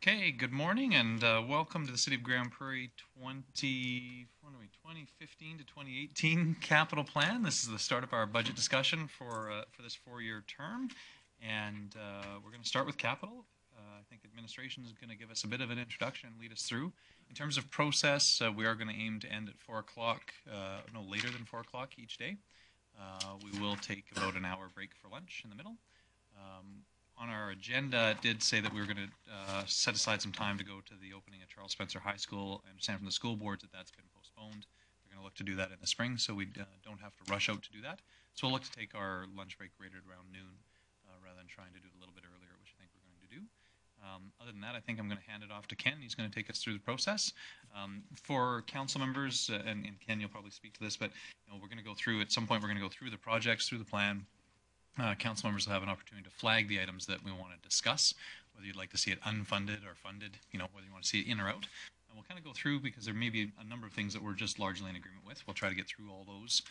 Okay, good morning and welcome to the City of Grande Prairie 2015 to 2018 capital plan. This is the start of our budget discussion for this four-year term, and we're going to start with capital. I think administration is going to give us a bit of an introduction and lead us through. In terms of process, we are going to aim to end at 4 o'clock, no later than 4 o'clock each day. We will take about an hour break for lunch in the middle. On our agenda, it did say that we were going to set aside some time to go to the opening at Charles Spencer High School. I understand from the school boards that that's been postponed. They're going to look to do that in the spring, so we don't have to rush out to do that. So we'll look to take our lunch break right at around noon rather than trying to do it a little bit earlier, which I think we're going to do. Other than that, I think I'm going to hand it off to Ken. He's going to take us through the process. For council members, and Ken, you'll probably speak to this, but we're going to go through, at some point, we're going to go through the projects, through the plan. Council members will have an opportunity to flag the items that we want to discuss, whether you'd like to see it unfunded or funded, whether you want to see it in or out. And we'll kind of go through because there may be a number of things that we're just largely in agreement with. We'll try to get through all those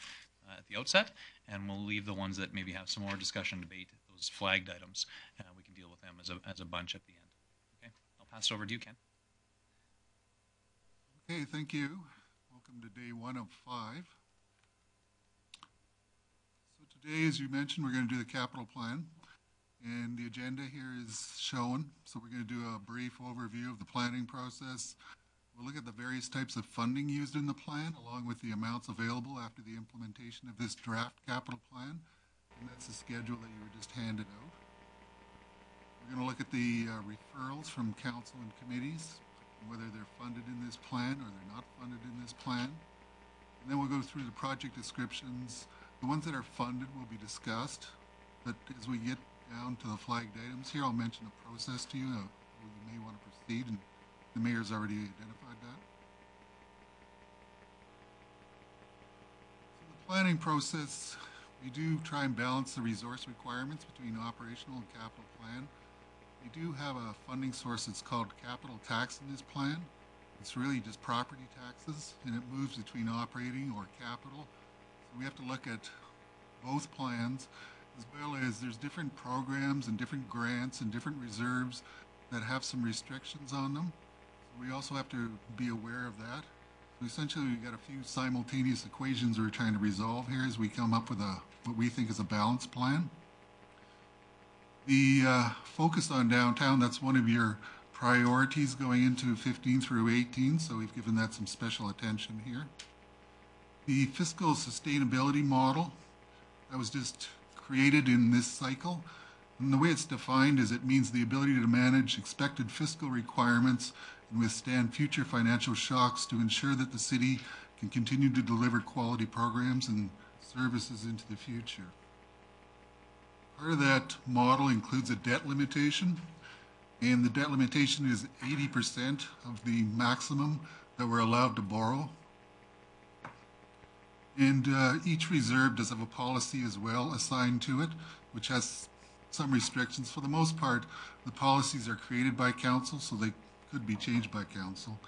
at the outset, and we'll leave the ones that maybe have some more discussion, debate, those flagged items. We can deal with them as a bunch at the end. Okay, I'll pass it over to you, Ken. Okay, thank you. Welcome to day 1 of 5. Today, as you mentioned, we're going to do the capital plan, and the agenda here is shown. So we're going to do a brief overview of the planning process. We'll look at the various types of funding used in the plan, along with the amounts available after the implementation of this draft capital plan, and that's the schedule that you were just handed out. We're going to look at the referrals from council and committees, whether they're funded in this plan or they're not funded in this plan. And then we'll go through the project descriptions. The ones that are funded will be discussed, but as we get down to the flagged items here, I'll mention the process to you, how you may want to proceed, and the mayor's already identified that. So the planning process, we do try and balance the resource requirements between operational and capital plan. We do have a funding source that's called capital tax in this plan. It's really just property taxes, and it moves between operating or capital. We have to look at both plans, as well as there's different programs and different grants and different reserves that have some restrictions on them. So we also have to be aware of that. So essentially, we've got a few simultaneous equations we're trying to resolve here as we come up with what we think is a balanced plan. The focus on downtown, that's one of your priorities going into 15 through 18, so we've given that some special attention here. The fiscal sustainability model that was just created in this cycle, and the way it's defined is it means the ability to manage expected fiscal requirements and withstand future financial shocks to ensure that the city can continue to deliver quality programs and services into the future. Part of that model includes a debt limitation, and the debt limitation is 80% of the maximum that we're allowed to borrow. And each reserve does have a policy as well assigned to it, which has some restrictions. For the most part, the policies are created by council, so they could be changed by council.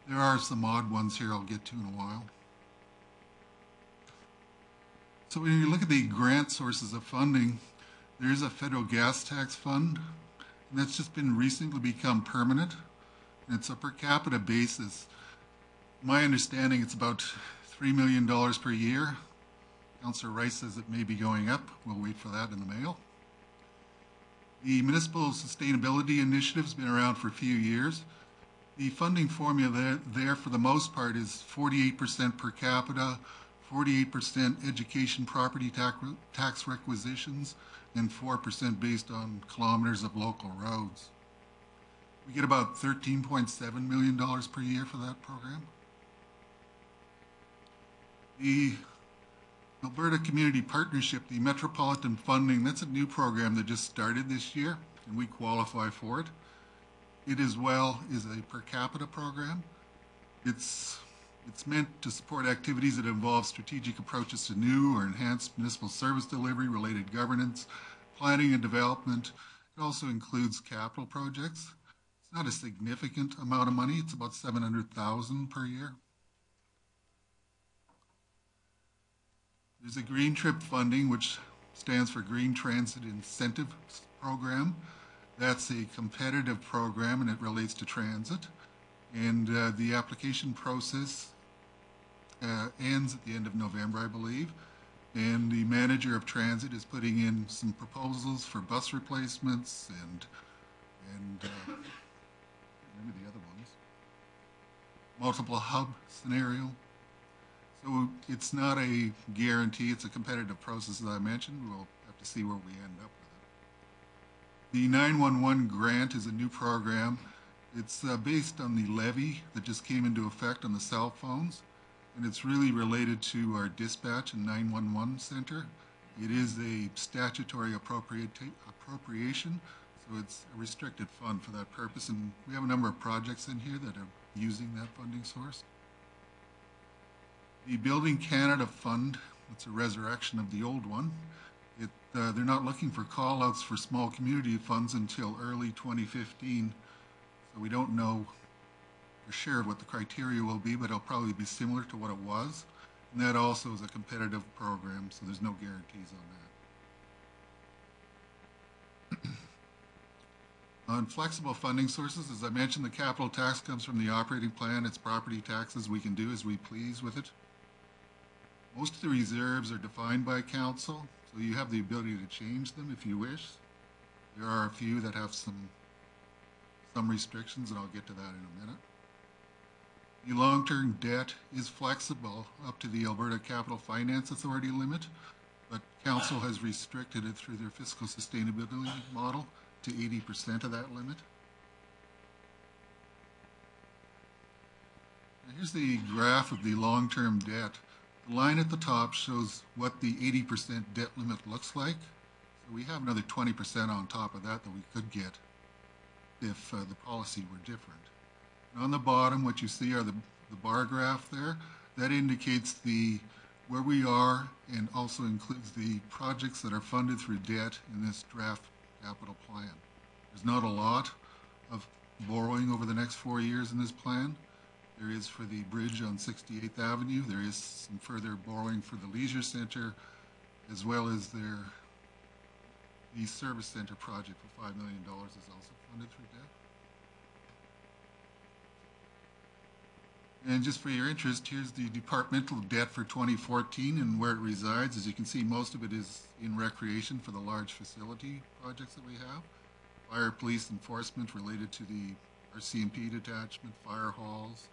There are some odd ones here I'll get to in a while. So when you look at the grant sources of funding, there is a federal gas tax fund, and that's just been recently become permanent. And it's a per capita basis. My understanding, it's about $3 million per year. Councillor Rice says it may be going up. We'll wait for that in the mail. The Municipal Sustainability Initiative has been around for a few years. The funding formula there for the most part is 48% per capita, 48% education property tax requisitions, and 4% based on kilometers of local roads. We get about $13.7 million per year for that program. The Alberta Community Partnership, the Metropolitan Funding, that's a new program that just started this year, and we qualify for it. It as well is a per capita program. It's meant to support activities that involve strategic approaches to new or enhanced municipal service delivery, related governance, planning and development. It also includes capital projects. It's not a significant amount of money. It's about $700,000 per year. There's a Green Trip funding, which stands for Green Transit Incentive Program. That's a competitive program and it relates to transit. And the application process ends at the end of November, I believe. And the manager of transit is putting in some proposals for bus replacements and remember the other ones, multiple hub scenario. So it's not a guarantee, it's a competitive process, as I mentioned. We'll have to see where we end up with it. The 911 grant is a new program. It's based on the levy that just came into effect on the cell phones, and it's really related to our dispatch and 911 center. It is a statutory appropriation, so it's a restricted fund for that purpose, and we have a number of projects in here that are using that funding source. The Building Canada Fund, it's a resurrection of the old one. They're not looking for call-outs for small community funds until early 2015, so we don't know for sure what the criteria will be, but it'll probably be similar to what it was. And that also is a competitive program, so there's no guarantees on that. On flexible funding sources, as I mentioned, the capital tax comes from the operating plan. It's property taxes. We can do as we please with it. Most of the reserves are defined by council, so you have the ability to change them if you wish. There are a few that have some restrictions, and I'll get to that in a minute. The long-term debt is flexible up to the Alberta Capital Finance Authority limit, but council has restricted it through their fiscal sustainability model to 80% of that limit. Now here's the graph of the long-term debt. The line at the top shows what the 80% debt limit looks like. So we have another 20% on top of that we could get if the policy were different. And on the bottom, what you see are the bar graph there. That indicates where we are and also includes the projects that are funded through debt in this draft capital plan. There's not a lot of borrowing over the next 4 years in this plan. There is for the bridge on 68th Avenue. There is some further borrowing for the leisure center, as well as the service center project for $5 million is also funded through debt. And just for your interest, here's the departmental debt for 2014 and where it resides. As you can see, most of it is in recreation for the large facility projects that we have. Fire, police, enforcement related to our CMP detachment, fire halls,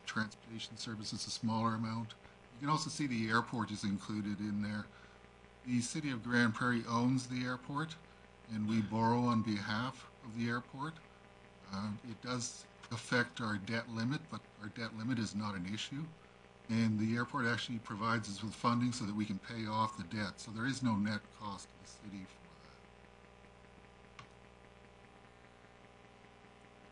transportation services, a smaller amount. You can also see the airport is included in there. The City of Grande Prairie owns the airport, and we borrow on behalf of the airport. It does affect our debt limit, but our debt limit is not an issue. And the airport actually provides us with funding so that we can pay off the debt. So there is no net cost to the city for that.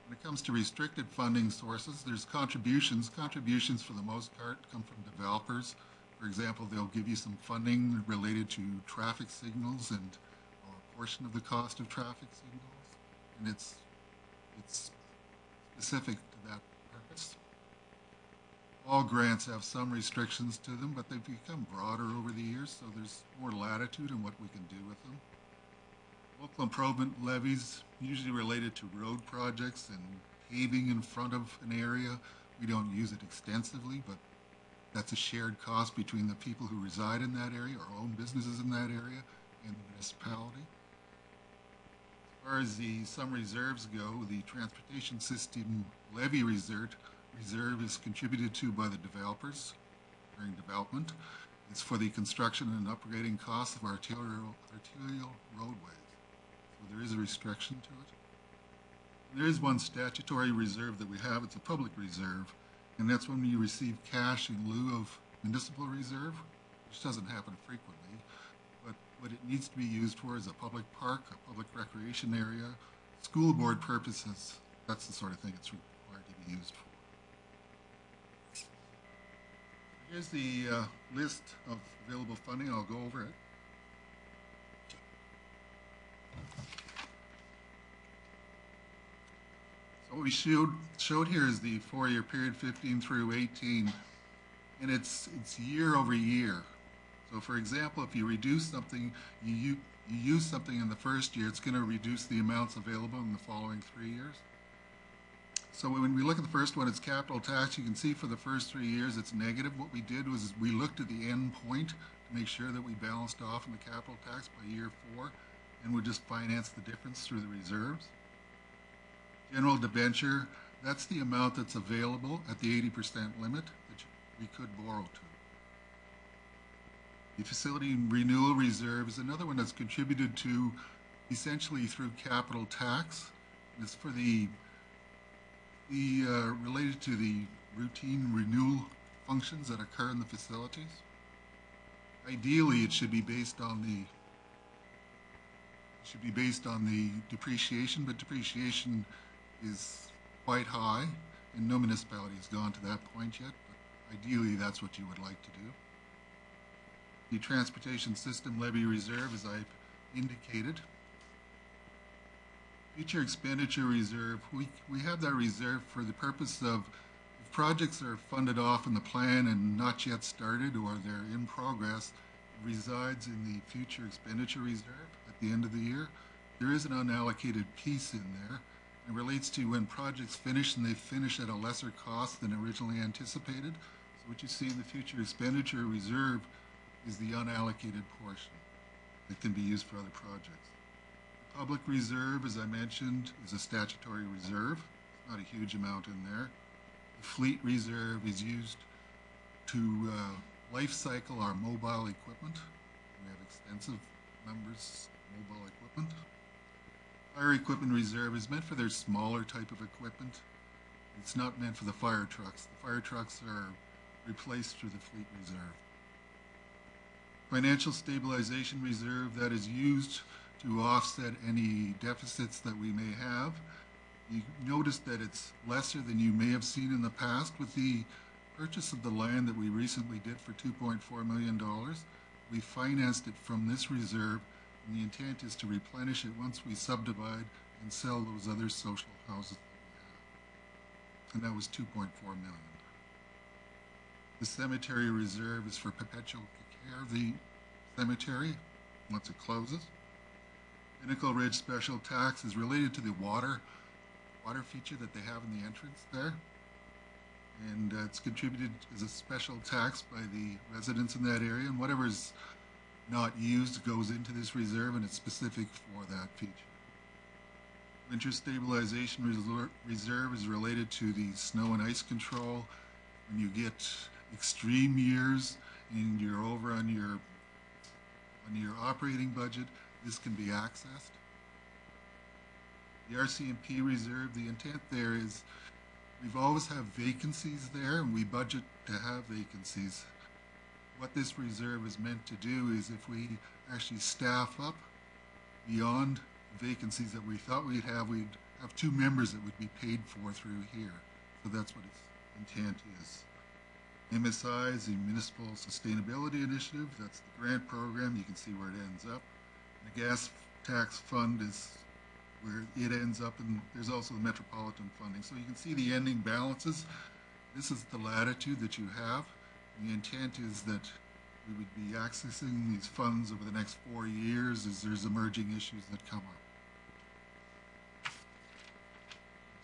When it comes to restricted funding sources, there's contributions. Contributions, for the most part, come from developers. For example, they'll give you some funding related to traffic signals or a portion of the cost of traffic signals. And it's specific to that purpose. All grants have some restrictions to them, but they've become broader over the years, so there's more latitude in what we can do with them. Local improvement levies, usually related to road projects and paving in front of an area. We don't use it extensively, but that's a shared cost between the people who reside in that area or own businesses in that area and the municipality. As far as some reserves go, the transportation system levy reserve is contributed to by the developers during development. It's for the construction and upgrading costs of arterial roadways. So there is a restriction to it. There is one statutory reserve that we have. It's a public reserve, and that's when you receive cash in lieu of municipal reserve, which doesn't happen frequently. But what it needs to be used for is a public park, a public recreation area, school board purposes. That's the sort of thing it's required to be used for. Here's the list of available funding. I'll go over it. So what we showed here is the 4-year period, 15 through 18, and it's year over year. So for example, if you reduce something, you you use something in the first year, it's going to reduce the amounts available in the following 3 years. So when we look at the first one, it's capital tax. You can see for the first 3 years it's negative. What we did was we looked at the end point to make sure that we balanced off in the capital tax by year 4, and we just finance the difference through the reserves. General debenture, that's the amount that's available at the 80% limit that we could borrow to. The facility renewal reserve is another one that's contributed to essentially through capital tax. And it's for the related to the routine renewal functions that occur in the facilities. Ideally, it should be based on the depreciation, but depreciation is quite high, and no municipality has gone to that point yet. But ideally, that's what you would like to do. The transportation system levy reserve, as I've indicated. Future expenditure reserve, we have that reserve for the purpose of if projects are funded off in the plan and not yet started or they're in progress, it resides in the future expenditure reserve at the end of the year. There is an unallocated piece in there. It relates to when projects finish and they finish at a lesser cost than originally anticipated. So what you see in the future expenditure reserve is the unallocated portion that can be used for other projects. The public reserve, as I mentioned, is a statutory reserve. It's not a huge amount in there. The fleet reserve is used to life cycle our mobile equipment. We have extensive numbers of mobile equipment. Fire equipment reserve is meant for their smaller type of equipment. It's not meant for the fire trucks. The fire trucks are replaced through the fleet reserve. Financial stabilization reserve, that is used to offset any deficits that we may have. You notice that it's lesser than you may have seen in the past with the purchase of the land that we recently did for $2.4 million. We financed it from this reserve, and the intent is to replenish it once we subdivide and sell those other social houses that we have. And that was $2.4 million. The cemetery reserve is for perpetual care of the cemetery once it closes. Pinnacle Ridge special tax is related to the water feature that they have in the entrance there. And it's contributed as a special tax by the residents in that area, and whatever is not used goes into this reserve, and it's specific for that feature. Winter stabilization reserve is related to the snow and ice control. When you get extreme years and you're over on your operating budget, this can be accessed. The RCMP reserve, the intent there is we've always have vacancies there, and we budget to have vacancies. What this reserve is meant to do is if we actually staff up beyond the vacancies that we thought we'd have 2 members that would be paid for through here. So that's what its intent is. MSI is the Municipal Sustainability Initiative. That's the grant program. You can see where it ends up. The gas tax fund is where it ends up, and there's also the metropolitan funding. So you can see the ending balances. This is the latitude that you have. The intent is that we would be accessing these funds over the next 4 years as there's emerging issues that come up.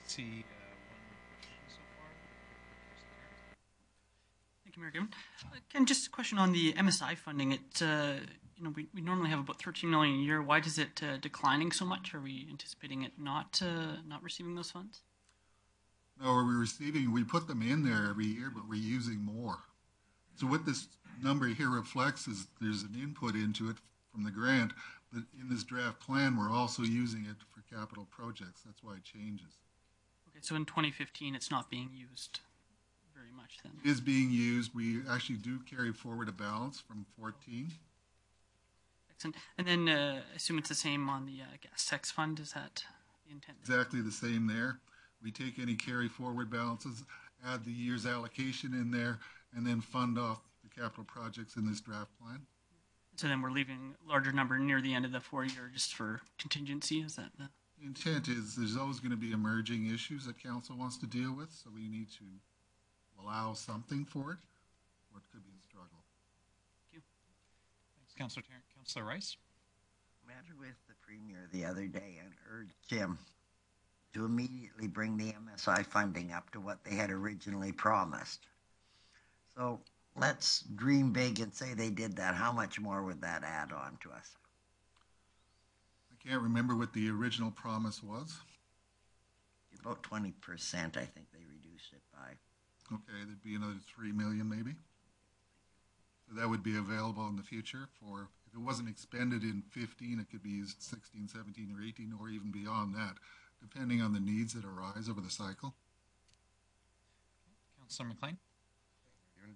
See one question so far. Thank you, Mayor Gibbon. Ken, just a question on the MSI funding. We normally have about $13 million a year. Why does it declining so much? Are we anticipating it not receiving those funds? No, we put them in there every year, but we're using more. So what this number here reflects is there's an input into it from the grant, but in this draft plan, we're also using it for capital projects. That's why it changes. Okay, so in 2015, it's not being used very much then? It is being used. We actually do carry forward a balance from 14. Excellent. And then I assume it's the same on the gas tax fund. Is that the intent? Exactly the same there. We take any carry forward balances, add the year's allocation in there, and then fund off the capital projects in this draft plan. So then we're leaving a larger number near the end of the 4-year just for contingency? Is that the intent? Is there's always going to be emerging issues that council wants to deal with, so we need to allow something for it, or it could be a struggle. Thank you. Thanks, Councillor Tarrant. Councillor Rice? met with the Premier the other day and urged him to immediately bring the MSI funding up to what they had originally promised. So let's dream big and say they did that. How much more would that add on to us? I can't remember what the original promise was. About 20%, I think they reduced it by. Okay, there'd be another 3 million maybe. So that would be available in the future for, if it wasn't expended in 15, it could be used 16, 17, or 18, or even beyond that, depending on the needs that arise over the cycle. Councillor McLean?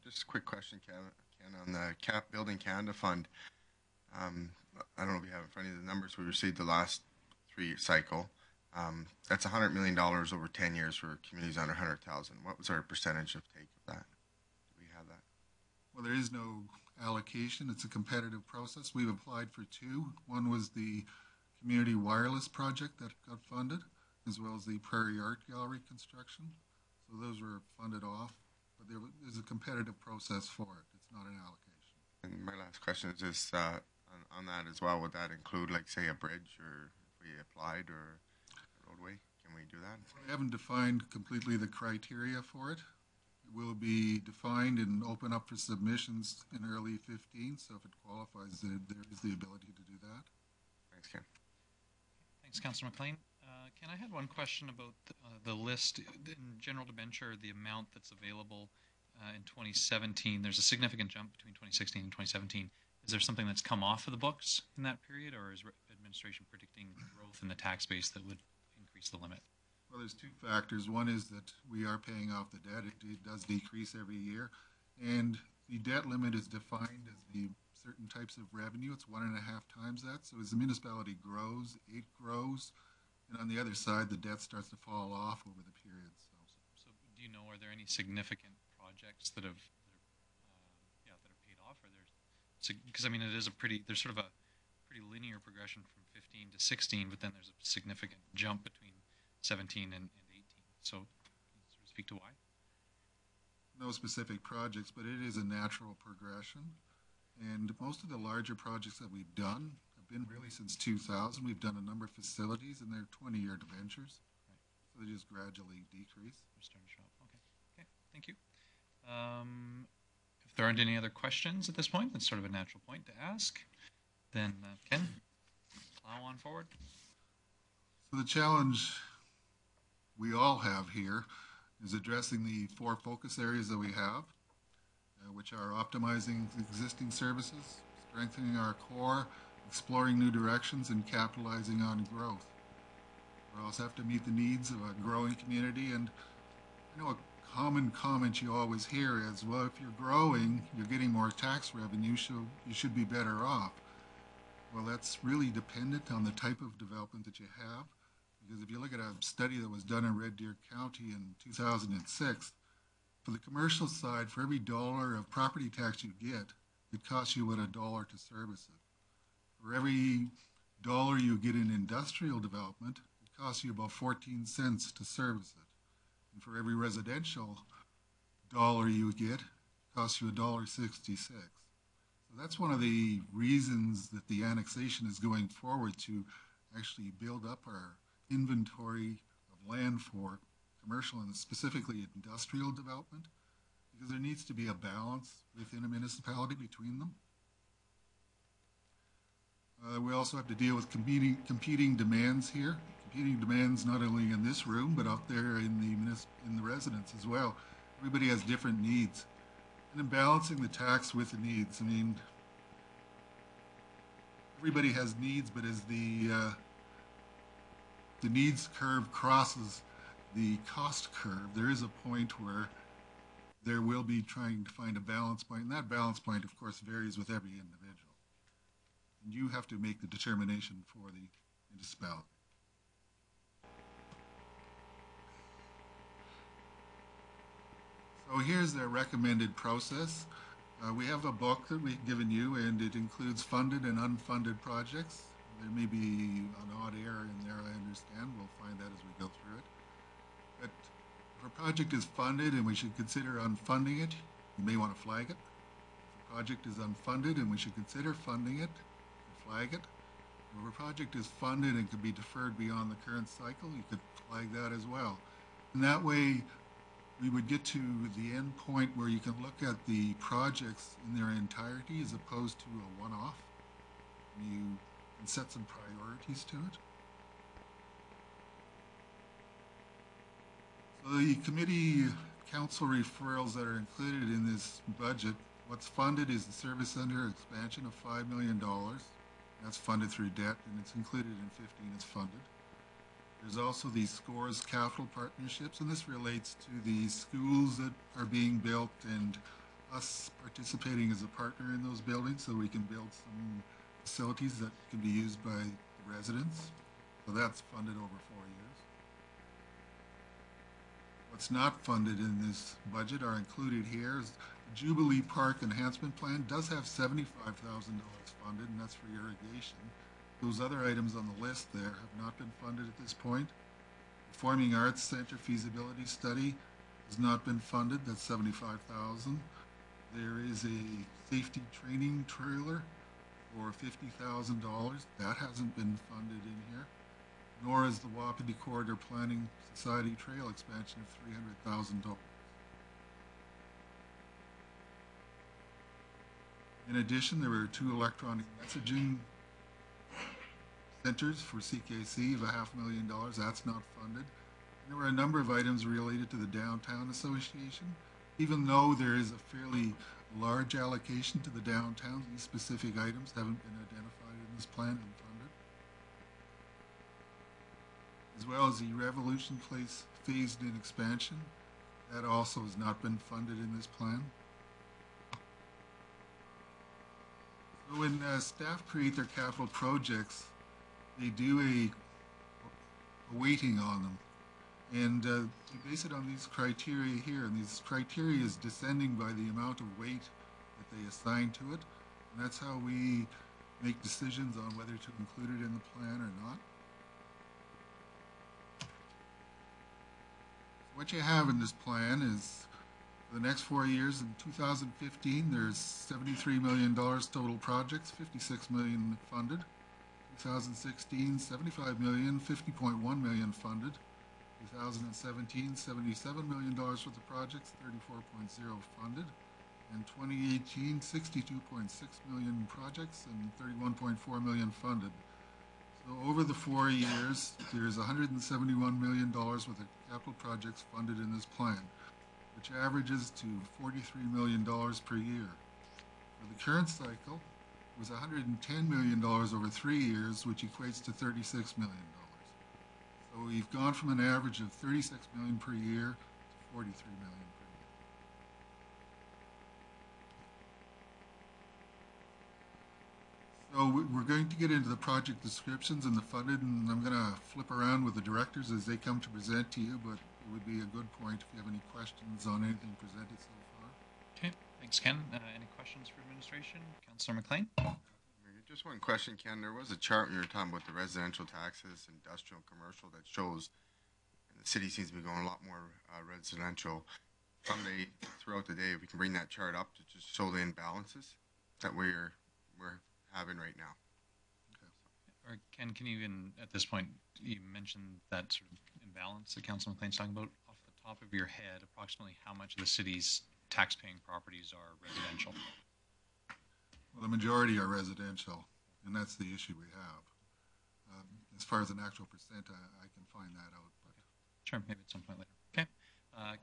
Just a quick question, Ken, on the Building Canada Fund. I don't know if you have in front of you the numbers we received the last 3-year cycle. That's $100 million over 10 years for communities under 100,000. What was our percentage of take of that? Do we have that? Well, there is no allocation. It's a competitive process. We've applied for 2. One was the community wireless project that got funded, as well as the Prairie Art Gallery construction. So those were funded off, but there is a competitive process for it. It's not an allocation. And my last question is this, on that as well, would that include, like, say, a bridge, or if we applied, or a roadway? Can we do that? We haven't defined completely the criteria for it. It will be defined and open up for submissions in early 15, so if it qualifies, there is the ability to do that. Thanks, Ken. Thanks, Councillor McLean. Ken, I had one question about the list. In general debenture, the amount that's available in 2017, there's a significant jump between 2016 and 2017. Is there something that's come off of the books in that period, or is administration predicting growth in the tax base that would increase the limit? Well, there's 2 factors. One is that we are paying off the debt. It does decrease every year. And the debt limit is defined as the certain types of revenue. It's 1.5 times that. So as the municipality grows, it grows. And on the other side, the debt starts to fall off over the period. So do you know, are there any significant projects that have paid off? Or because I mean, there's sort of a pretty linear progression from 15 to 16, but then there's a significant jump between 17 and 18. So can you sort of speak to why? No specific projects, but it is a natural progression. And most of the larger projects that we've done have been really since 2000. We've done a number of facilities, and they're 20-year debentures. Right. So they just gradually decrease. They're starting to show up. Okay, thank you. If there aren't any other questions at this point, that's sort of a natural point to ask. Then, Ken, plow on forward. So the challenge we all have here is addressing the 4 focus areas that we have, which are optimizing existing services, strengthening our core, exploring new directions, and capitalizing on growth. We also have to meet the needs of a growing community. And I know a common comment you always hear is, well, if you're growing, you're getting more tax revenue, so you should be better off. Well, that's really dependent on the type of development that you have. Because if you look at a study that was done in Red Deer County in 2006, for the commercial side, for every dollar of property tax you get, it costs you about $1 to service it. For every dollar you get in industrial development, it costs you about 14 cents to service it. And for every residential dollar you get, it costs you $1.66. So that's one of the reasons that the annexation is going forward, to actually build up our inventory of land for commercial and specifically industrial development, because there needs to be a balance within a municipality between them. We also have to deal with competing demands here. Competing demands not only in this room, but out there in the residence as well. Everybody has different needs. And then balancing the tax with the needs. I mean, everybody has needs, but as the needs curve crosses the cost curve, there is a point where there will be trying to find a balance point, and that balance point, of course, varies with every individual. And you have to make the determination for the municipality. So here's the recommended process. We have a book that we've given you, and it includes funded and unfunded projects. There may be an odd error in there, I understand. We'll find that as we go through it. But if a project is funded and we should consider unfunding it, you may want to flag it. If a project is unfunded and we should consider funding it, flag it. If a project is funded and can be deferred beyond the current cycle, you could flag that as well. And that way, we would get to the end point where you can look at the projects in their entirety as opposed to a one-off. You can set some priorities to it. So the committee council referrals that are included in this budget, what's funded is the service center expansion of $5 million. That's funded through debt, and it's included in 15, it's funded. There's also these SCORES capital partnerships, and this relates to the schools that are being built and us participating as a partner in those buildings so we can build some facilities that can be used by the residents. So that's funded over 4 years. What's not funded in this budget are included here. The Jubilee Park Enhancement Plan does have $75,000 funded, and that's for irrigation. Those other items on the list there have not been funded at this point. Performing Arts Center feasibility study has not been funded. That's $75,000. There is a safety training trailer for $50,000. That hasn't been funded in here. Nor is the Wapiti Corridor Planning Society Trail expansion of $300,000. In addition, there were 2 electronic messaging centers for CKC of $500,000. That's not funded. And there were a number of items related to the Downtown Association. Even though there is a fairly large allocation to the downtown, these specific items haven't been identified in this plan and funded. As well as the Revolution Place phased-in expansion. That also has not been funded in this plan. So when staff create their capital projects, they do a weighting on them. And we base it on these criteria here. And these criteria is descending by the amount of weight that they assign to it. And that's how we make decisions on whether to include it in the plan or not. What you have in this plan is for the next 4 years. In 2015, there's $73 million total projects, $56 million funded. 2016, $75 million, $50.1 million funded. 2017, $77 million worth of projects, 34.0 funded. And 2018, 62.6 million projects and 31.4 million funded. So over the 4 years, there's $171 million worth of capital projects funded in this plan, which averages to $43 million per year. For the current cycle, it was $110 million over 3 years, which equates to $36 million. So we've gone from an average of $36 million per year to $43 million per year. So we're going to get into the project descriptions and the funded, and I'm going to flip around with the directors as they come to present to you, but it would be a good point if you have any questions on anything presented so far. Okay, thanks, Ken. Any questions for administration? Councillor McLean? Just one question, Ken. There was a chart when you were talking about the residential taxes, industrial, commercial, that shows the city seems to be going a lot more residential. Someday, throughout the day, if we can bring that chart up to just show the imbalances that we're having right now. Or Ken, can you even, at this point, you mentioned that sort of imbalance that Councilor McLean's talking about. Off the top of your head, approximately how much of the city's tax-paying properties are residential? Well, the majority are residential, and that's the issue we have. As far as an actual percent, I can find that out. But. Sure, maybe at some point later. Okay.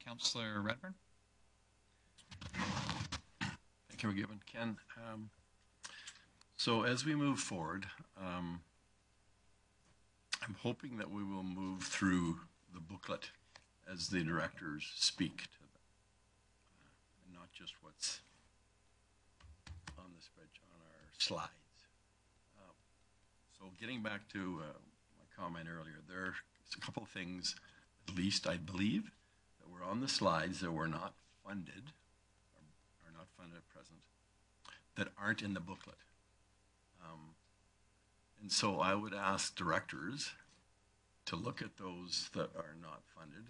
Councillor Redburn? Thank you, McGibbon. Ken, so as we move forward, I'm hoping that we will move through the booklet as the directors speak to them, and not just what's on the spreadsheet, on our slides. So getting back to my comment earlier, there's a couple of things, at least I believe, that were on the slides that were not funded, or are not funded at present, that aren't in the booklet. And so I would ask directors to look at those that are not funded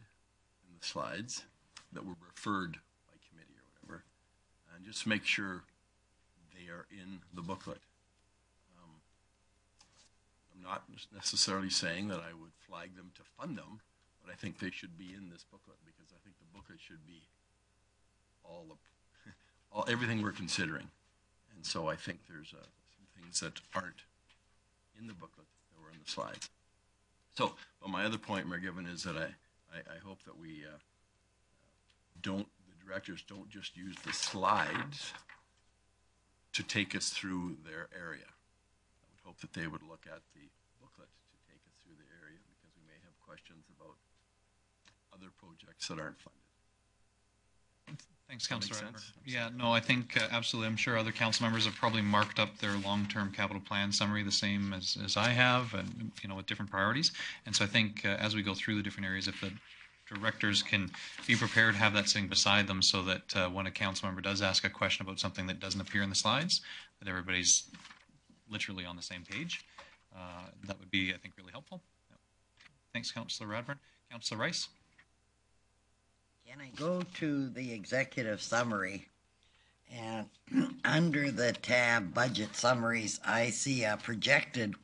in the slides, that were referred by committee or whatever, and just make sure they are in the booklet. not necessarily saying that I would flag them to fund them, but I think they should be in this booklet because I think the booklet should be everything we're considering. And so I think there's some things that aren't in the booklet that were in the slides. So, but my other point, Mayor Given, is that I hope that we the directors don't just use the slides to take us through their area. I would hope that they would look at the booklet to take us through the area because we may have questions about other projects that aren't funded. Thanks, Does that make Councillor. sense? Yeah, no, I think absolutely. I'm sure other council members have probably marked up their long-term capital plan summary the same as I have, and with different priorities. And so I think as we go through the different areas, if the directors can be prepared, have that sitting beside them, so that when a council member does ask a question about something that doesn't appear in the slides, that everybody's literally on the same page. That would be, I think, really helpful. Thanks, Councillor Radburn. Councillor Rice. Can I go to the executive summary? And under the tab budget summaries, I see a projected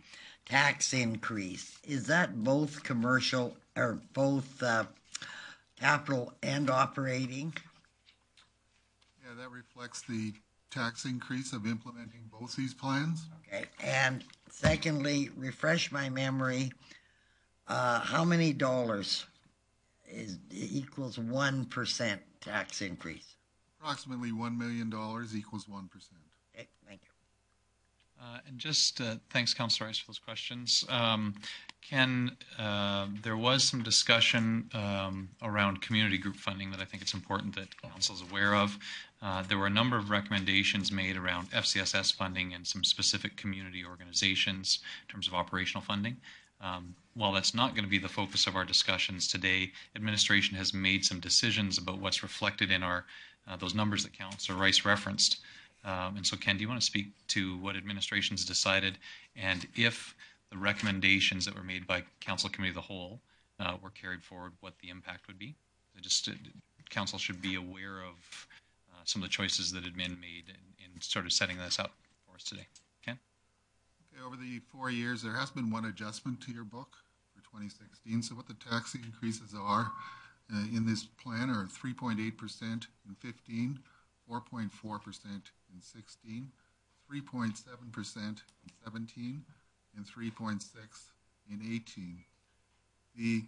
tax increase. Is that both commercial or both capital and operating? Yeah, that reflects the tax increase of implementing both these plans. Okay. And secondly, refresh my memory. How many dollars equals 1% tax increase? Approximately $1 million equals 1%. Okay, thank you. And just thanks, Councillor Rice, for those questions. Ken, there was some discussion around community group funding that I think it's important that Council is aware of. There were a number of recommendations made around FCSS funding and some specific community organizations in terms of operational funding. While that's not going to be the focus of our discussions today, administration has made some decisions about what's reflected in our those numbers that Councillor Rice referenced. And so, Ken, do you want to speak to what administration's decided, and if the recommendations that were made by Council Committee of the Whole were carried forward, what the impact would be? Council should be aware of some of the choices that admin made in sort of setting this up for us today. Ken? Okay, over the 4 years, there has been one adjustment to your book for 2016. So what the tax increases are in this plan are 3.8% in 15, 4.4% in 16, 3.7% in 17, and 3.6% in 18. The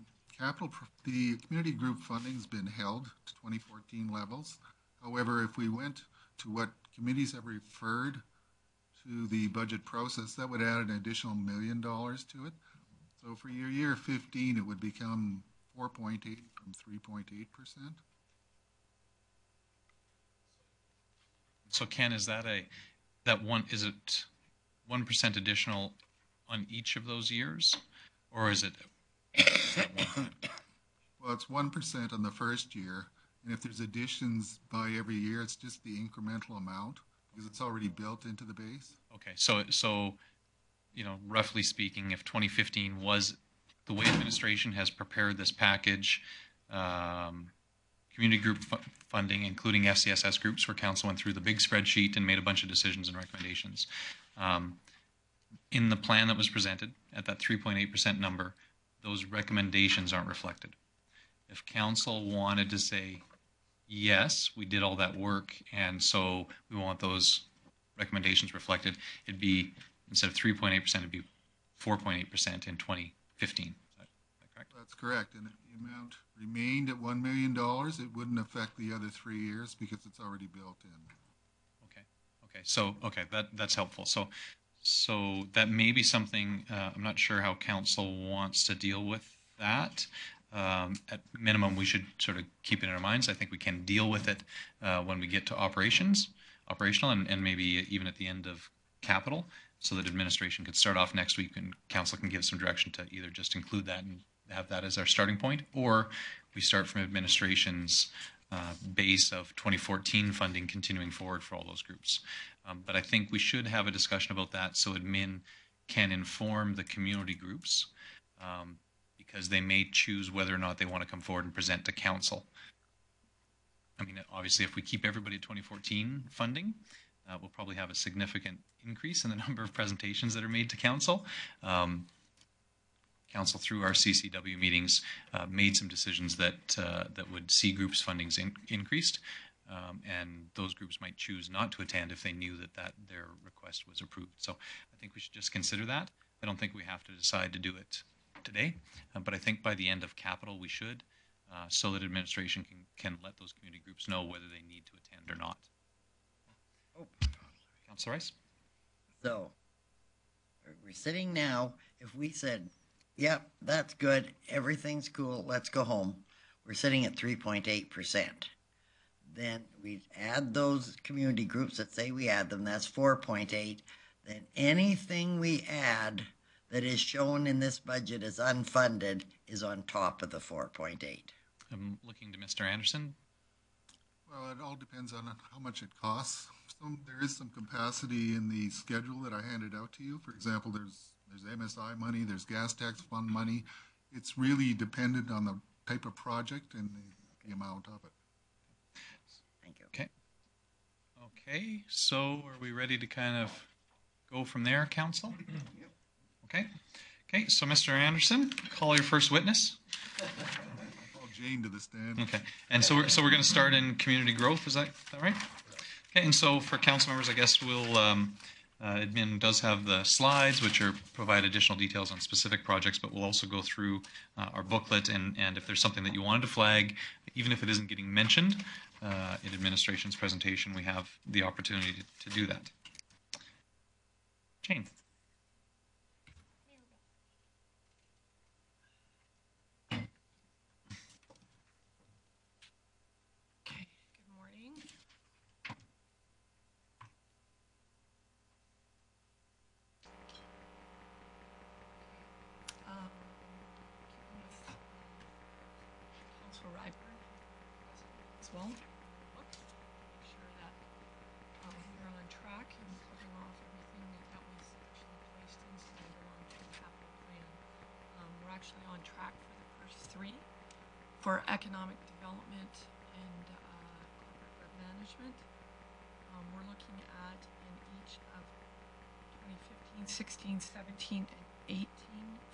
community group funding has been held to 2014 levels. However, if we went to what committees have referred to the budget process, that would add an additional $1 million to it. So for your year 15, it would become 4.8 from 3.8%. So, Ken, is that is it 1% additional on each of those years, or is it? Well, it's 1% on the first year, and if there's additions by every year, it's just the incremental amount because it's already built into the base. Okay, so roughly speaking, if 2015 was the way administration has prepared this package, community group funding, including FCSS groups, where council went through the big spreadsheet and made a bunch of decisions and recommendations. In the plan that was presented at that 3.8% number, those recommendations aren't reflected. If council wanted to say, yes, we did all that work, and so we want those recommendations reflected, it'd be, instead of 3.8%, it'd be 4.8% in 2015. Is that correct? That's correct. And if the amount remained at $1 million, it wouldn't affect the other 3 years because it's already built in. Okay. So that's helpful. So that may be something. I'm not sure how council wants to deal with that. At minimum, we should sort of keep it in our minds. I think we can deal with it when we get to operational, and maybe even at the end of capital, so that administration could start off next week and council can give some direction to either just include that and have that as our starting point, or we start from administration's base of 2014 funding continuing forward for all those groups. But I think we should have a discussion about that so admin can inform the community groups because they may choose whether or not they want to come forward and present to council. I mean, obviously, if we keep everybody at 2014 funding, we'll probably have a significant increase in the number of presentations that are made to council. council through our CCW meetings made some decisions that would see groups fundings increased, and those groups might choose not to attend if they knew that their request was approved. So I think we should just consider that. I don't think we have to decide to do it today, but I think by the end of capital we should, so that administration can let those community groups know whether they need to attend or not. Oh. Councilor Rice? So, we're sitting now, if we said, yep, that's good, everything's cool, let's go home, we're sitting at 3.8%. Then we add those community groups that say we add them, that's 4.8. Then anything we add that is shown in this budget as unfunded is on top of the 4.8. I'm looking to Mr. Anderson. Well, it all depends on how much it costs. There is some capacity in the schedule that I handed out to you. For example, there's MSI money, there's gas tax fund money. It's really dependent on the type of project and the amount of it. Thank you. Okay. Okay, so are we ready to kind of go from there, council? Okay. Okay, so Mr. Anderson, call your first witness. Call Jane to the stand. Okay, and so we're going to start in community growth. Is that right? Okay, and so for council members, I guess we'll admin does have the slides, which provide additional details on specific projects, but we'll also go through our booklet, and if there's something that you wanted to flag, even if it isn't getting mentioned in administration's presentation, we have the opportunity to do that. Jane. Well, make sure that we're on track and covering off everything that was actually placed inside the long-term capital plan. We're actually on track for the first three for economic development and corporate web management. We're looking at in each of 2015, 16, 17, and 18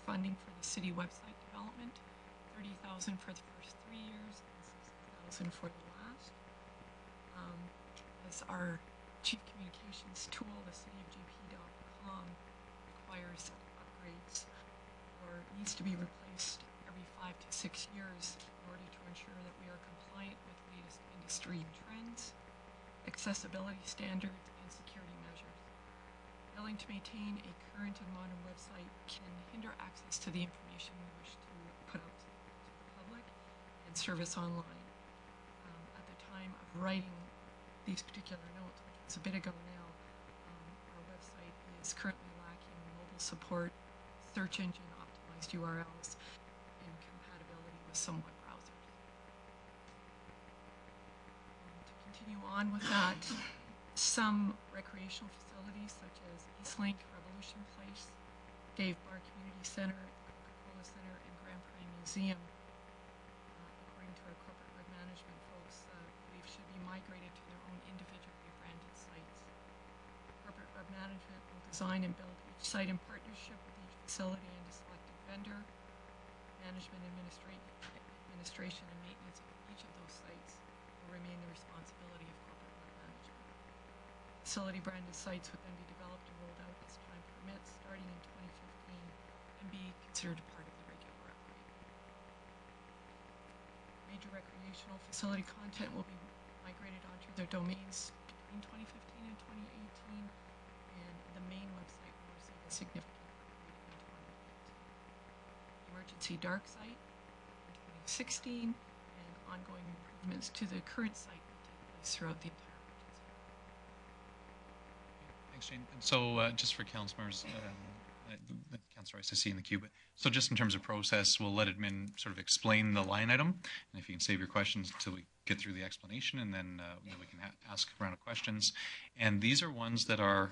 funding for the city website development, $30,000 for the first 3 years and $60,000 for the last. As our chief communications tool, the cityofgp.com requires upgrades or needs to be replaced every 5 to 6 years in order to ensure that we are compliant with latest industry trends, accessibility standards, and security measures. Failing to maintain a current and modern website can hinder access to the information we wish to put out to the public and service online. At the time of writing these particular notes, which was a bit ago now, our website is currently lacking mobile support, search engine optimized URLs, and compatibility with some web browsers. To continue on with that, some recreational facilities such as Eastlink, Revolution Place, Dave Bar Community Center, the Coca-Cola Center, and Grand Prairie Museum, according to our corporate web management folks, believe should be migrated to their own individually branded sites. Corporate web management will design and build each site in partnership with each facility and a selected vendor. Management, administration, and maintenance of each of those sites will remain the responsibility of corporate web management. Facility branded sites would then be developed and rolled out as time permits, starting in 2015, and be considered part of the regular upgrade. Major recreational facility content will be migrated onto their domains between 2015 and 2018, and the main website will receive a significant upgrade in 2018. Emergency dark site in 2016, and ongoing improvements to the current site will take place throughout the entire emergency. Thanks, Jane. And so just for council members, Councilor Rice, I see in the queue, but so just in terms of process, we'll let admin sort of explain the line item, and if you can save your questions until we get through the explanation, and then we can ask a round of questions. And these are ones that are,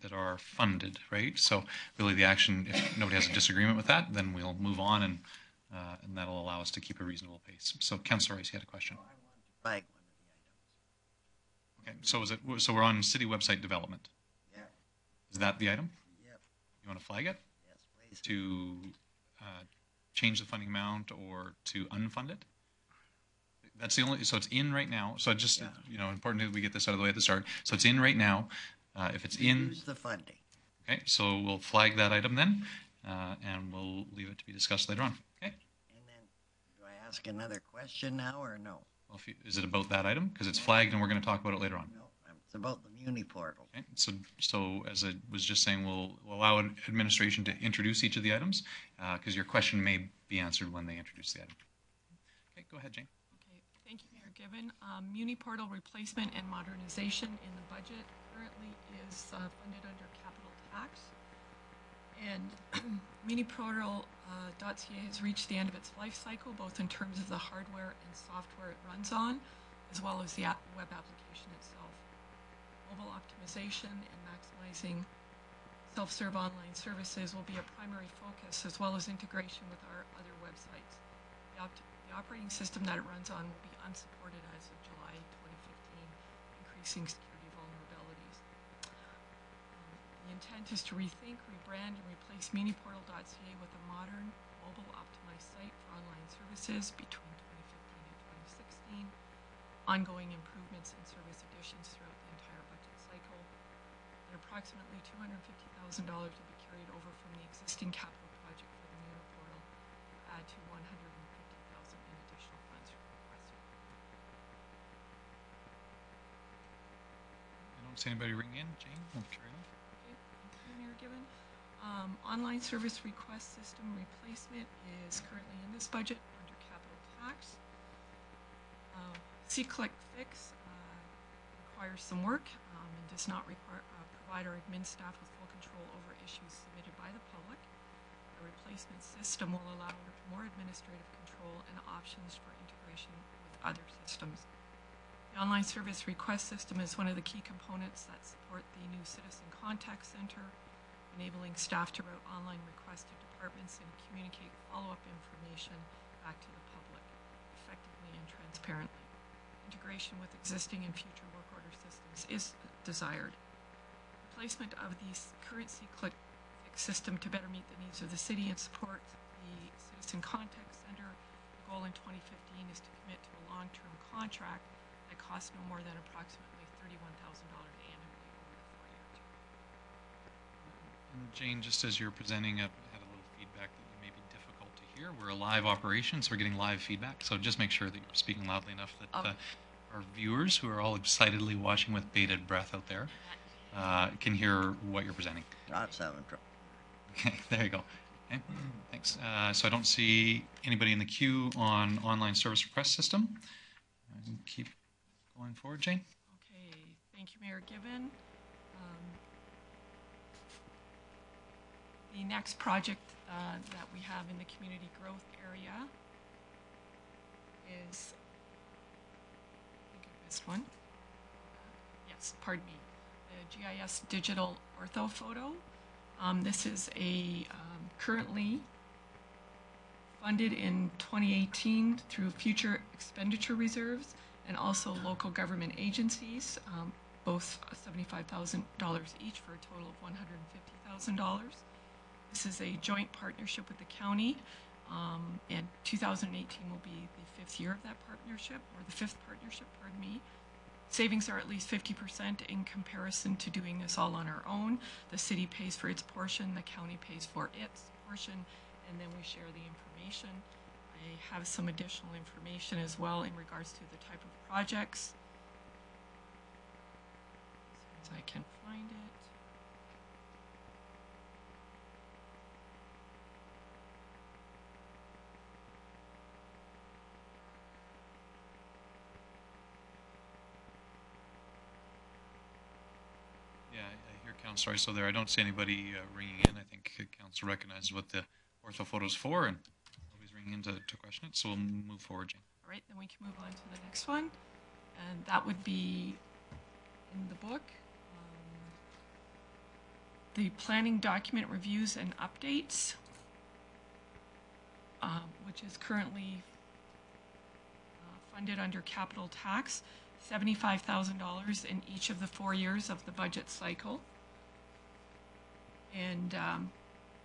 that are funded, right? So really the action, if nobody has a disagreement with that, then we'll move on, and that'll allow us to keep a reasonable pace. So Councilor Rice, you had a question. I want to flag one of the items. Okay, so we're on city website development. Yeah. Is that the item? Yep. You want to flag it? Yes, please. To change the funding amount or to unfund it. That's the only, so it's in right now. So just, important that we get this out of the way at the start. So it's in right now. If it's in, Use the funding. okay, so we'll flag that item then, and we'll leave it to be discussed later on. Okay. And then, do I ask another question now or no? Well, is it about that item? Because it's flagged and we're going to talk about it later on. No, it's about the Muni portal. Okay. So as I was just saying, we'll allow administration to introduce each of the items, because your question may be answered when they introduce the item. Okay, go ahead, Jane. Okay, thank you, Mayor Gibbon. Muni portal replacement and modernization in the budget currently is funded under capital tax. And MuniPortal.ca has reached the end of its life cycle, both in terms of the hardware and software it runs on, as well as the web application itself. Mobile optimization and maximizing self-serve online services will be a primary focus, as well as integration with our other websites. The operating system that it runs on will be unsupported as of July 2015, increasing security vulnerabilities. The intent is to rethink, rebrand, and replace MuniPortal.ca with a modern, mobile-optimized site for online services between 2015 and 2016, ongoing improvements and service additions throughout the entire budget cycle, and approximately $250,000 will be carried over from the existing capital project for the Muni portal to add to $150,000 in additional funds requested. I don't see anybody ring in. Jane, we'll carry on. Okay, thank you, Mayor Gibbon. Online service request system replacement is currently in this budget under capital tax. C-Click Fix requires some work and does not provide our admin staff with full control over issues submitted by the public. A replacement system will allow more administrative control and options for integration with other systems. The online service request system is one of the key components that support the new Citizen Contact Center, enabling staff to route online requests to departments and communicate follow-up information back to the public effectively and transparently. Integration with existing and future work order systems is desired. Replacement of the current C-Click Fix system to better meet the needs of the city and support the Citizen Contact Center. The goal in 2015 is to commit to a long-term contract that costs no more than approximately $31,000 annually over the 4-year term. And Jane, just as you're presenting, I've had a little feedback that may be difficult to hear. We're a live operation, so we're getting live feedback. So just make sure that you're speaking loudly enough that our viewers, who are all excitedly watching with bated breath out there, can hear what you're presenting. Not having trouble. Okay, there you go. Okay, thanks. So I don't see anybody in the queue on online service request system. Keep going forward, Jane. Okay, thank you, Mayor Gibbon. The next project that we have in the community growth area is, I think I missed one. Yes, pardon me. The GIS digital ortho photo. This is a currently funded in 2018 through future expenditure reserves and also local government agencies, both $75,000 each for a total of $150,000. This is a joint partnership with the county, and 2018 will be the 5th year of that partnership, or the 5th partnership, pardon me. Savings are at least 50% in comparison to doing this all on our own. The city pays for its portion, the county pays for its portion, and then we share the information. I have some additional information as well in regards to the type of projects. As soon as I can find it. Yeah, I hear Council Rice there. I don't see anybody ringing in. I think Council recognizes what the ortho photo's for, and nobody's ringing in to question it, so we'll move forward, Jane. All right, then we can move on to the next one, and that would be in the book. The planning document reviews and updates, which is currently funded under capital tax, $75,000 in each of the 4 years of the budget cycle. And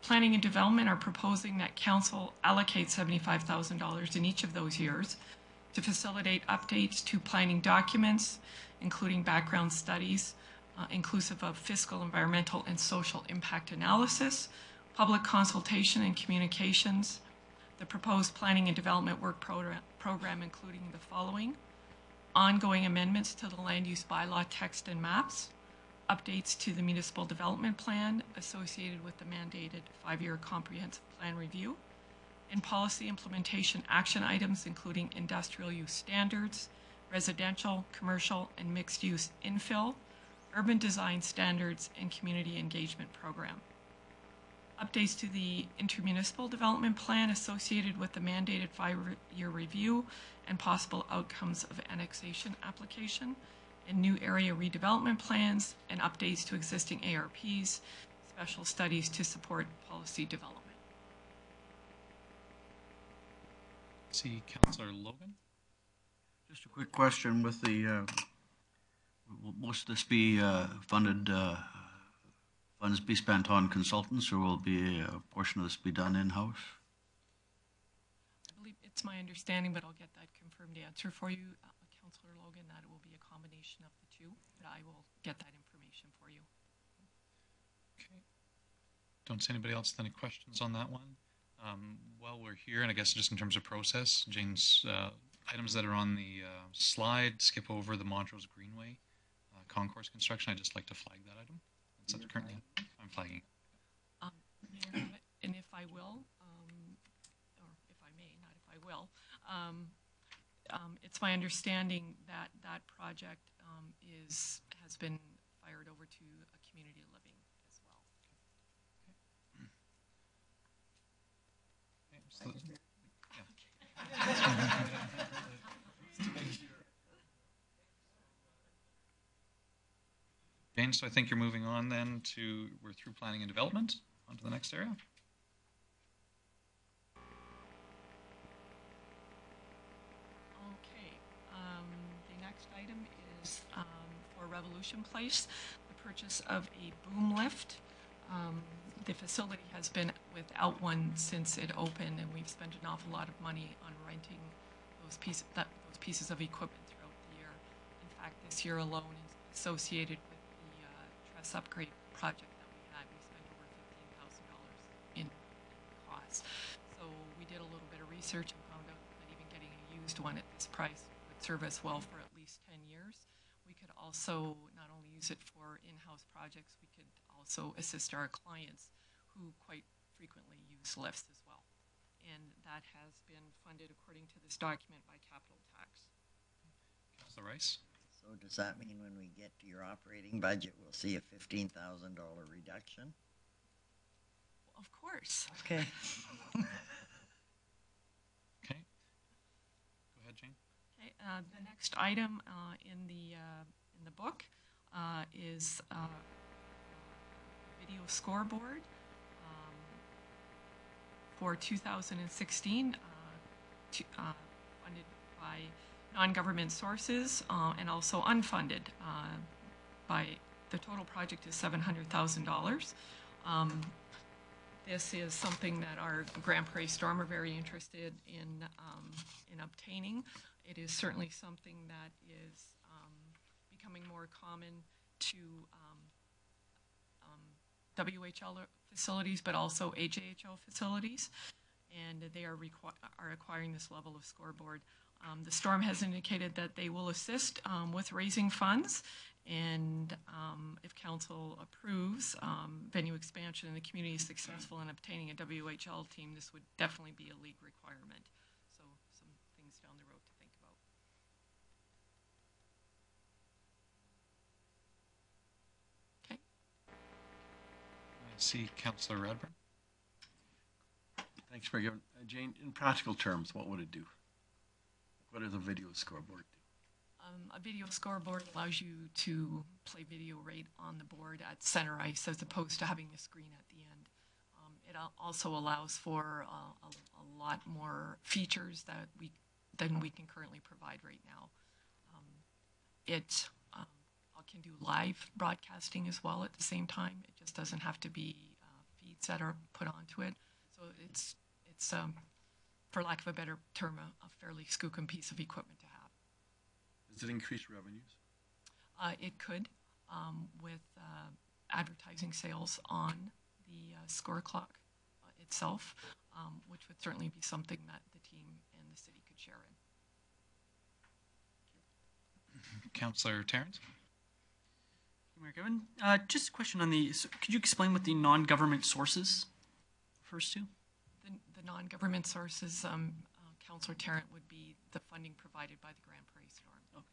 Planning and Development are proposing that Council allocate $75,000 in each of those years to facilitate updates to planning documents, including background studies, inclusive of fiscal, environmental, and social impact analysis, public consultation and communications. The proposed planning and development work program including the following: ongoing amendments to the land use bylaw text and maps, updates to the municipal development plan associated with the mandated 5-year comprehensive plan review, and policy implementation action items including industrial use standards, residential, commercial, and mixed use infill, urban design standards, and community engagement program. Updates to the intermunicipal development plan associated with the mandated 5-year review and possible outcomes of annexation application, and new area redevelopment plans, and updates to existing ARPs, special studies to support policy development. See Councillor Logan. Just a quick question with the, will most of this be funded, funds be spent on consultants, or will be a portion of this be done in-house? I believe it's my understanding, but I'll get that confirmed answer for you, Councillor Logan, that it will be a combination of the two, but I will get that information for you. Okay. Don't see anybody else with any questions on that one. While we're here, and I guess just in terms of process, James, items that are on the slide, skip over the Montrose Greenway concourse construction. I'd just like to flag that item. That's currently, I'm flagging. And if I will, or if I may, not if I will, it's my understanding that that project has been fired over to a community living as well. Okay. Jane, so I think you're moving on then to, we're through planning and development, on to the next area. Okay, the next item is for Revolution Place, the purchase of a boom lift. The facility has been without one since it opened, and we've spent an awful lot of money on renting those pieces of equipment throughout the year. In fact, this year alone is associated with the truss upgrade project that we had. We spent over $15,000 in costs. So we did a little bit of research and found out that even getting a used one at this price would serve us well for at least 10 years. We could also not only use it for in-house projects, we could also assist our clients who quite frequently use lifts as well. And that has been funded according to this document by capital tax. Councillor Rice. So does that mean when we get to your operating budget, we'll see a $15,000 reduction? Well, of course. Okay. Okay. Go ahead, Jane. Okay. The next item in the book is video scoreboard for 2016, funded by non-government sources and also unfunded by, the total project is $700,000. This is something that our Grande Prairie Storm are very interested in obtaining. It is certainly something that is becoming more common to WHL facilities, but also AJHL facilities, and they are acquiring this level of scoreboard. The Storm has indicated that they will assist with raising funds, and if council approves venue expansion and the community is successful in obtaining a WHL team, this would definitely be a league requirement. So some things down the road to think about. Okay. I see Councillor Radburn. Thanks for giving, Jane, in practical terms, what would it do? What does a video scoreboard do? A video scoreboard allows you to play video right on the board at center ice as opposed to having a screen at the end. It also allows for a lot more features than we can currently provide right now. It can do live broadcasting as well at the same time. It just doesn't have to be feeds that are put onto it. So it's for lack of a better term, a fairly skookum piece of equipment to have. Does it increase revenues? It could, with advertising sales on the score clock itself, which would certainly be something that the team and the city could share in. Councillor Terrence? Mayor Given, just a question on could you explain what the non-government sources refers to? The non-government sources, Councillor Tarrant, would be the funding provided by the Grande Prairie Storm. Okay,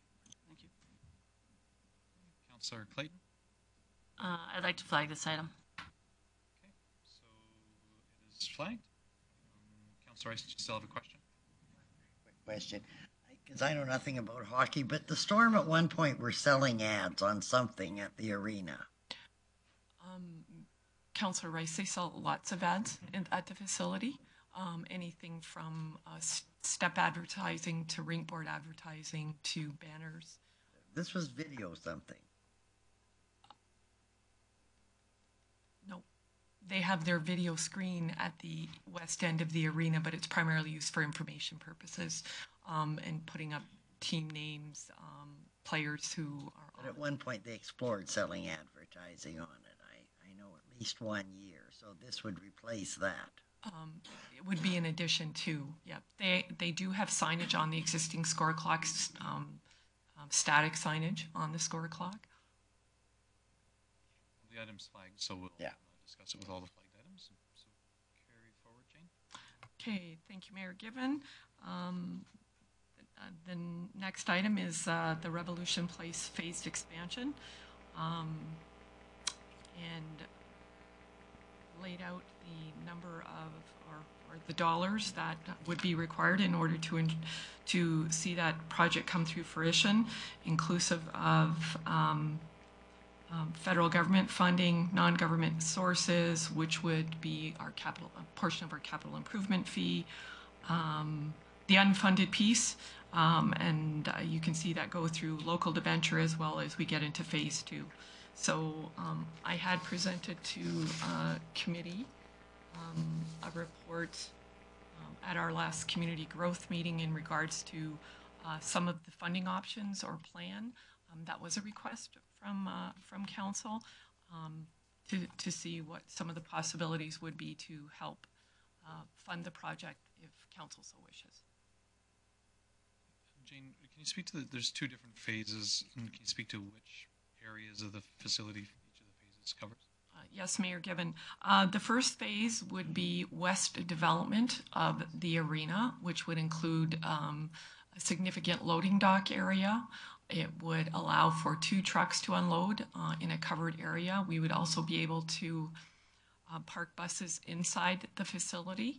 thank you. Councillor Clayton? I'd like to flag this item. Okay, so it is flagged. Councillor Rice, do you still have a question? Quick question, because I know nothing about hockey, but the Storm at one point were selling ads on something at the arena. Councillor Rice, they sell lots of ads at the facility. Anything from step advertising to rink board advertising to banners. This was video something. No, they have their video screen at the west end of the arena, but it's primarily used for information purposes and putting up team names, players who are. But at one point they explored selling advertising on it. I know at least 1 year, so this would replace that. It would be in addition to, yeah. They do have signage on the existing score clocks, static signage on the score clock. The item's flagged, so we'll discuss it with all the flagged items. So carry forward, Jane. Okay, thank you, Mayor Given. The next item is the Revolution Place phased expansion, and laid out the number of or the dollars that would be required in order to see that project come through fruition, inclusive of federal government funding, non-government sources, which would be a portion of our capital improvement fee, the unfunded piece, and you can see that go through local debenture as well as we get into phase 2. So I had presented to committee a report at our last community growth meeting in regards to some of the funding options or plan. That was a request from council to see what some of the possibilities would be to help fund the project if council so wishes. Jane, can you speak to there's 2 different phases, and can you speak to which areas of the facility each of the phases covers? Yes, Mayor Given. The first phase would be west development of the arena, which would include a significant loading dock area. It would allow for 2 trucks to unload in a covered area. We would also be able to park buses inside the facility,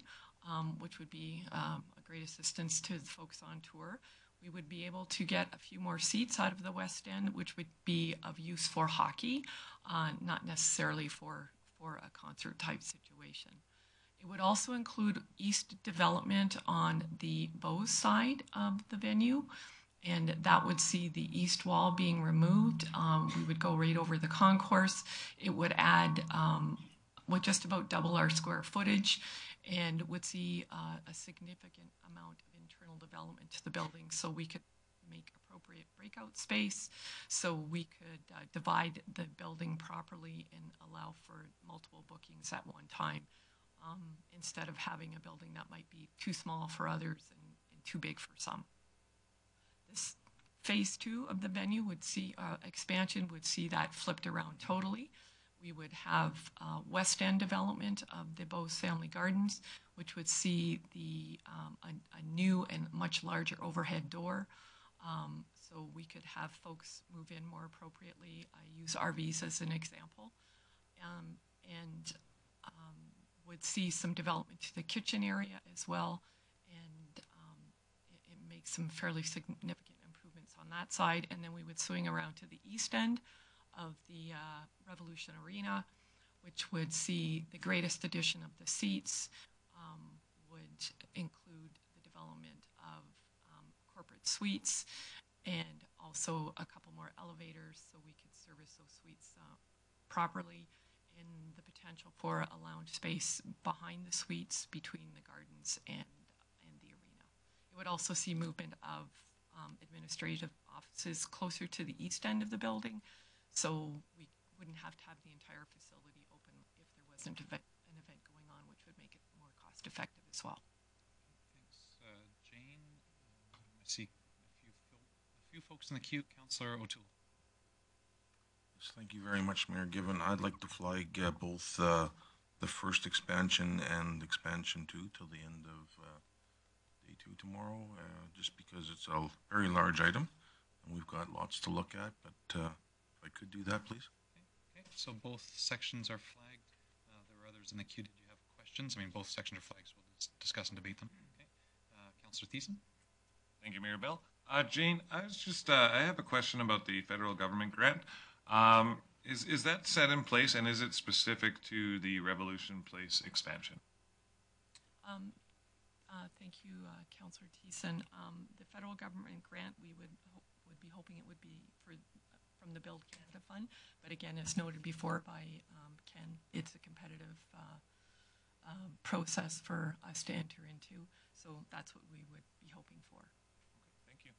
which would be a great assistance to the folks on tour. We would be able to get a few more seats out of the west end, which would be of use for hockey, not necessarily for a concert type situation. It would also include east development on the Bose side of the venue, and that would see the east wall being removed. We would go right over the concourse. It would add, would just about double our square footage, and would see a significant amount of internal development to the building, so we could make appropriate breakout space, so we could divide the building properly and allow for multiple bookings at one time, instead of having a building that might be too small for others and too big for some. This phase 2 of the venue would see expansion, would see that flipped around totally. We would have west end development of the Bose Family Gardens, which would see a new and much larger overhead door, so we could have folks move in more appropriately. I use RVs as an example, and would see some development to the kitchen area as well, and it makes some fairly significant improvements on that side. And then we would swing around to the east end of the Revolution Arena, which would see the greatest addition of the seats, would include the development of corporate suites and also a couple more elevators so we could service those suites properly, in the potential for a lounge space behind the suites between the gardens and the arena. It would also see movement of administrative offices closer to the east end of the building, so we wouldn't have to have the entire facility open if there wasn't an event going on, which would make it more cost effective as well. Thanks, Jane. I see a few folks in the queue. Councillor O'Toole. Yes, thank you very much, Mayor Given. I'd like to flag both the first expansion and expansion 2 till the end of day 2 tomorrow, just because it's a very large item and we've got lots to look at. But if I could do that, please. Okay, so both sections are flagged. There were others in the queue. Did you have questions? I mean, both sections are flagged, so we'll discuss and debate them. Okay, Councillor Thiessen. Thank you, Mayor Bell. Jane, I was just, I have a question about the federal government grant. Is that set in place, and is it specific to the Revolution Place expansion? Thank you, Councillor Thiessen. The federal government grant, we would be hoping it would be from the Build Canada Fund, but again, as noted before by Ken, it's a competitive process for us to enter into, so that's what we would be hoping for. Okay, thank you.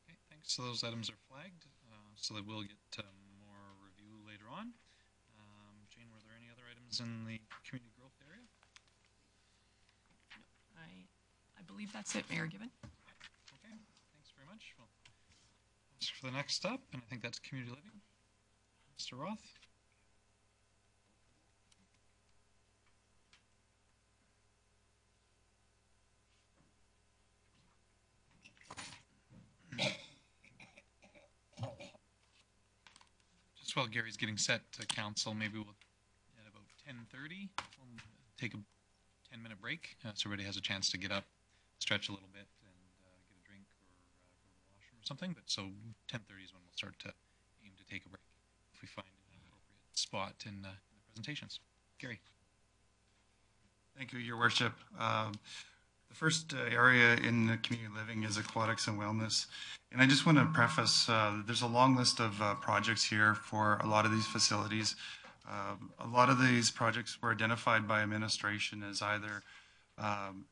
Okay, thanks. So those items are flagged, so they will get more review later on. Jane, were there any other items in the community growth area? I believe that's it, Mayor Given. Okay, thanks very much. Well, that's for the next step, and I think that's community living. Mr. Roth. Just while Gary's getting set to council, maybe we'll, at about 10:30, we'll take a 10-minute break, so everybody has a chance to get up, stretch a little bit, and get a drink or go to the washroom or something. But so 10:30 is when we'll start to aim to take a break if we find an appropriate spot in the presentations. Gary. Thank you, Your Worship. The first area in the community living is aquatics and wellness. And I just want to preface, there's a long list of projects here for a lot of these facilities. A lot of these projects were identified by administration as either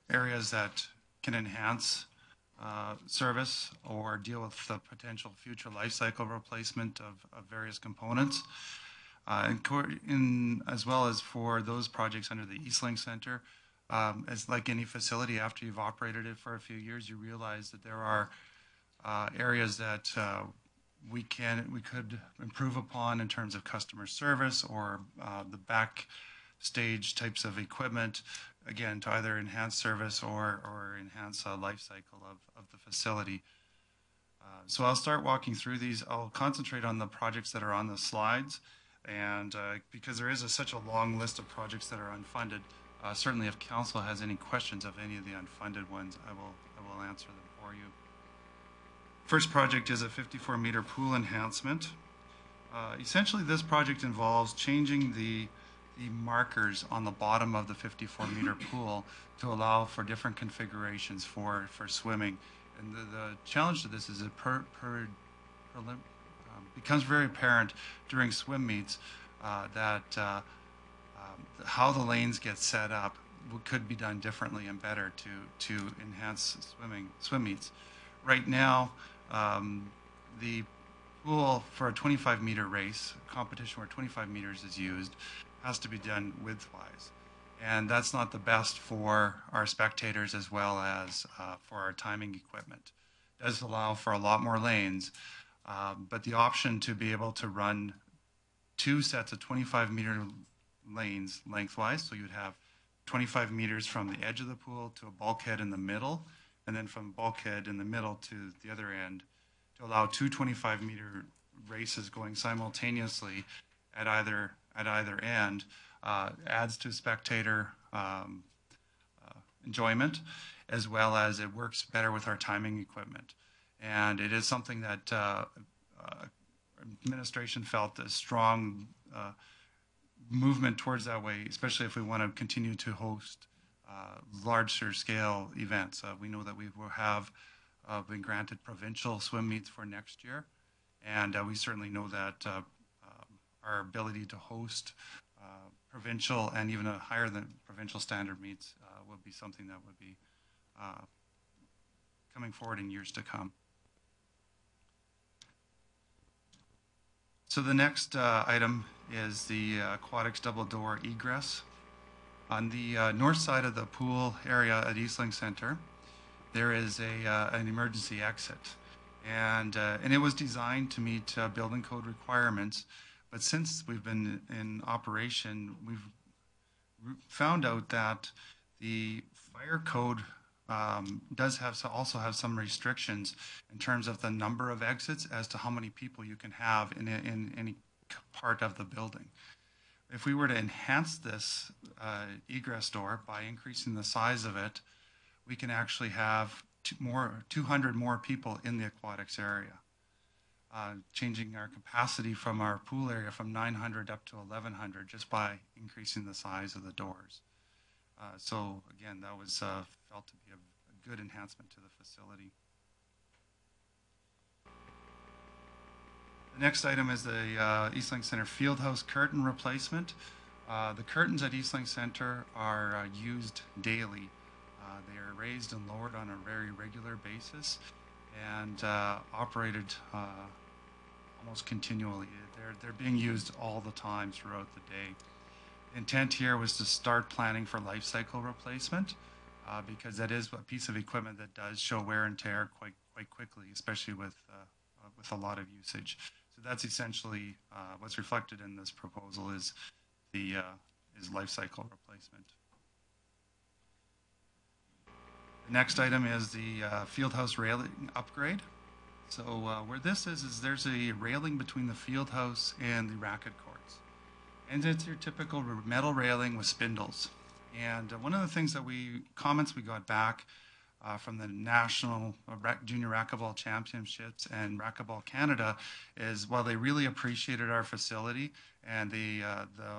areas that can enhance service or deal with the potential future life cycle replacement of various components. As well as for those projects under the Eastlink Center, as like any facility, after you've operated it for a few years, you realize that there are areas that we could improve upon in terms of customer service or the backstage types of equipment, again, to either enhance service or enhance a life cycle of the facility. So I'll start walking through these. I'll concentrate on the projects that are on the slides, and because there is such a long list of projects that are unfunded, certainly if council has any questions of any of the unfunded ones, I will answer them for you. First project is a 54-meter pool enhancement. Essentially, this project involves changing the markers on the bottom of the 54-meter pool to allow for different configurations for swimming. And the challenge to this is it becomes very apparent during swim meets that how the lanes get set up could be done differently and better to enhance swim meets. Right now, the pool for a 25-meter race, competition where 25 meters is used, has to be done widthwise. And that's not the best for our spectators as well as for our timing equipment. It does allow for a lot more lanes, but the option to be able to run 2 sets of 25-meter lanes lengthwise, so you'd have 25 meters from the edge of the pool to a bulkhead in the middle, and then from bulkhead in the middle to the other end, to allow 2 25-meter races going simultaneously at either end, adds to spectator enjoyment, as well as it works better with our timing equipment. And it is something that administration felt a strong movement towards that way, especially if we want to continue to host larger scale events. We know that we will have been granted provincial swim meets for next year, and we certainly know that our ability to host provincial and even a higher than provincial standard meets would be something that would be coming forward in years to come. So the next item is the aquatics double door egress. On the north side of the pool area at Eastlink Center, there is an emergency exit. And it was designed to meet building code requirements. But since we've been in operation, we've found out that the fire code does also have some restrictions in terms of the number of exits as to how many people you can have in any part of the building. If we were to enhance this egress door by increasing the size of it, we can actually have 200 more people in the aquatics area, changing our capacity from our pool area from 900 up to 1,100 just by increasing the size of the doors. So again, that was felt to be a good enhancement to the facility. The next item is the Eastlink Center Fieldhouse curtain replacement. The curtains at Eastlink Center are used daily. They are raised and lowered on a very regular basis and operated almost continually. They're being used all the time throughout the day. The intent here was to start planning for life cycle replacement because that is a piece of equipment that does show wear and tear quite quickly, especially with a lot of usage. So that's essentially what's reflected in this proposal is the life cycle replacement. The next item is the fieldhouse railing upgrade. So where this is there's a railing between the fieldhouse and the racket courts. And it's your typical metal railing with spindles. And one of the comments we got back from the National Junior Racquetball Championships and Racquetball Canada is while they really appreciated our facility and the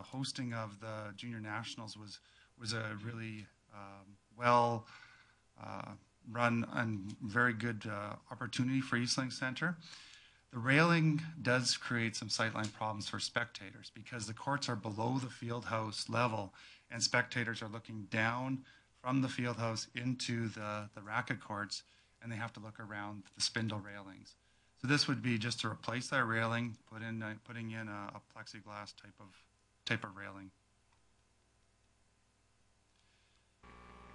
hosting of the Junior Nationals was a really well run and very good opportunity for Eastlink Center. The railing does create some sightline problems for spectators because the courts are below the field house level and spectators are looking down from the field house into the racket courts and they have to look around the spindle railings. So this would be just to replace that railing, putting in a plexiglass type of railing.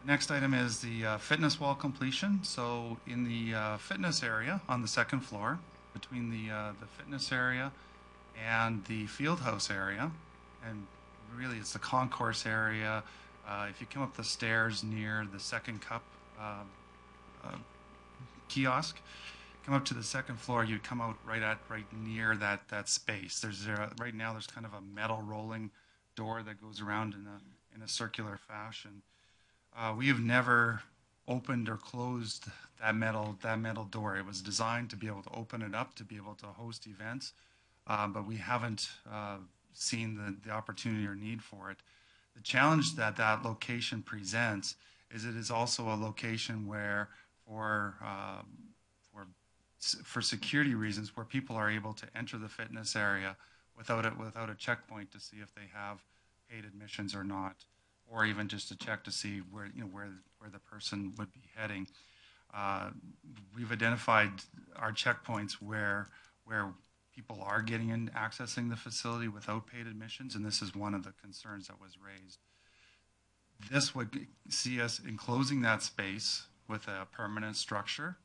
The next item is the fitness wall completion. So in the fitness area on the second floor, between the fitness area and the field house area, and really it's the concourse area. If you come up the stairs near the second cup kiosk, come up to the second floor, you come out right near that space. Right now there's kind of a metal rolling door that goes around in a circular fashion. We have never opened or closed that metal door. It was designed to be able to open it up to be able to host events, but we haven't seen the opportunity or need for it. The challenge that location presents is it is also a location where for security reasons where people are able to enter the fitness area without a checkpoint to see if they have paid admissions or not, or even just to check to see where the person would be heading. We've identified our checkpoints where people are getting in, accessing the facility without paid admissions, and this is one of the concerns that was raised. This would see us enclosing that space with a permanent structure.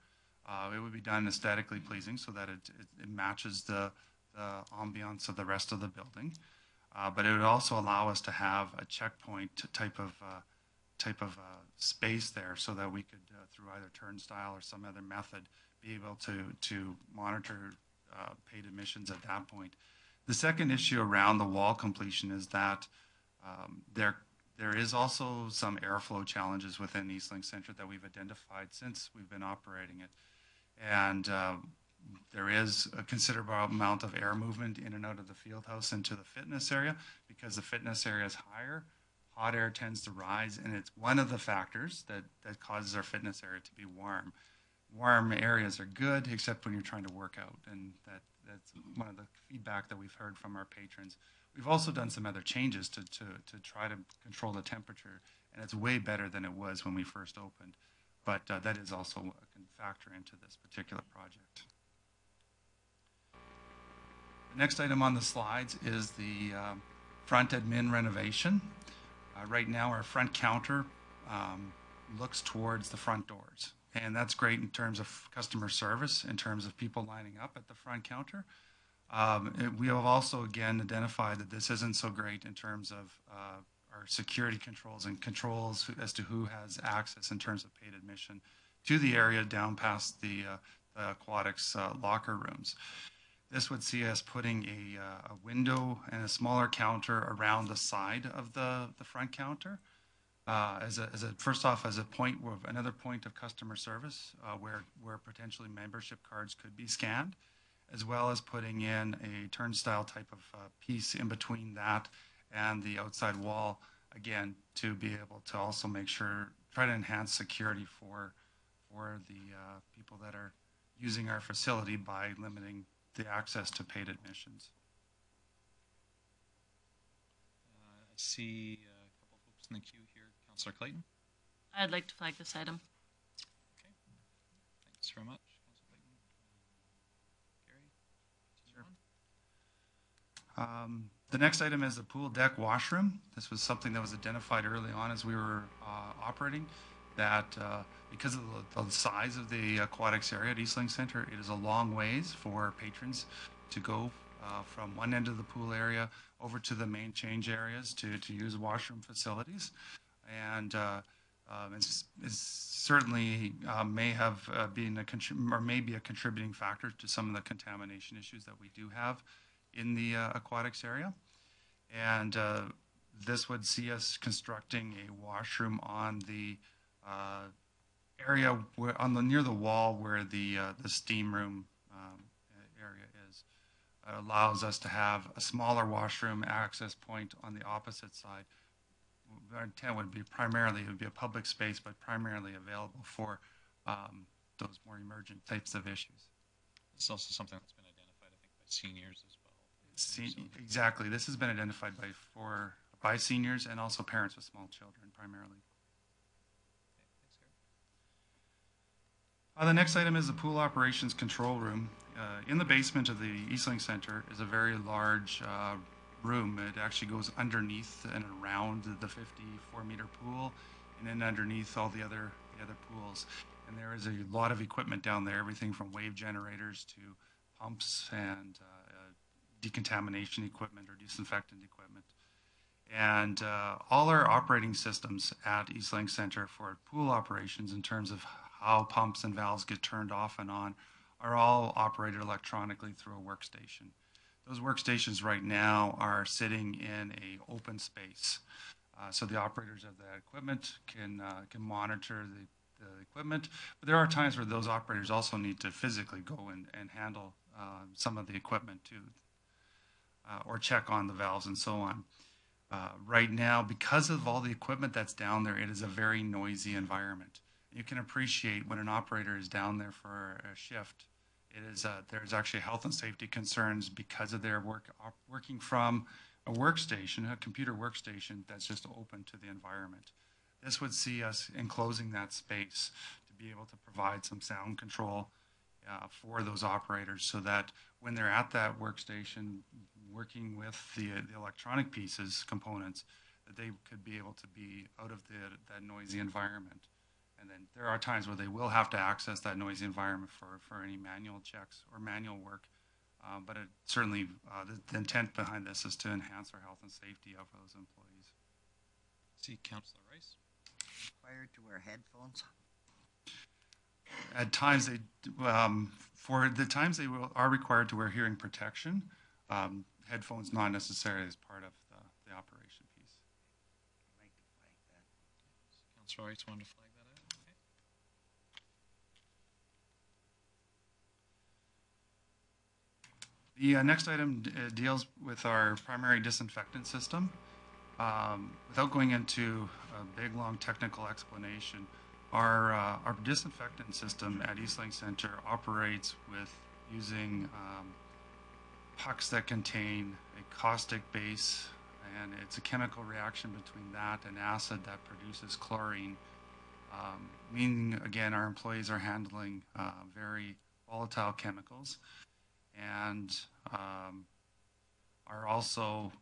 It would be done aesthetically pleasing so that it matches the ambiance of the rest of the building. But it would also allow us to have a checkpoint type of space there so that we could, through either turnstile or some other method, be able to monitor paid admissions at that point. The second issue around the wall completion is that there is also some airflow challenges within Eastlink Center that we've identified since we've been operating it. And there is a considerable amount of air movement in and out of the field house into the fitness area because the fitness area is higher. Hot air tends to rise, and it's one of the factors that causes our fitness area to be warm. Warm areas are good, except when you're trying to work out, and that's one of the feedback that we've heard from our patrons. We've also done some other changes to try to control the temperature, and it's way better than it was when we first opened. But that is also a factor into this particular project. The next item on the slides is the front admin renovation. Right now, our front counter looks towards the front doors, and that's great in terms of customer service, in terms of people lining up at the front counter. We have also, again, identified that this isn't so great in terms of our security controls and controls as to who has access in terms of paid admission to the area down past the aquatics locker rooms. This would see us putting a window and a smaller counter around the side of the front counter first off, as a point of another point of customer service where potentially membership cards could be scanned, as well as putting in a turnstile type of piece in between that and the outside wall, again, to be able to also make sure, try to enhance security for the people that are using our facility by limiting the access to paid admissions. I see a couple folks in the queue here. Councillor Clayton. I'd like to flag this item. Okay. Thanks very much, Councillor Clayton. Gary? Sure. The next item is the pool deck washroom. This was something that was identified early on as we were operating, that because of the size of the aquatics area at Eastlink Center, it is a long ways for patrons to go from one end of the pool area over to the main change areas to use washroom facilities. And it's certainly may have been may be a contributing factor to some of the contamination issues that we do have in the aquatics area. And this would see us constructing a washroom on the area near the wall where the steam room area is. It allows us to have a smaller washroom access point on the opposite side. Our intent would be it would be a public space, but primarily available for those more emergent types of issues. It's also something that's been identified, I think, by seniors as well. Exactly. This has been identified by seniors and also parents with small children primarily. The next item is the pool operations control room. In the basement of the Eastlink Center is a very large room. It actually goes underneath and around the 54-meter pool, and then underneath all the other pools. And there is a lot of equipment down there, everything from wave generators to pumps and decontamination equipment or disinfectant equipment. And all our operating systems at Eastlink Center for pool operations, in terms of how pumps and valves get turned off and on, are all operated electronically through a workstation. Those workstations right now are sitting in an open space. So the operators of that equipment can monitor the equipment, but there are times where those operators also need to physically go and handle some of the equipment too, or check on the valves and so on. Right now, because of all the equipment that's down there, it is a very noisy environment. You can appreciate when an operator is down there for a shift, there's actually health and safety concerns because of their working from a workstation, a computer workstation that's just open to the environment. This would see us enclosing that space to be able to provide some sound control for those operators, so that when they're at that workstation working with the electronic pieces, components, that they could be able to be out of that noisy environment. And then there are times where they will have to access that noisy environment for any manual checks or manual work. But it certainly, the intent behind this is to enhance our health and safety of those employees. See Councillor Rice. Required to wear headphones? At times, for the times they are required to wear hearing protection, headphones not necessarily as part of the operation piece. I'd like to flag that. Councillor Rice wanted to flag that out. Okay. The next item deals with our primary disinfectant system. Without going into a big, long technical explanation, our disinfectant system at Eastlink Center operates with using pucks that contain a caustic base, and it's a chemical reaction between that and acid that produces chlorine. Meaning, again, our employees are handling very volatile chemicals, and are also,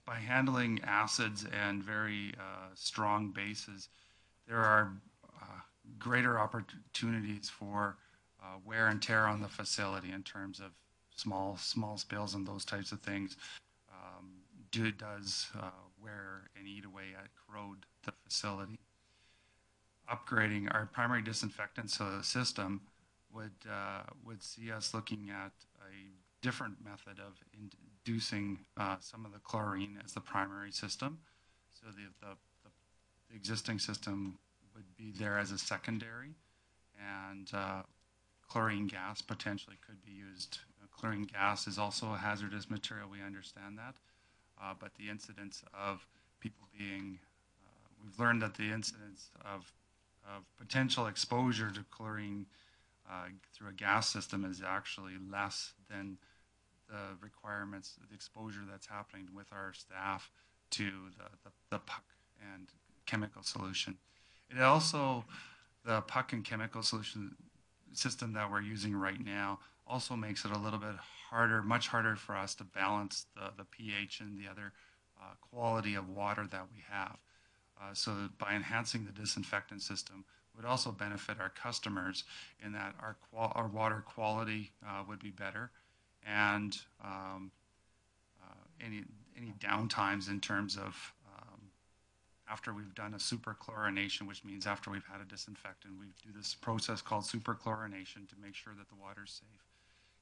by handling acids and very strong bases, there are greater opportunities for wear and tear on the facility in terms of small spills and those types of things. Does wear and eat away at corrode the facility. Upgrading our primary disinfectant system would see us looking at a different method of inducing some of the chlorine as the primary system. So the existing system would be there as a secondary, and chlorine gas potentially could be used. Chlorine gas is also a hazardous material, we understand that, but the incidence of people being, we've learned that the incidence of potential exposure to chlorine through a gas system is actually less than the requirements, the exposure that's happening with our staff to the puck and chemical solution. It also, the puck and chemical solution system that we're using right now also makes it a little bit harder, much harder for us to balance the pH and the other quality of water that we have. So by enhancing the disinfectant system would also benefit our customers in that our water quality would be better, and any downtimes in terms of after we've done a superchlorination, which means after we've had a disinfectant, we do this process called superchlorination to make sure that the water's safe.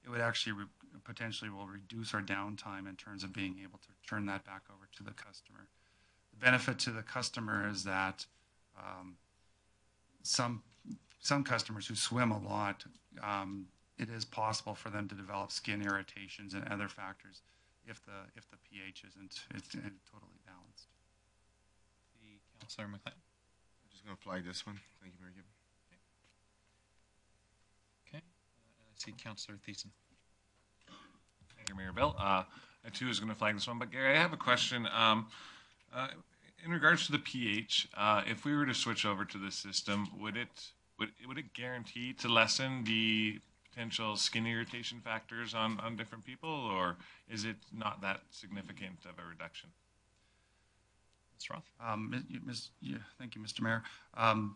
It would actually potentially will reduce our downtime in terms of being able to turn that back over to the customer. The benefit to the customer is that some customers who swim a lot, it is possible for them to develop skin irritations and other factors if the pH isn't totally balanced. Councillor McLean. I'm just going to flag this one. Thank you, Mayor Gibbon. Okay. And I see Councillor Thiessen. Thank you, Mayor Bill. I too is going to flag this one, but Gary, I have a question. In regards to the pH, if we were to switch over to this system, would it guarantee to lessen the potential skin irritation factors on different people, or is it not that significant of a reduction? Ms. Roth? Thank you, Mr. Mayor. Of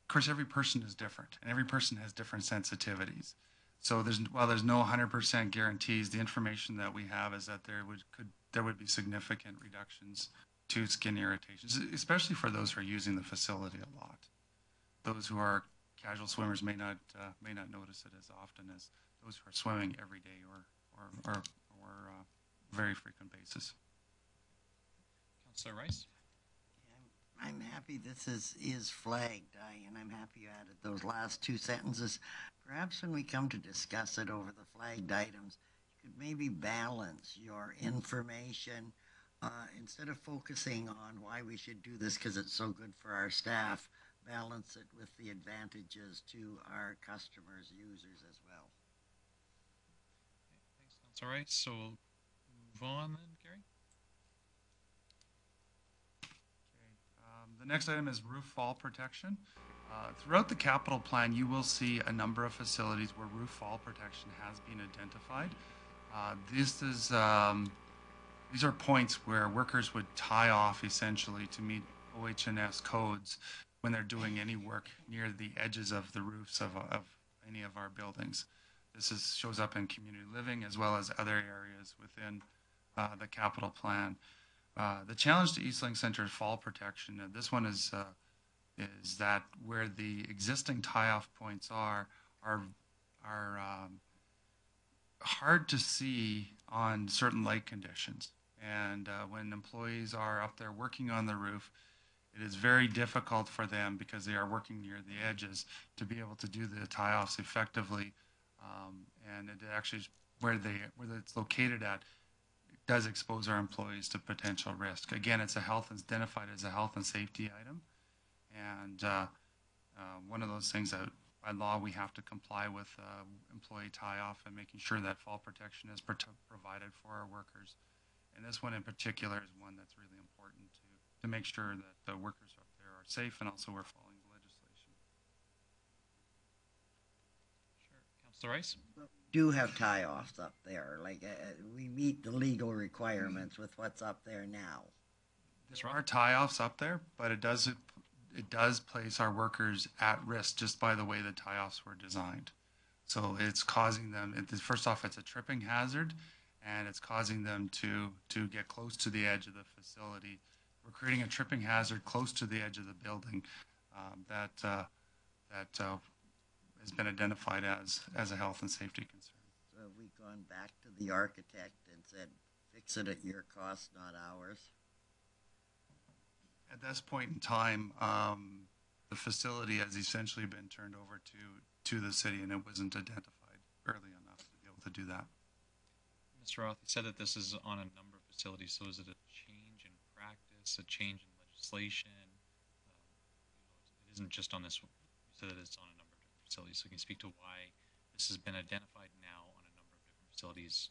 course, every person is different, and every person has different sensitivities. So while there's no 100% guarantees, the information that we have is that there would be significant reductions to skin irritations, especially for those who are using the facility a lot. Those who are casual swimmers may not notice it as often as those who are swimming every day or very frequent basis. Councillor Rice? I'm happy this is flagged, and I'm happy you added those last two sentences. Perhaps when we come to discuss it over the flagged items, you could maybe balance your information instead of focusing on why we should do this because it's so good for our staff, balance it with the advantages to our customers, users as well. Okay, thanks, Councillor Rice. So we'll move on then, Gary. The next item is roof fall protection. Throughout the capital plan, you will see a number of facilities where roof fall protection has been identified. These are points where workers would tie off essentially to meet OH&S codes when they're doing any work near the edges of the roofs of any of our buildings. This shows up in community living as well as other areas within the capital plan. The challenge to Eastlink Center is fall protection. This one is that where the existing tie-off points are hard to see on certain light conditions. And when employees are up there working on the roof, it is very difficult for them because they are working near the edges to be able to do the tie-offs effectively. And it actually, where it's located at, does expose our employees to potential risk. Again, it's identified as a health and safety item, and one of those things that by law, we have to comply with employee tie-off and making sure that fall protection is provided for our workers. And this one in particular is one that's really important to make sure that the workers up there are safe and also we're following the legislation. Sure. Councillor Rice? Do have tie-offs up there. Like we meet the legal requirements with what's up there now. There are tie-offs up there, but it does place our workers at risk just by the way the tie-offs were designed. So it's causing them, first off, it's a tripping hazard, and it's causing them to get close to the edge of the facility. We're creating a tripping hazard close to the edge of the building that has been identified as a health and safety concern. So have we gone back to the architect and said, fix it at your cost, not ours? At this point in time, the facility has essentially been turned over to the city, and it wasn't identified early enough to be able to do that. Mr. Roth, you said that this is on a number of facilities, so is it a change in practice, a change in legislation? It isn't just on this one. You said that it's on a number of different facilities, so can you speak to why this has been identified now on a number of different facilities,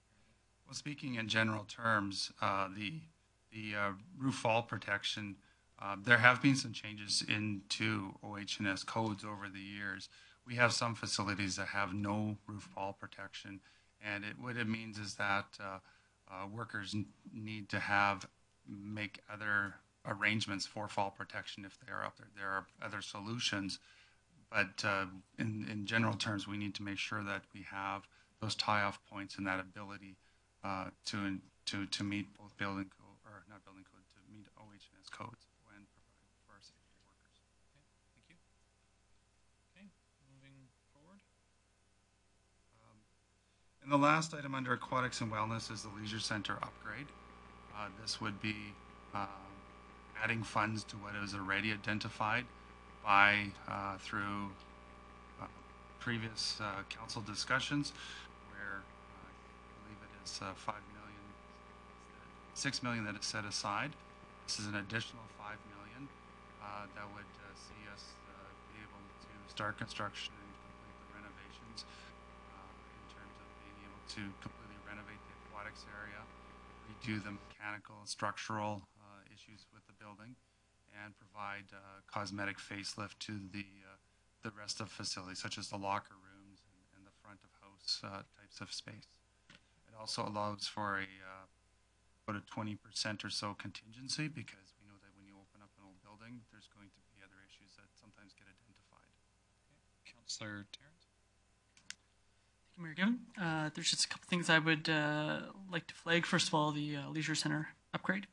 newer and older? Well, speaking in general terms, the roof fall protection, there have been some changes into OH&S codes over the years. We have some facilities that have no roof fall protection, and what it means is that workers need to make other arrangements for fall protection if they are up there. There are other solutions, but in general terms, we need to make sure that we have those tie-off points and that ability to meet both building code, or not building code, to meet OH&S codes and provide for our safety workers. Okay, thank you. Okay, moving forward. And the last item under aquatics and wellness is the leisure center upgrade. This would be adding funds to what is already identified through previous council discussions, where I believe it is 6 million that is set aside. This is an additional 5 million that would see us be able to start construction and complete the renovations in terms of being able to completely renovate the aquatics area, redo the mechanical and structural issues with the building, and provide cosmetic facelift to the rest of facilities, such as the locker rooms and the front of house types of space. It also allows for about a 20% or so contingency, because we know that when you open up an old building, there's going to be other issues that sometimes get identified. Okay. Councillor Terrence? Thank you, Mayor Given. There's just a couple things I would like to flag. First of all, the leisure center upgrade.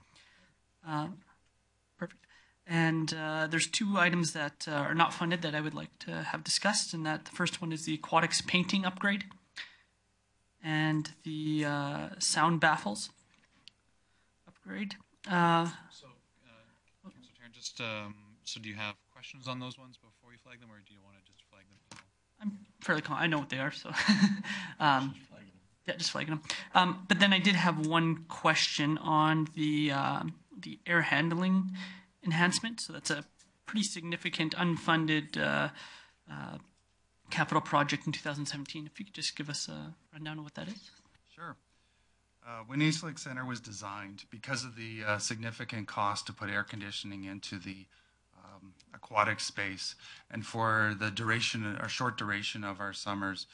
Perfect. And there's two items that are not funded that I would like to have discussed, and that the first one is the aquatics painting upgrade and the sound baffles upgrade. Councillor Terrence, just so do you have questions on those ones before we flag them, or do you want to just flag them now? I'm fairly confident. I know what they are, so yeah, just flagging them. But then I did have one question on the air handling enhancement. So that's a pretty significant unfunded capital project in 2017. If you could just give us a rundown of what that is. Sure. When East Lake Center was designed, because of the significant cost to put air conditioning into the aquatic space, and for the duration or short duration of our summers,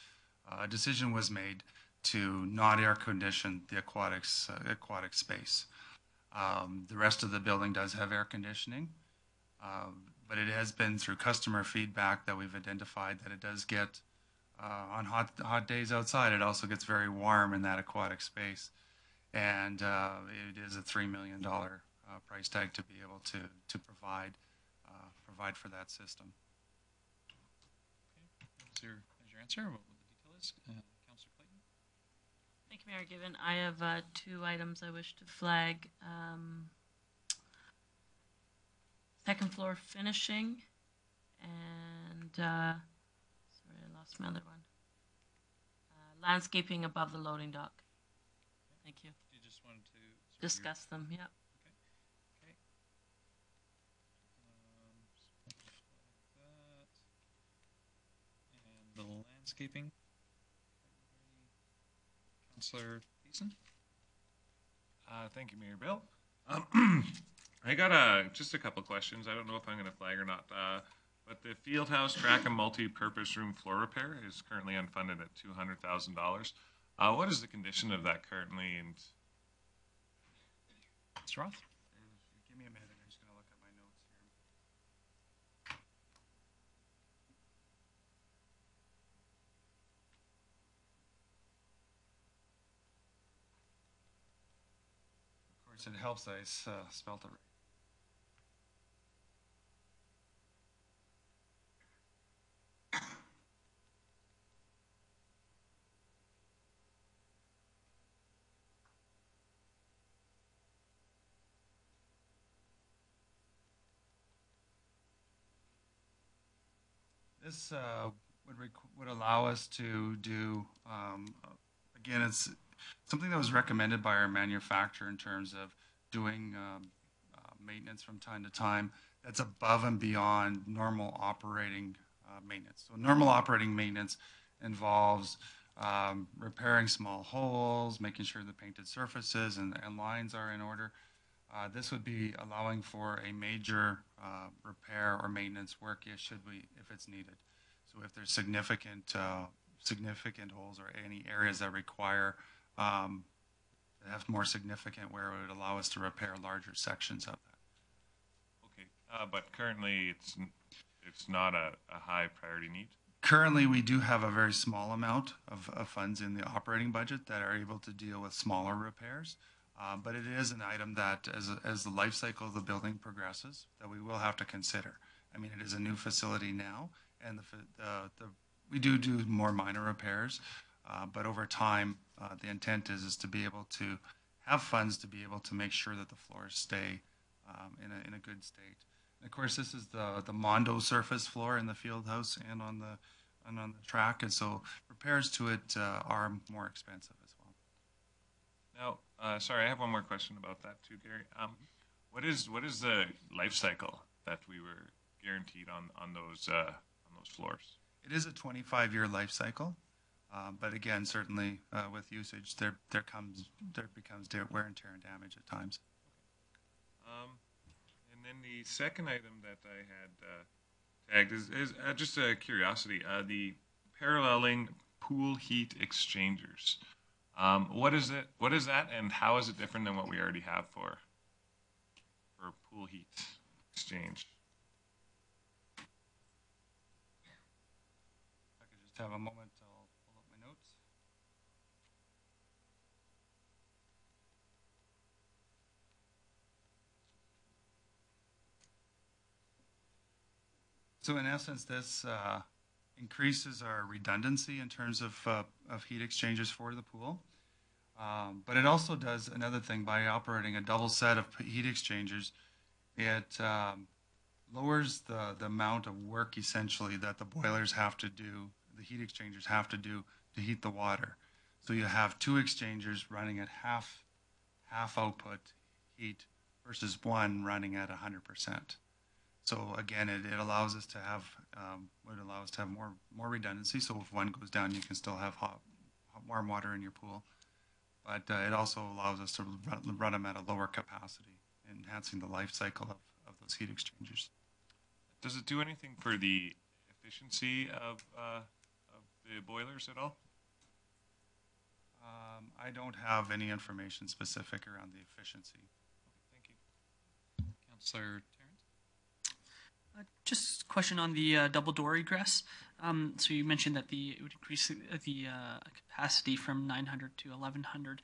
a decision was made to not air condition the aquatic space. The rest of the building does have air conditioning, but it has been through customer feedback that we've identified that it does get, on hot days outside, it also gets very warm in that aquatic space. And it is a $3 million price tag to be able to provide for that system. Okay, there's your answer. What the detail is, Councillor Clayton. Thank you, Mayor Given. I have two items I wish to flag. Second floor finishing, and sorry, I lost my other one. Landscaping above the loading dock. Thank you. You just wanted to discuss them. Yeah. Okay. landscaping. Councillor Thiessen? Thank you, Mayor Bill. I got just a couple questions. I don't know if I'm going to flag or not. But the field house track and multi-purpose room floor repair is currently unfunded at $200,000. What is the condition of that currently? And Mr. Roth? Give me a minute. I'm just going to look at my notes here. Of course, it helps that I spelled it right. This would allow us to do, again, it's something that was recommended by our manufacturer in terms of doing maintenance from time to time that's above and beyond normal operating maintenance. So normal operating maintenance involves repairing small holes, making sure the painted surfaces and lines are in order. This would be allowing for a major repair or maintenance work if it's needed. So if there's significant holes or any areas that require that have more significant wear, it would allow us to repair larger sections of that. okay, but currently it's not a high priority need. Currently, we do have a very small amount of funds in the operating budget that are able to deal with smaller repairs. But it is an item that, as the life cycle of the building progresses, that we will have to consider. I mean, it is a new facility now, and we do more minor repairs, but over time, the intent is to be able to have funds to be able to make sure that the floors stay in a good state. And of course, this is the Mondo surface floor in the field house and on the track, and so repairs to it are more expensive as well. Now, sorry, I have one more question about that too, Gary. What is the life cycle that we were guaranteed on those floors? It is a 25-year life cycle, but again, certainly with usage, there becomes wear and tear and damage at times. And then the second item that I had tagged is just a curiosity. The paralleling pool heat exchangers. What is it? What is that, and how is it different than what we already have for pool heat exchange? If I could just have a moment, I'll pull up my notes. So in essence, this increases our redundancy in terms of heat exchangers for the pool. But it also does another thing. By operating a double set of heat exchangers, it lowers the amount of work essentially that the boilers have to do, the heat exchangers have to do to heat the water. So you have two exchangers running at half output heat versus one running at 100%. So again, it allows us to have more redundancy. So if one goes down, you can still have hot warm water in your pool. But it also allows us to run them at a lower capacity, enhancing the life cycle of those heat exchangers. Does it do anything for the efficiency of the boilers at all? I don't have any information specific around the efficiency. Okay, thank you. Councillor Just a question on the double door egress. So you mentioned that it would increase the capacity from 900 to 1100.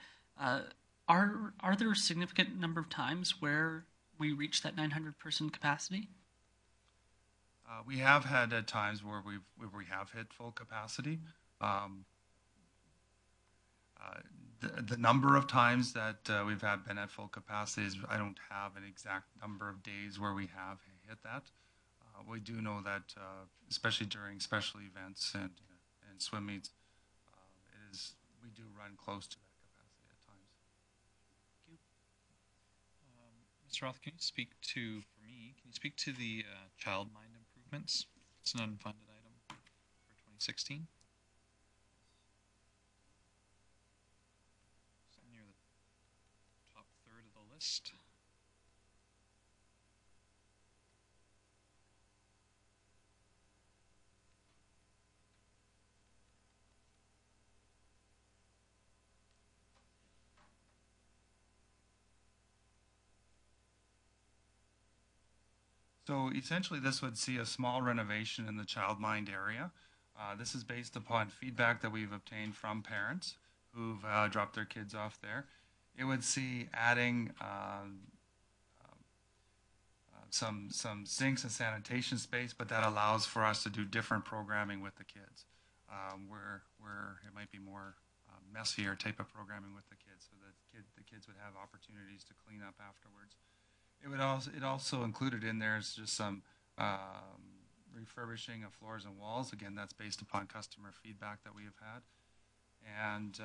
Are there a significant number of times where we reach that 900 person capacity? We have had at times where we have hit full capacity. The number of times that we've been at full capacity is, I don't have an exact number of days where we have hit that. We do know that, especially during special events and swim meets, we do run close to that capacity at times. Thank you. Mr. Roth, can you speak to the child mind improvements? It's an unfunded item for 2016. list. So essentially, this would see a small renovation in the childmind area. This is based upon feedback that we've obtained from parents who've dropped their kids off there. It would see adding some sinks and sanitation space, but that allows for us to do different programming with the kids, where it might be more messier type of programming with the kids, so that the kids would have opportunities to clean up afterwards. It also included in there is just some refurbishing of floors and walls. Again, that's based upon customer feedback that we have had, and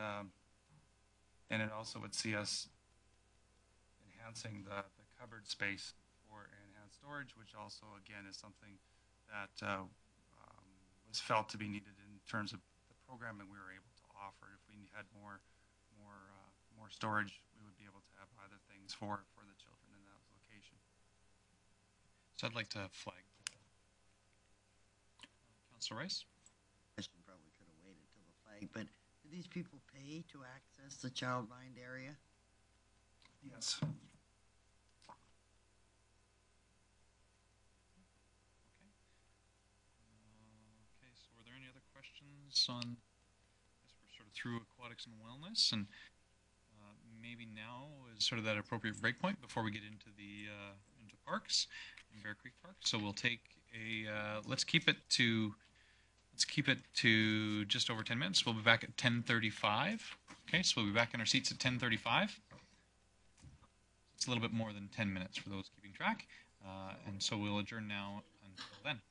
it also would see us enhancing the cupboard space for enhanced storage, which also again is something that was felt to be needed in terms of the programming we were able to offer. If we had more storage, we would be able to have other things for the children in that location. So I'd like to flag Councilor Rice. Question probably could have waited till the flag, but do these people pay to access the childmind area? Yes. Okay, so were there any other questions on, I guess we're sort of through aquatics and wellness, and maybe now is sort of that appropriate break point before we get into the into parks in Bear Creek Park. So we'll take a let's keep it to just over 10 minutes. We'll be back at 10:35. Okay, so we'll be back in our seats at 10:35. It's a little bit more than 10 minutes for those keeping track, and so we'll adjourn now until then.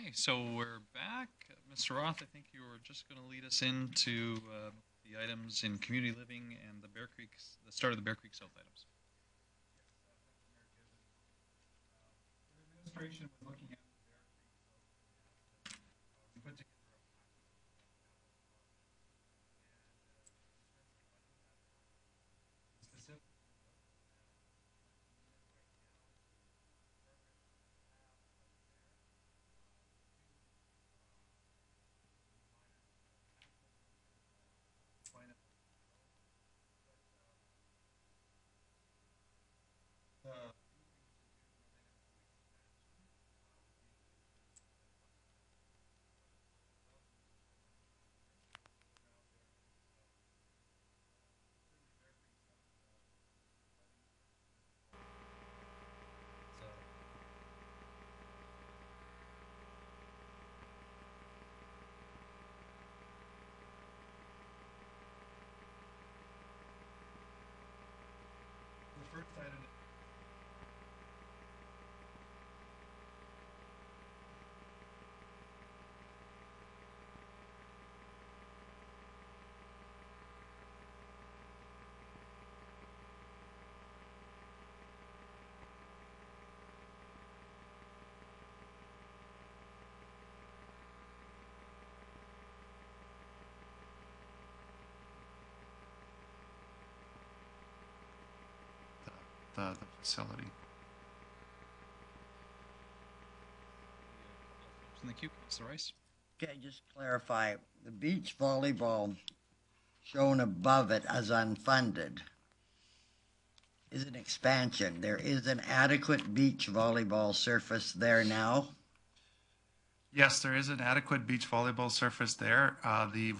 Okay, so we're back. Mr. Roth, I think you were just going to lead us into the items in community living and the Bear Creek, the start of the Bear Creek South items. Administration was looking at the Bear Creek South. We put together a specific the first item. The facility. In the queue, Mr. Rice. Okay, just clarify, the beach volleyball shown above it as unfunded is an expansion. There is an adequate beach volleyball surface there now. Yes, there is an adequate beach volleyball surface there. The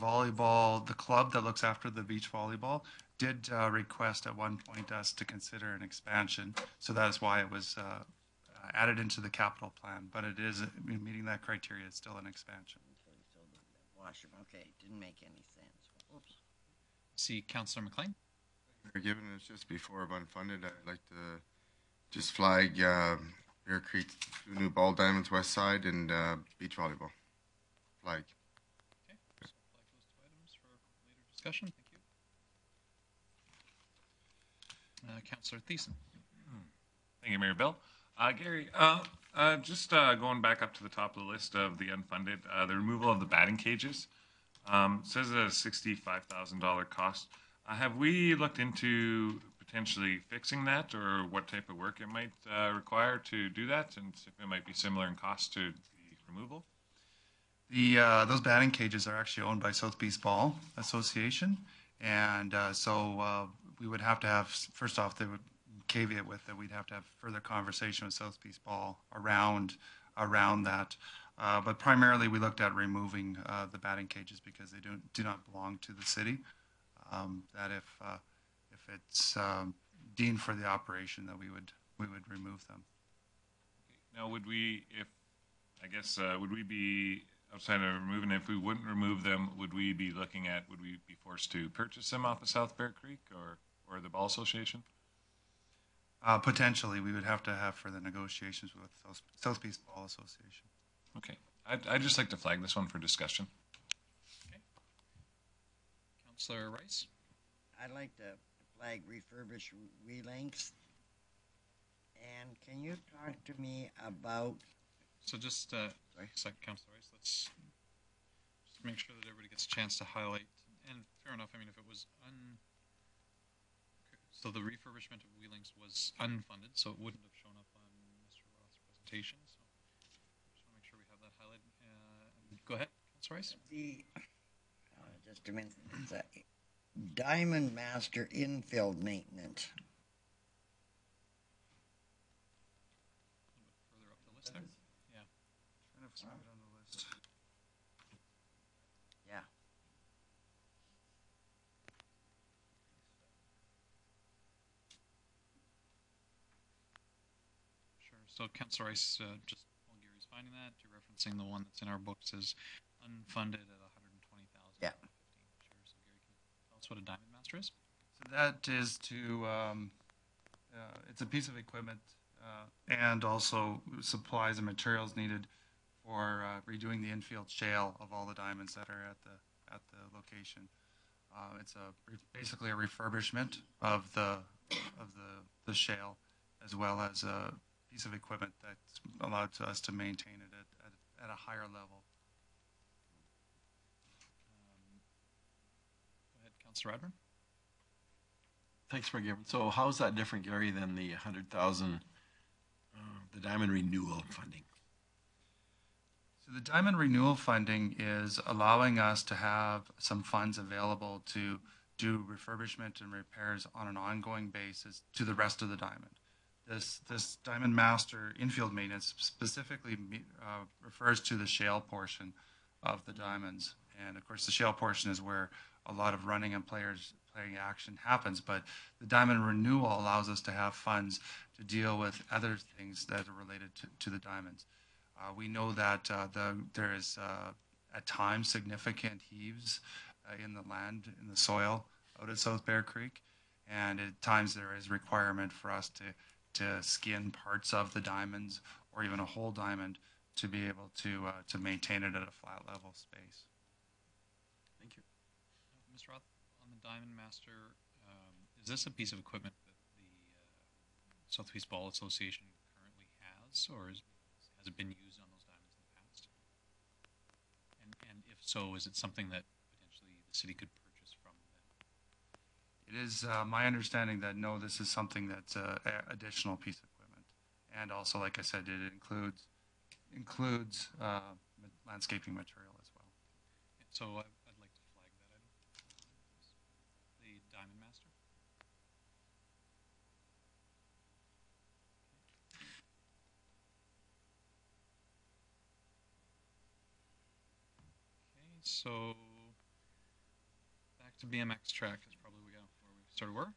club that looks after the beach volleyball did request at one point us to consider an expansion. So that's why it was added into the capital plan. But it is, meeting that criteria, it's still an expansion. Okay, so the washroom, okay, didn't make any sense. Oops. See Councillor McLean. Given it's just before of unfunded, I'd like to just flag Bear Creek, 2 new ball diamonds west side, and beach volleyball. Flag. Okay, so flag those 2 items for later discussion. Thank you. Councillor Thiessen. Thank you, Mayor Bill. Gary, just going back up to the top of the list of the unfunded, the removal of the batting cages. Says a $65,000 cost. Have we looked into potentially fixing that, or what type of work it might require to do that, and if it might be similar in cost to the removal? Those batting cages are actually owned by South Beach Ball Association, and so we would have to have, first off, they would caveat with that we'd have to have further conversation with South Beach Ball around that. But primarily, we looked at removing the batting cages because they do not belong to the city. That if it's deemed for the operation, that we would remove them. Okay. Now, would we be outside of removing? If we wouldn't remove them, would we be forced to purchase them off of South Bear Creek or the Ball Association? Potentially, we would have to have further negotiations with South Beach Ball Association. Okay, I'd just like to flag this one for discussion. Okay. Councillor Rice. I'd like to flag refurbish WeLinks. And can you talk to me about... So just, second, Councillor Rice, let's just make sure that everybody gets a chance to highlight. And fair enough, I mean, if it was so the refurbishment of WeLinks was unfunded, so it wouldn't have shown up on Mr. Roth's presentation. So just want to make sure we have that highlighted. Go ahead, Councillor Rice. Just a minute. It's a Diamond Master infield maintenance. A little bit further up the list there. Yeah. Trying to find it on the list. Yeah. Sure. So, Councillor Rice, just while Gary's finding that, you're referencing the one that's in our books as unfunded at $120,000. Yeah. Sure. So, Gary, can you tell us what a Diamond Master is? So that is to, it's a piece of equipment and also supplies and materials needed for redoing the infield shale of all the diamonds that are at the location. It's basically a refurbishment of the shale, as well as a piece of equipment that's allowed to us to maintain it at a higher level. Go ahead, Councillor Radburn. Thanks, Mayor Given. So how is that different, Gary, than the 100,000, the diamond renewal funding? So the diamond renewal funding is allowing us to have some funds available to do refurbishment and repairs on an ongoing basis to the rest of the diamond. This Diamond Master infield maintenance specifically refers to the shale portion of the diamonds. And of course, the shale portion is where a lot of running and playing action happens. But the diamond renewal allows us to have funds to deal with other things that are related to the diamonds. We know that there is at times significant heaves in the land, in the soil out at South Bear Creek. And at times there is requirement for us to skin parts of the diamonds or even a whole diamond to be able to maintain it at a flat level space. Thank you. Mr. Roth, on the Diamond Master, is this a piece of equipment that the Southeast Ball Association currently has, or has it been used on those diamonds in the past? And if so, is it something that potentially the city could purchase from them? It is my understanding that no, this is something that's an additional piece of equipment, and also, like I said, it includes landscaping material as well. So I'd like to flag that item. The Diamond Master. Okay, so back to BMX track is probably where we started. Where?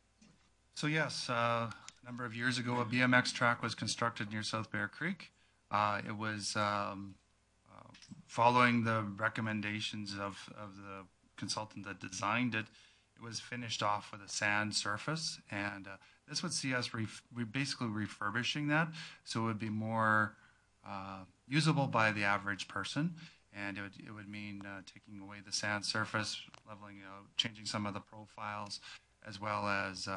So yes, a number of years ago, a BMX track was constructed near South Bear Creek. It was following the recommendations of the consultant that designed it. It was finished off with a sand surface, and this would see us basically refurbishing that, so it would be more usable by the average person, and it would mean taking away the sand surface, leveling out, changing some of the profiles, as well as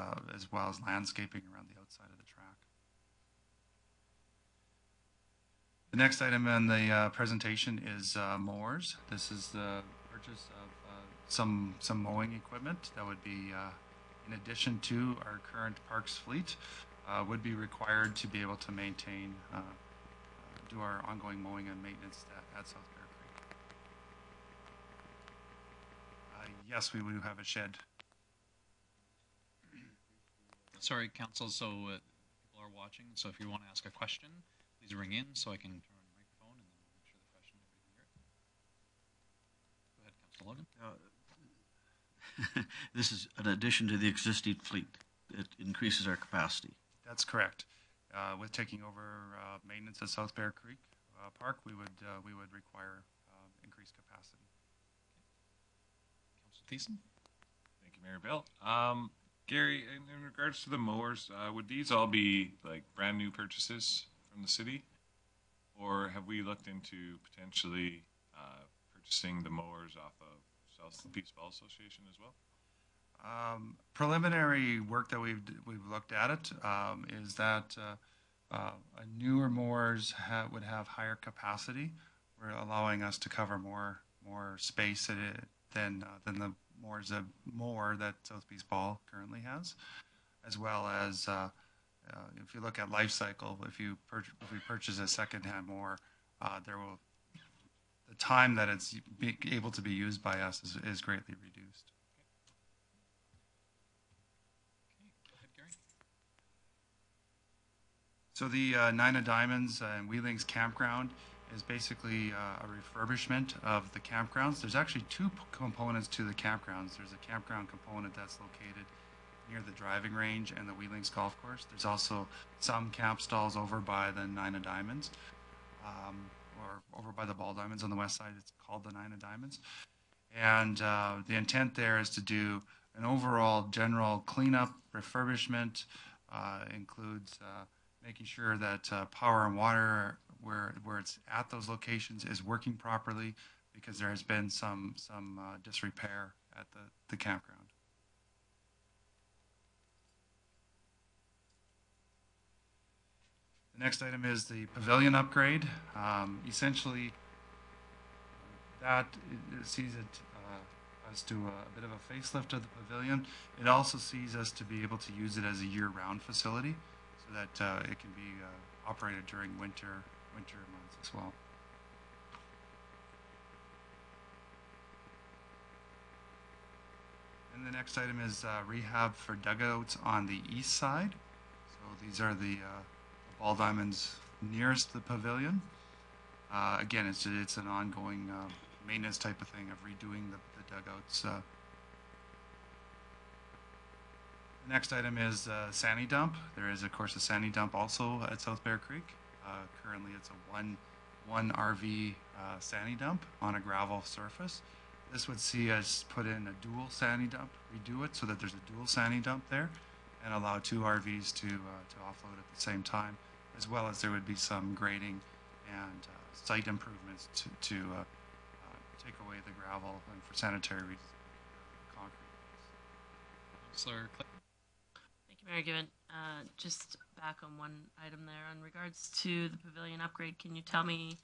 landscaping around the outside of the track. The next item in the presentation is mowers. This is the purchase of some mowing equipment that would be, in addition to our current parks fleet, would be required to be able to maintain, do our ongoing mowing and maintenance at South Bear Creek. Yes, we would have a shed. Sorry, Council, so people are watching, so if you want to ask a question, please ring in so I can turn on the microphone and then make sure the question everybody hear it. Go ahead, Councilor Logan. This is an addition to the existing fleet. It increases our capacity. That's correct. With taking over maintenance at South Bear Creek Park, we would require increased capacity. Councilor Thiessen. Thank you, Mayor Bill. Gary, in regards to the mowers, would these all be like brand new purchases from the city, or have we looked into potentially purchasing the mowers off of Southeast Ball Association as well? Preliminary work that we've looked at it is that newer mowers would have higher capacity. We're allowing us to cover more space than the mower that Southeast Ball currently has, as well as if you look at life cycle, if we purchase a secondhand mower, the time that it's able to be used by us is greatly reduced. Okay, go ahead, Gary. So the Nina Diamonds and Wheelings Campground is basically a refurbishment of the campgrounds. There's actually two components to the campgrounds. There's a campground component that's located near the driving range and the Wheelings Golf Course. There's also some camp stalls over by the Nina Diamonds, or over by the Ball Diamonds on the west side. It's called the Nina Diamonds. And the intent there is to do an overall general cleanup, refurbishment, includes making sure that power and water where it's at those locations is working properly, because there has been some disrepair at the campground. The next item is the pavilion upgrade. Essentially, that it sees it us do a bit of a facelift of the pavilion. It also sees us to be able to use it as a year-round facility, so that it can be operated during winter months as well. And the next item is rehab for dugouts on the east side. So these are the ball diamonds nearest the pavilion. Again, it's an ongoing maintenance type of thing of redoing the dugouts. The next item is Sandy Dump. There is, of course, a Sandy Dump also at South Bear Creek. Currently, it's a one RV Sandy Dump on a gravel surface. This would see us put in a dual Sandy Dump, redo it so that there's a dual Sandy Dump there, and allow 2 RVs to offload at the same time, as well as there would be some grading and site improvements to take away the gravel and for sanitary reasons, concrete. Councillor Clay. Thank you, Mayor Given. Just back on one item there, in regards to the pavilion upgrade, can you tell me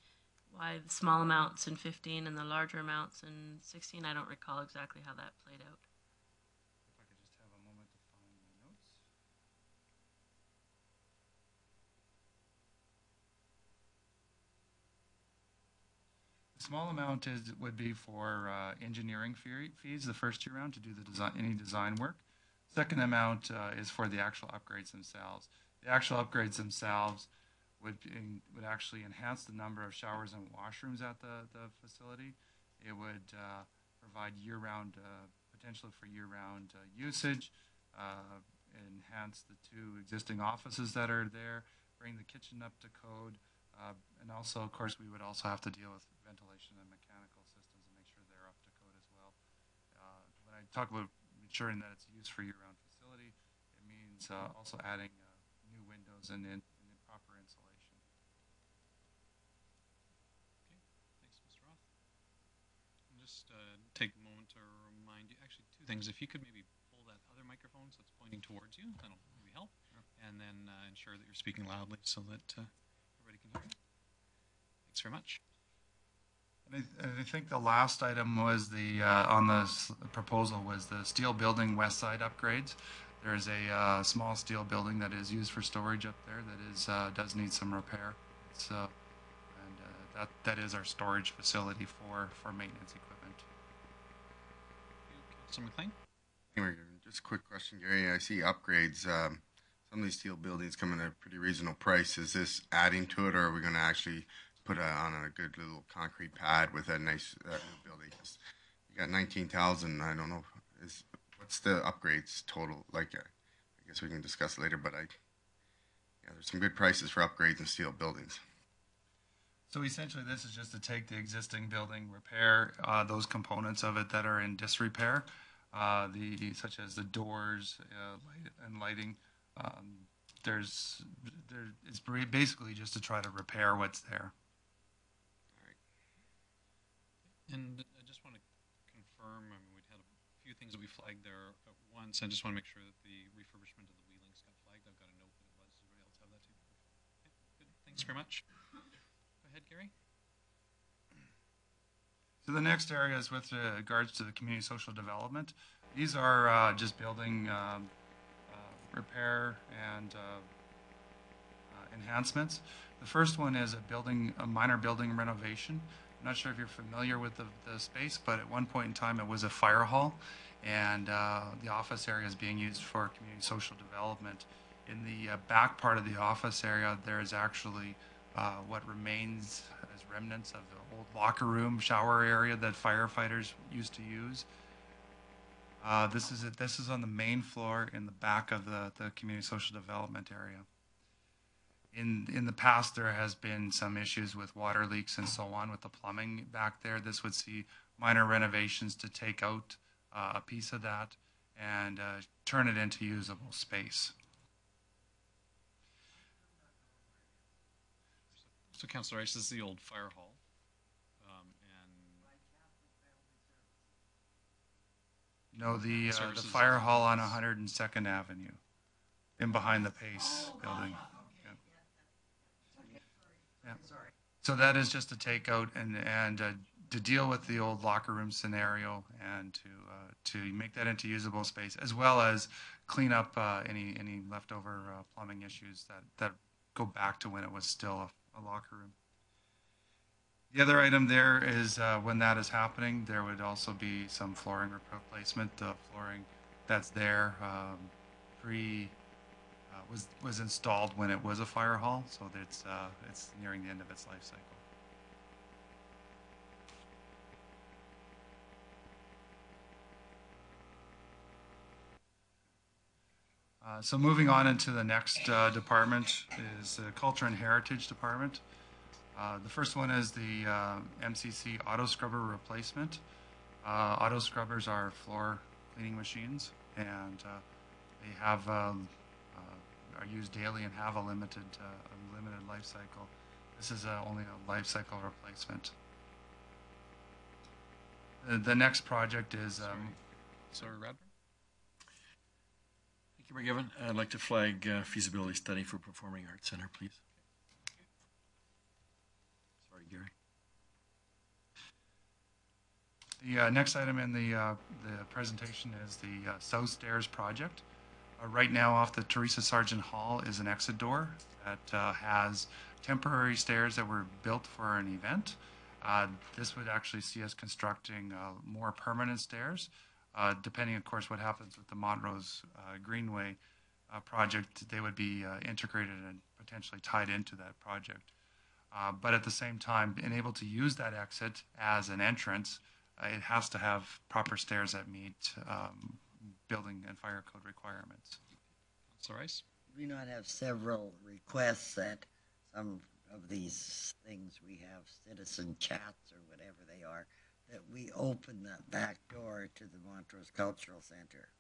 why the small amounts in 15 and the larger amounts in 16? I don't recall exactly how that played out. If I could just have a moment to find my notes. The small amount would be for engineering fees the first year round to do the any design work. Second amount is for the actual upgrades themselves. The actual upgrades themselves would actually enhance the number of showers and washrooms at the facility. It would provide year-round potential for year-round usage, enhance the 2 existing offices that are there, bring the kitchen up to code, and also, of course, we would also have to deal with ventilation and mechanical systems and make sure they're up to code as well. When I talk about ensuring that it's used for year-round facility, it means also adding new windows and proper insulation. Okay, thanks, Mr. Roth. And just take a moment to remind you, actually 2 things. If you could maybe pull that other microphone so it's pointing towards you, that'll maybe help. Sure. And then ensure that you're speaking loudly so that everybody can hear you. Thanks very much. And I think the last item was on the proposal was the steel building west side upgrades. There's a small steel building that is used for storage up there that does need some repair. That is our storage facility for maintenance equipment. Councilor McLean. Just a quick question, Gary. I see upgrades. Some of these steel buildings come in at a pretty reasonable price. Is this adding to it, or are we going to actually put on a good little concrete pad with a nice new building? You got 19,000. I don't know. What's the upgrades total? Like, I guess we can discuss later. But there's some good prices for upgrades in steel buildings. So essentially, this is just to take the existing building, repair those components of it that are in disrepair, such as the doors and lighting. It's basically just to try to repair what's there. And I just want to confirm, we'd had a few things that we flagged there at once. I just want to make sure that the refurbishment of the wheelings got flagged. I've got a note that it was. Does everybody else have that too? Okay, good. Thanks very much. Go ahead, Gary. So the next area is with regards to the community social development. These are just building repair and enhancements. The first one is a minor building renovation. I'm not sure if you're familiar with the space, but at one point in time it was a fire hall, and the office area is being used for community social development. In the back part of the office area, there is actually what remains as remnants of the old locker room shower area that firefighters used to use. This is on the main floor in the back of the community social development area. In the past, there has been some issues with water leaks and so on with the plumbing back there. This would see minor renovations to take out a piece of that and turn it into usable space. So Councillor Rice, this is the old fire hall. No, the Services. fire hall on 102nd Avenue, in behind the Pace building. Yeah. So that is just a takeout and to deal with the old locker room scenario and to make that into usable space, as well as clean up any leftover plumbing issues that go back to when it was still a locker room. The other item there is when that is happening, there would also be some flooring replacement. The flooring that's there was installed when it was a fire hall, so it's nearing the end of its life cycle. So moving on into the next department is the Culture and Heritage Department. The first one is the MCC auto scrubber replacement. Auto scrubbers are floor cleaning machines, and they have are used daily and have a limited life cycle. This is only a life cycle replacement. The next project is. Sorry, Radburn? Thank you, Mayor Given. I'd like to flag feasibility study for Performing Arts Center, please. Sorry, Gary. The next item in the presentation is the South Stairs project. Right now, off the Teresa Sargent Hall is an exit door that has temporary stairs that were built for an event. This would actually see us constructing more permanent stairs, depending, of course, what happens with the Montrose Greenway project. They would be integrated and potentially tied into that project. But at the same time, being able to use that exit as an entrance, it has to have proper stairs that meet building and fire code requirements. Councillor Rice? Do we not have several requests that some of these things we have, citizen chats or whatever they are, that we open that back door to the Montrose Cultural Center?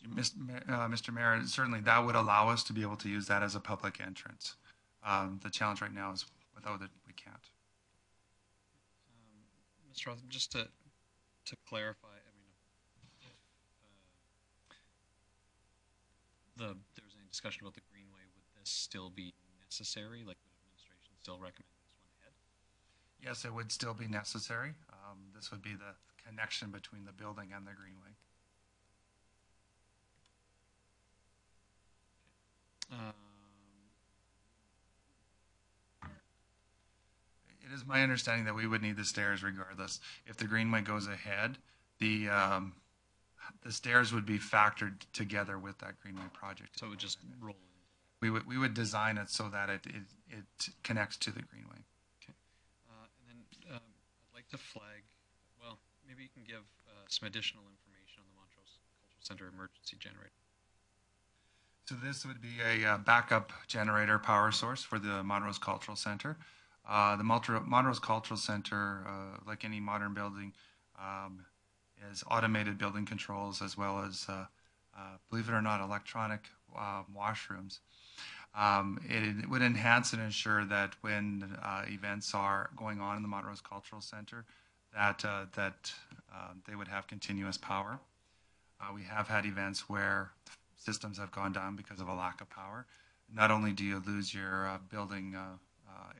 Mr. Mayor, certainly that would allow us to be able to use that as a public entrance. The challenge right now is without it, we can't. Mr. Roth, just to clarify, I mean, if there's any discussion about the Greenway, would this still be necessary? Like, would administration still recommend this one ahead? Yes, it would still be necessary. This would be the connection between the building and the Greenway. It is my understanding that we would need the stairs regardless. If the Greenway goes ahead, the stairs would be factored together with that Greenway project. So it would just roll in. We would design it so that it connects to the Greenway. Okay. And then I'd like to flag, well, maybe you can give some additional information on the Montrose Cultural Center emergency generator. So this would be a backup generator power source for the Montrose Cultural Center. The Montrose Cultural Center, like any modern building, is automated building controls as well as, believe it or not, electronic washrooms. It would enhance and ensure that when events are going on in the Montrose Cultural Center, that they would have continuous power. We have had events where systems have gone down because of a lack of power. Not only do you lose your building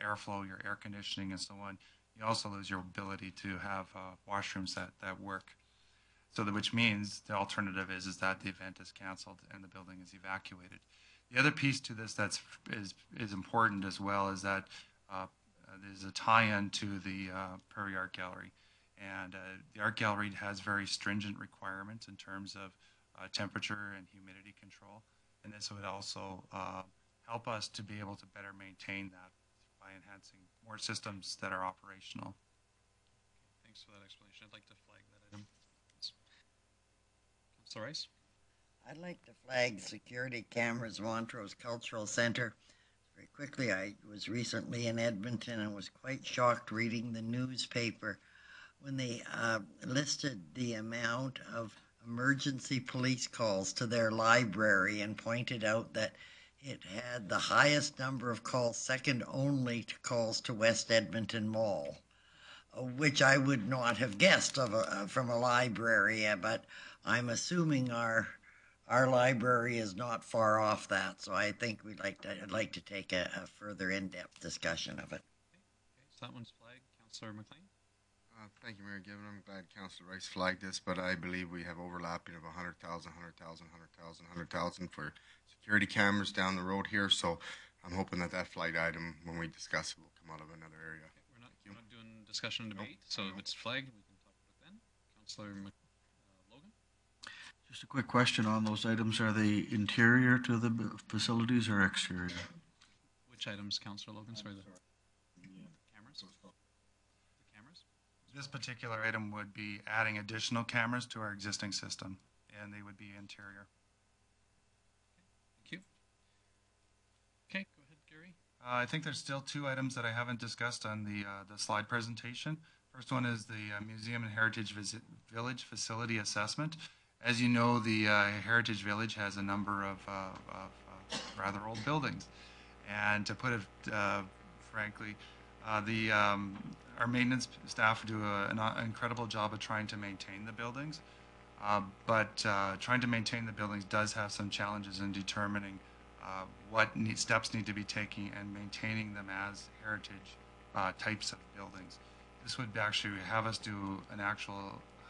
airflow, your air conditioning, and so on, you also lose your ability to have washrooms that work. So that, which means the alternative is that the event is canceled and the building is evacuated. The other piece to this is important as well is that there's a tie-in to the Prairie Art Gallery, and the art gallery has very stringent requirements in terms of temperature and humidity control, and this would also help us to be able to better maintain that by enhancing more systems that are operational. Thanks for that explanation. I'd like to flag that item. Councillor Rice? I'd like to flag security cameras, Montrose Cultural Center. Very quickly, I was recently in Edmonton and was quite shocked reading the newspaper when they listed the amount of emergency police calls to their library and pointed out that It had the highest number of calls, second only to calls to West Edmonton Mall, which I would not have guessed from a library, but I'm assuming our library is not far off that, so I think I'd like to take a further in-depth discussion of it. Okay, so that one's flagged. Councillor McLean? Thank you, Mayor Given. I'm glad Councillor Rice flagged this, but I believe we have overlapping of 100,000, 100,000, 100,000, 100,000 for security cameras down the road here. So I'm hoping that flagged item, when we discuss it, will come out of another area. Okay, we're not doing discussion and debate, so if it's flagged, we can talk about it then. Councillor Logan? Just a quick question on those items. Are they interior to the facilities or exterior? Which items, Councillor Logan? Sorry, the cameras? The cameras? This particular item would be adding additional cameras to our existing system, and they would be interior. Thank you. Okay, go ahead, Gary. I think there's still two items that I haven't discussed on the slide presentation. First one is the Museum and Heritage Village Facility Assessment. As you know, the Heritage Village has a number of rather old buildings. And to put it frankly, our maintenance staff do an incredible job of trying to maintain the buildings. But trying to maintain the buildings does have some challenges in determining what steps need to be taken and maintaining them as heritage types of buildings. This would actually have us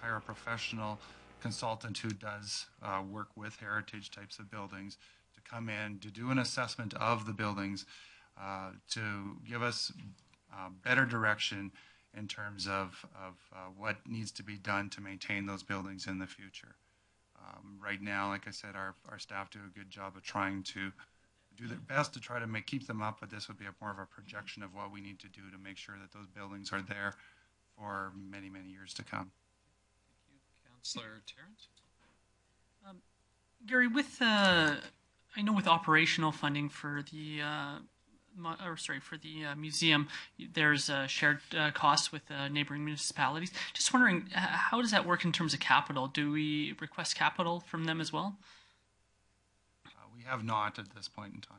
hire a professional consultant who does work with heritage types of buildings to come in to do an assessment of the buildings to give us better direction in terms of what needs to be done to maintain those buildings in the future. Right now, like I said, our staff do a good job of trying to do their best to try to keep them up, but this would be more of a projection of what we need to do to make sure that those buildings are there for many, many years to come. Thank you. Councillor Tarrant? Gary, I know with operational funding for the museum, there's shared costs with neighboring municipalities. Just wondering, how does that work in terms of capital? Do we request capital from them as well? We have not at this point in time.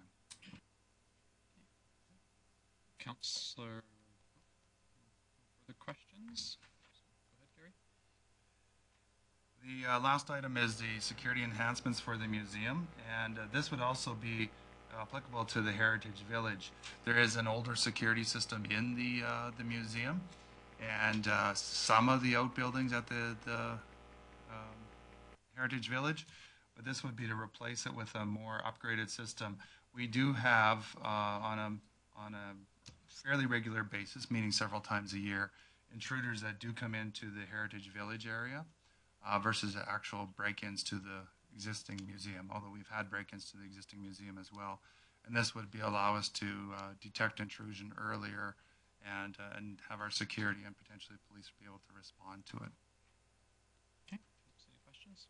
Councillor, further questions? Go ahead, Gary. The last item is the security enhancements for the museum, and this would also be applicable to the Heritage Village. There is an older security system in the museum, and some of the outbuildings at the Heritage Village, but this would be to replace it with a more upgraded system. We do have on a fairly regular basis, meaning several times a year, intruders that do come into the Heritage Village area versus actual break-ins to the existing museum, although we've had break-ins to the existing museum as well. And this would allow us to detect intrusion earlier and have our security and potentially police be able to respond to it. Okay, any questions?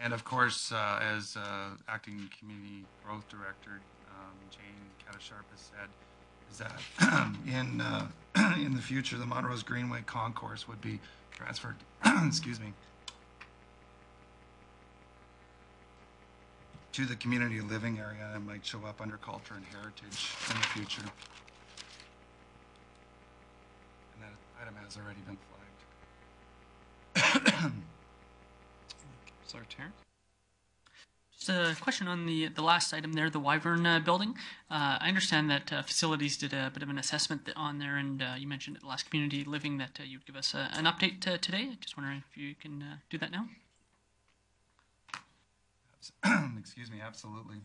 And of course, as acting community growth director, Jane Cattasharp has said, is that in the future, the Montrose Greenway concourse would be transferred, excuse me, to the community living area and might show up under culture and heritage in the future. And that item has already been flagged. Councillor Tarrant? Just a question on the last item there, the Wyvern building. I understand that facilities did a bit of an assessment on there, and you mentioned at the last community living that you'd give us an update today. Just wondering if you can do that now. Excuse me, absolutely.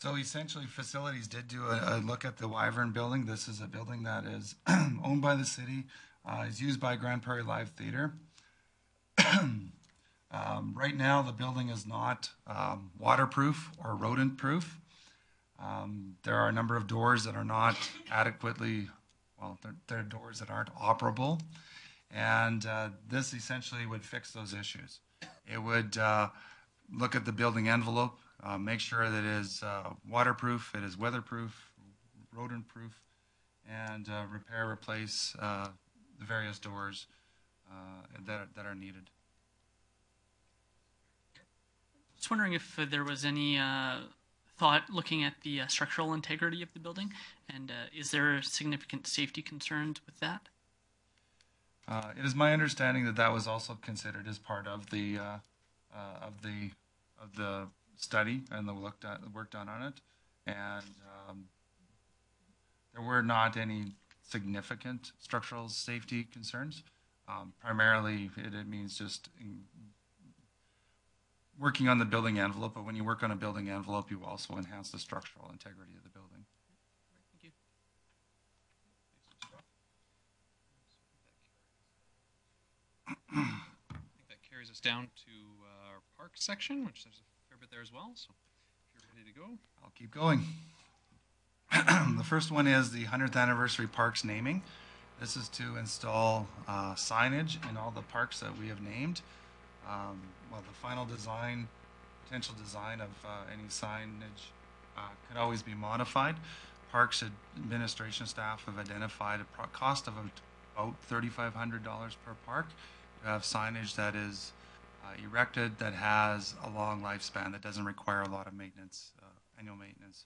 So essentially, facilities did do a look at the Wyvern building. This is a building that is owned by the city, is used by Grande Prairie Live Theatre. Right now, the building is not waterproof or rodent-proof. There are a number of doors that are not adequately, well, they're doors that aren't operable. And this essentially would fix those issues. It would look at the building envelope, make sure that it is waterproof, it is weatherproof, rodent-proof, and repair, replace the various doors that are needed. Just wondering if there was any thought looking at the structural integrity of the building, and is there significant safety concerns with that? It is my understanding that that was also considered as part of the study and the work done on it, and there were not any significant structural safety concerns. Primarily, it means just working on the building envelope, but when you work on a building envelope, you also enhance the structural integrity of the building. Thank you. I think that carries us down to our park section, which there's a fair bit there as well. So if you're ready to go. I'll keep going. The first one is the 100th anniversary parks naming. This is to install signage in all the parks that we have named. Well, the final design, potential design of any signage could always be modified. Parks administration staff have identified a cost of about $3,500 per park to have signage that is erected, that has a long lifespan, that doesn't require a lot of maintenance, annual maintenance.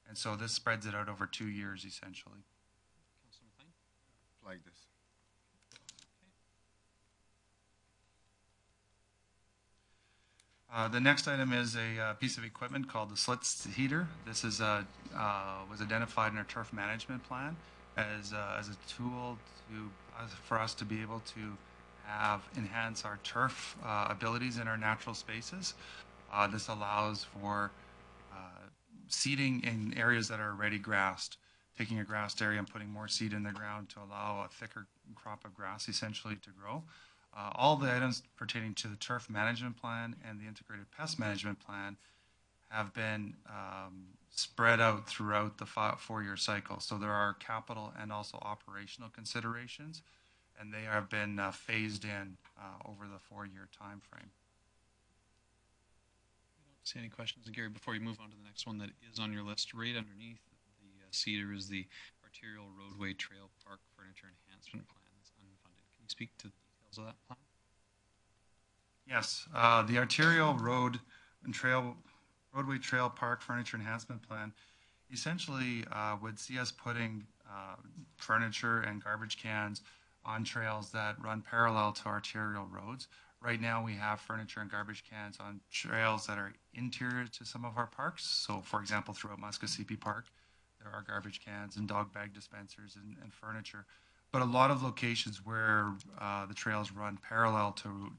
And so this spreads it out over 2 years, essentially. Councilor McLean? Flag this. The next item is a piece of equipment called the slits heater. This is was identified in our turf management plan as a tool for us to be able to enhance our turf abilities in our natural spaces. This allows for seeding in areas that are already grassed, taking a grassed area and putting more seed in the ground to allow a thicker crop of grass essentially to grow. All the items pertaining to the turf management plan and the integrated pest management plan have been spread out throughout the 4-year cycle. So there are capital and also operational considerations, and they have been phased in over the 4-year time frame. I don't see any questions. Gary, before you move on to the next one that is on your list, right underneath the cedar is the arterial roadway trail park furniture enhancement plan that's unfunded. Can you speak to the details of that plan? Yes, the arterial roadway trail park furniture enhancement plan essentially would see us putting furniture and garbage cans on trails that run parallel to arterial roads. Right now we have furniture and garbage cans on trails that are interior to some of our parks. So for example, throughout Muskosipi Park, there are garbage cans and dog bag dispensers and furniture. But a lot of locations where the trails run parallel to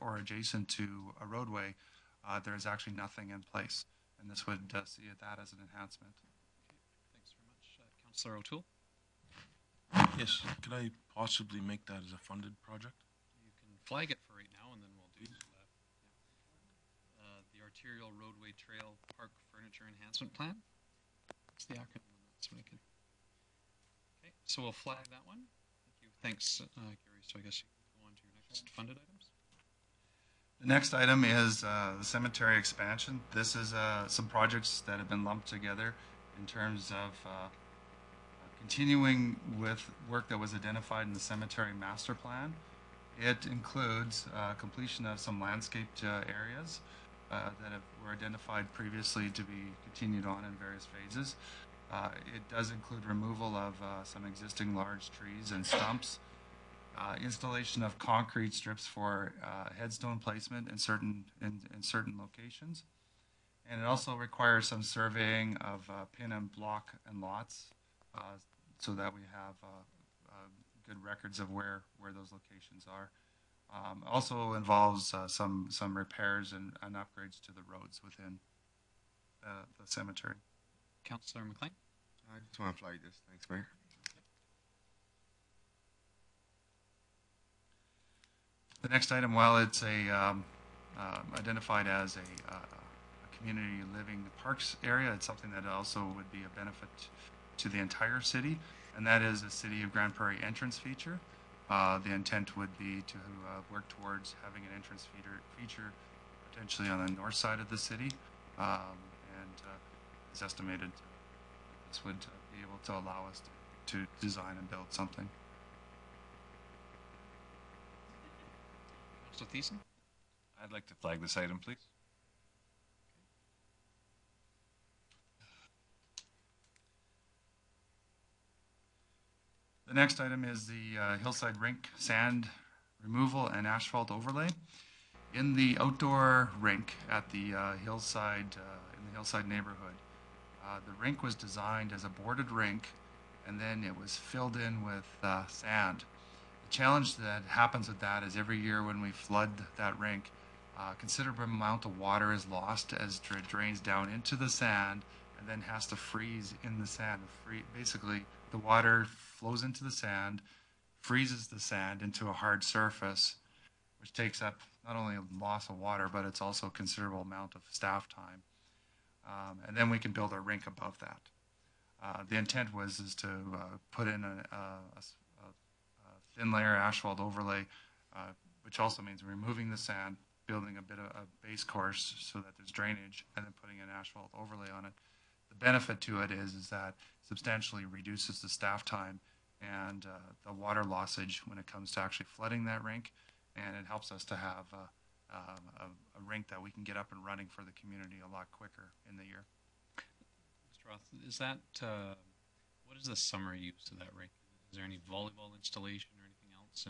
or adjacent to a roadway, there is actually nothing in place. And this would see that as an enhancement. Thanks very much. Councillor O'Toole? Yes, could I possibly make that as a funded project? You can flag it for right now, and then we'll do the arterial roadway trail park furniture enhancement plan. What's the acronym on that? So I can. Okay, so we'll flag that one. Thank you. Thanks, Gary. So I guess you can go on to your next funded items. The next item is the cemetery expansion. This is some projects that have been lumped together in terms of continuing with work that was identified in the cemetery master plan. It includes completion of some landscaped areas that were identified previously to be continued on in various phases. It does include removal of some existing large trees and stumps, installation of concrete strips for headstone placement in certain locations, and it also requires some surveying of pin and block and lots so that we have good records of where those locations are. Also involves some repairs and upgrades to the roads within the cemetery. Councillor McLean? I just want to flag this. Thanks, Mayor. The next item, while it's identified as a community living parks area, it's something that also would be a benefit to the entire city, and that is a City of Grande Prairie entrance feature. The intent would be to work towards having an entrance feature potentially on the north side of the city, and it's estimated this would be able to allow us to design and build something. Councilor Thiessen? I'd like to flag this item, please. The next item is the hillside rink sand removal and asphalt overlay. In the outdoor rink at the hillside, in the hillside neighborhood, the rink was designed as a boarded rink, and then it was filled in with sand. The challenge that happens with that is every year when we flood that rink, a considerable amount of water is lost as it drains down into the sand and then has to freeze in the sand. Basically, the water flows into the sand, freezes the sand into a hard surface, which takes up not only a loss of water, but it's also a considerable amount of staff time. And then we can build our rink above that. The intent is to put in a thin layer asphalt overlay, which also means removing the sand, building a bit of a base course so that there's drainage, and then putting an asphalt overlay on it. The benefit to it is that substantially reduces the staff time and the water lossage when it comes to actually flooding that rink, and it helps us to have a rink that we can get up and running for the community a lot quicker in the year. Mr. Roth, is that, what is the summer use of that rink? Is there any volleyball installation or anything else?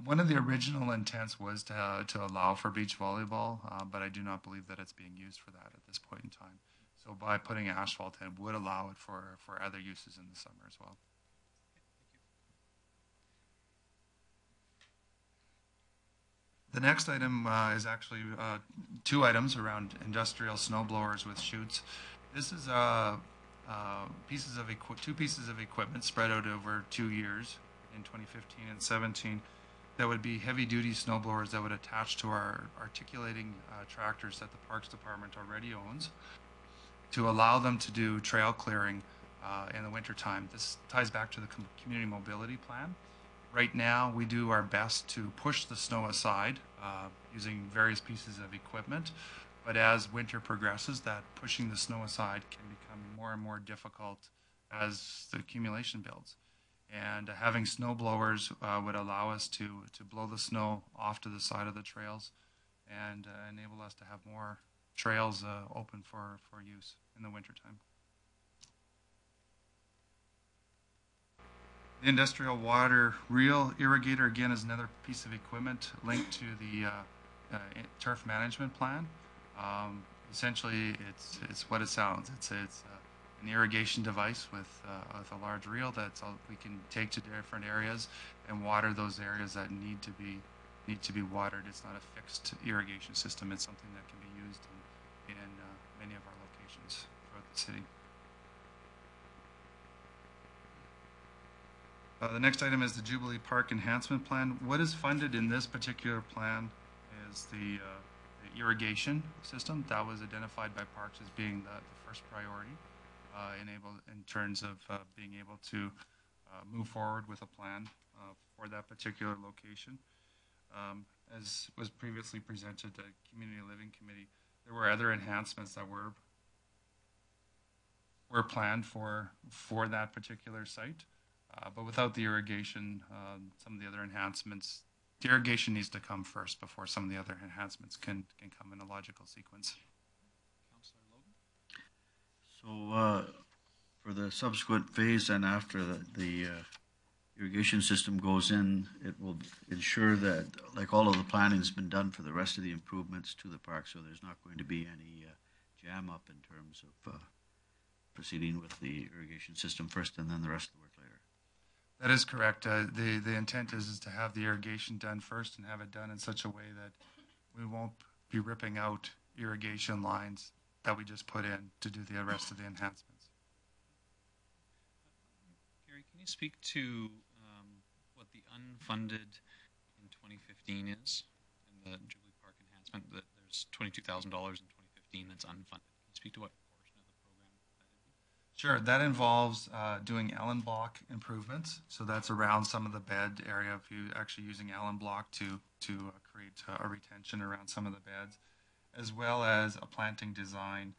One of the original intents was to allow for beach volleyball, but I do not believe that it's being used for that at this point in time. So by putting asphalt in, would allow it for other uses in the summer as well. The next item is actually two items around industrial snow blowers with chutes. This is two pieces of equipment spread out over 2 years in 2015 and 17 that would be heavy-duty snow blowers that would attach to our articulating tractors that the Parks Department already owns to allow them to do trail clearing in the wintertime. This ties back to the community mobility plan. Right now, we do our best to push the snow aside using various pieces of equipment, but as winter progresses, that pushing the snow aside can become more and more difficult as the accumulation builds. And having snow blowers would allow us to blow the snow off to the side of the trails and enable us to have more trails open for use in the wintertime. The industrial water reel irrigator, again, is another piece of equipment linked to the turf management plan. Essentially, it's what it sounds. It's an irrigation device with a large reel that we can take to different areas and water those areas that need to be watered. It's not a fixed irrigation system. It's something that can be used in many of our locations throughout the city. The next item is the Jubilee Park Enhancement Plan. What is funded in this particular plan is the irrigation system that was identified by Parks as being the first priority in terms of being able to move forward with a plan for that particular location. As was previously presented to the Community Living Committee, there were other enhancements that were planned for that particular site. But without the irrigation, some of the other enhancements, the irrigation needs to come first before some of the other enhancements can come in a logical sequence. So for the subsequent phase and after the irrigation system goes in, it will ensure that, like all of the planning has been done for the rest of the improvements to the park, so there's not going to be any jam up in terms of proceeding with the irrigation system first and then the rest of the work later. That is correct. The intent is to have the irrigation done first and have it done in such a way that we won't be ripping out irrigation lines that we just put in to do the rest of the enhancements. Gary, can you speak to what the unfunded in 2015 is in the Jubilee Park enhancement? That there's $22,000 in 2015 that's unfunded. Can you speak to what portion of the program that is? Sure, that involves doing Allen block improvements. So that's around some of the bed area. If you actually using Allen block to create a retention around some of the beds, as well as a planting design.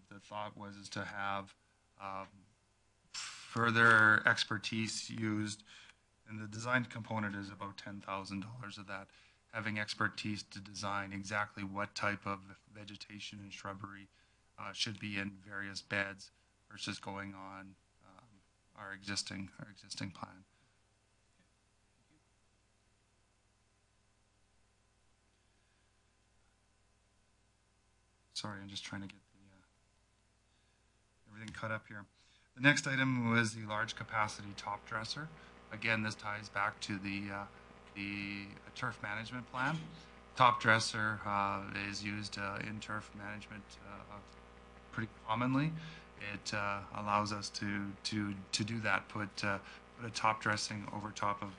The thought was is to have further expertise used, and the design component is about $10,000 of that. Having expertise to design exactly what type of vegetation and shrubbery should be in various beds versus going on our existing plan. Sorry, I'm just trying to get everything cut up here. The next item was the large capacity top dresser. Again, this ties back to the turf management plan. Top dresser is used in turf management pretty commonly. It allows us to do that. Put a top dressing over top of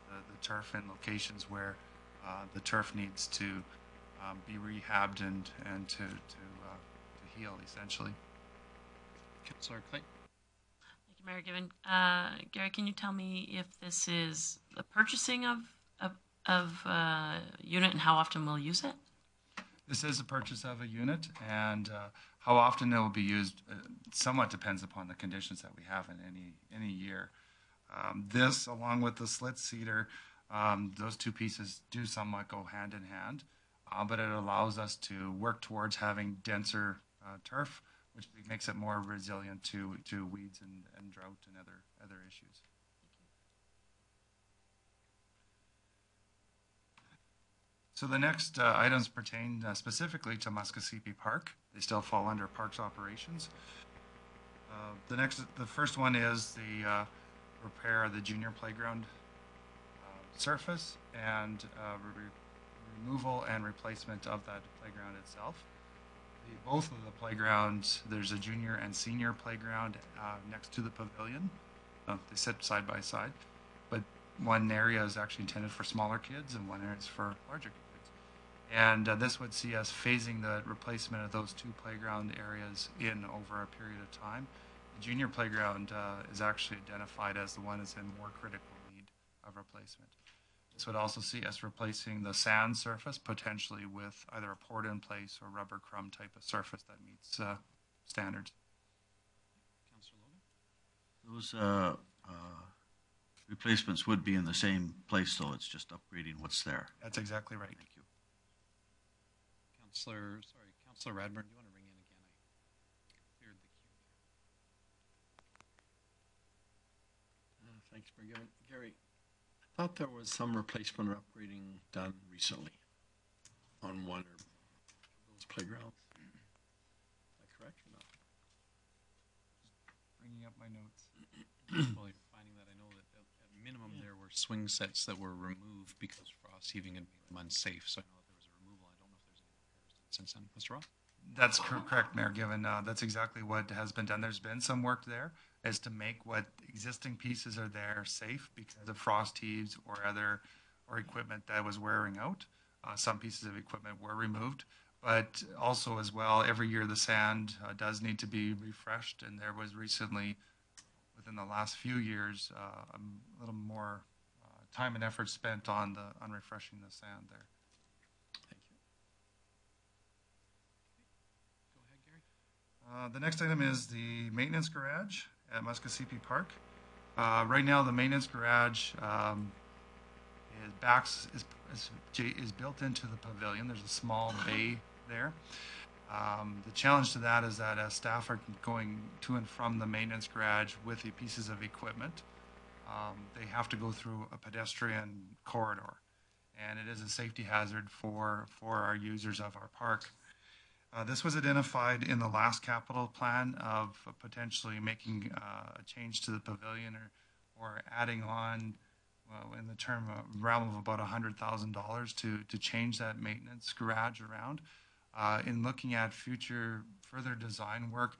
the turf in locations where the turf needs to be rehabbed and to heal essentially. Councillor Clay. Thank you, Mayor Given. Gary, can you tell me if this is the purchasing of unit and how often we'll use it? This is a purchase of a unit, and how often it will be used somewhat depends upon the conditions that we have in any year. This, along with the slit cedar, those two pieces do somewhat go hand in hand, but it allows us to work towards having denser turf, which makes it more resilient to weeds and drought and other issues. So the next items pertain specifically to Muskosipi Park. They still fall under Parks Operations. The first one is the repair of the junior playground surface and removal and replacement of that playground itself. Both of the playgrounds, there's a junior and senior playground next to the pavilion. They sit side by side, but one area is actually intended for smaller kids and one area is for larger kids. And this would see us phasing the replacement of those two playground areas in over a period of time. The junior playground is actually identified as the one that's in more critical need of replacement. This would also see us replacing the sand surface, potentially with either a poured in place or rubber crumb type of surface that meets standards. Councillor Logan? Those replacements would be in the same place, though. It's just upgrading what's there. That's exactly right. Thank you. Councillor Radburn, do you want to ring in again? I cleared the queue. Thanks for giving. Gary, I thought there was some replacement or upgrading done recently on one or those playgrounds. Is that correct or not? Bringing up my notes. While you're finding that, I know that at minimum there were swing sets that were removed because frost heaving had made them unsafe. So I know that there was a removal. I don't know if there's any repairs done since then. Mr. Roth? That's correct, Mayor Given. That's exactly what has been done. There's been some work there as to make what existing pieces are there safe because of frost heaves or equipment that was wearing out. Some pieces of equipment were removed, but also as well, every year the sand does need to be refreshed, and there was recently, within the last few years, a little more time and effort spent on refreshing the sand there. The next item is the maintenance garage at Muskosipi Park. Right now, the maintenance garage is built into the pavilion. There's a small bay there. The challenge to that is that as staff are going to and from the maintenance garage with the pieces of equipment, they have to go through a pedestrian corridor, and it is a safety hazard for our users of our park. This was identified in the last capital plan of potentially making a change to the pavilion or adding on, in the realm of about $100,000 to change that maintenance garage around. In looking at further design work,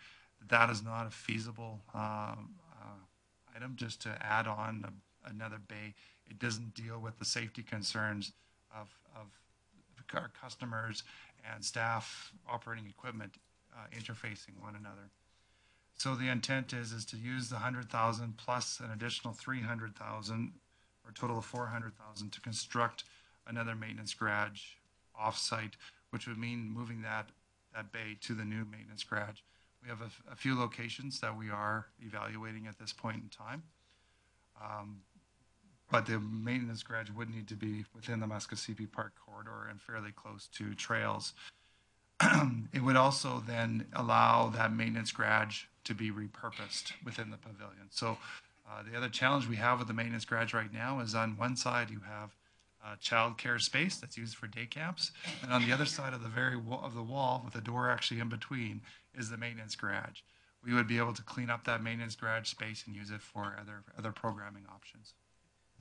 that is not a feasible item just to add on another bay. It doesn't deal with the safety concerns of our customers and staff operating equipment interfacing one another. So the intent is to use the 100,000 plus an additional 300,000, or a total of 400,000, to construct another maintenance garage off-site, which would mean moving that bay to the new maintenance garage. We have a few locations that we are evaluating at this point in time. But the maintenance garage would need to be within the Muskosipi Park corridor and fairly close to trails. It would also then allow that maintenance garage to be repurposed within the pavilion. So the other challenge we have with the maintenance garage right now is on one side you have child care space that's used for day camps, and on the other side of the wall with a door actually in between is the maintenance garage. We would be able to clean up that maintenance garage space and use it for other programming options.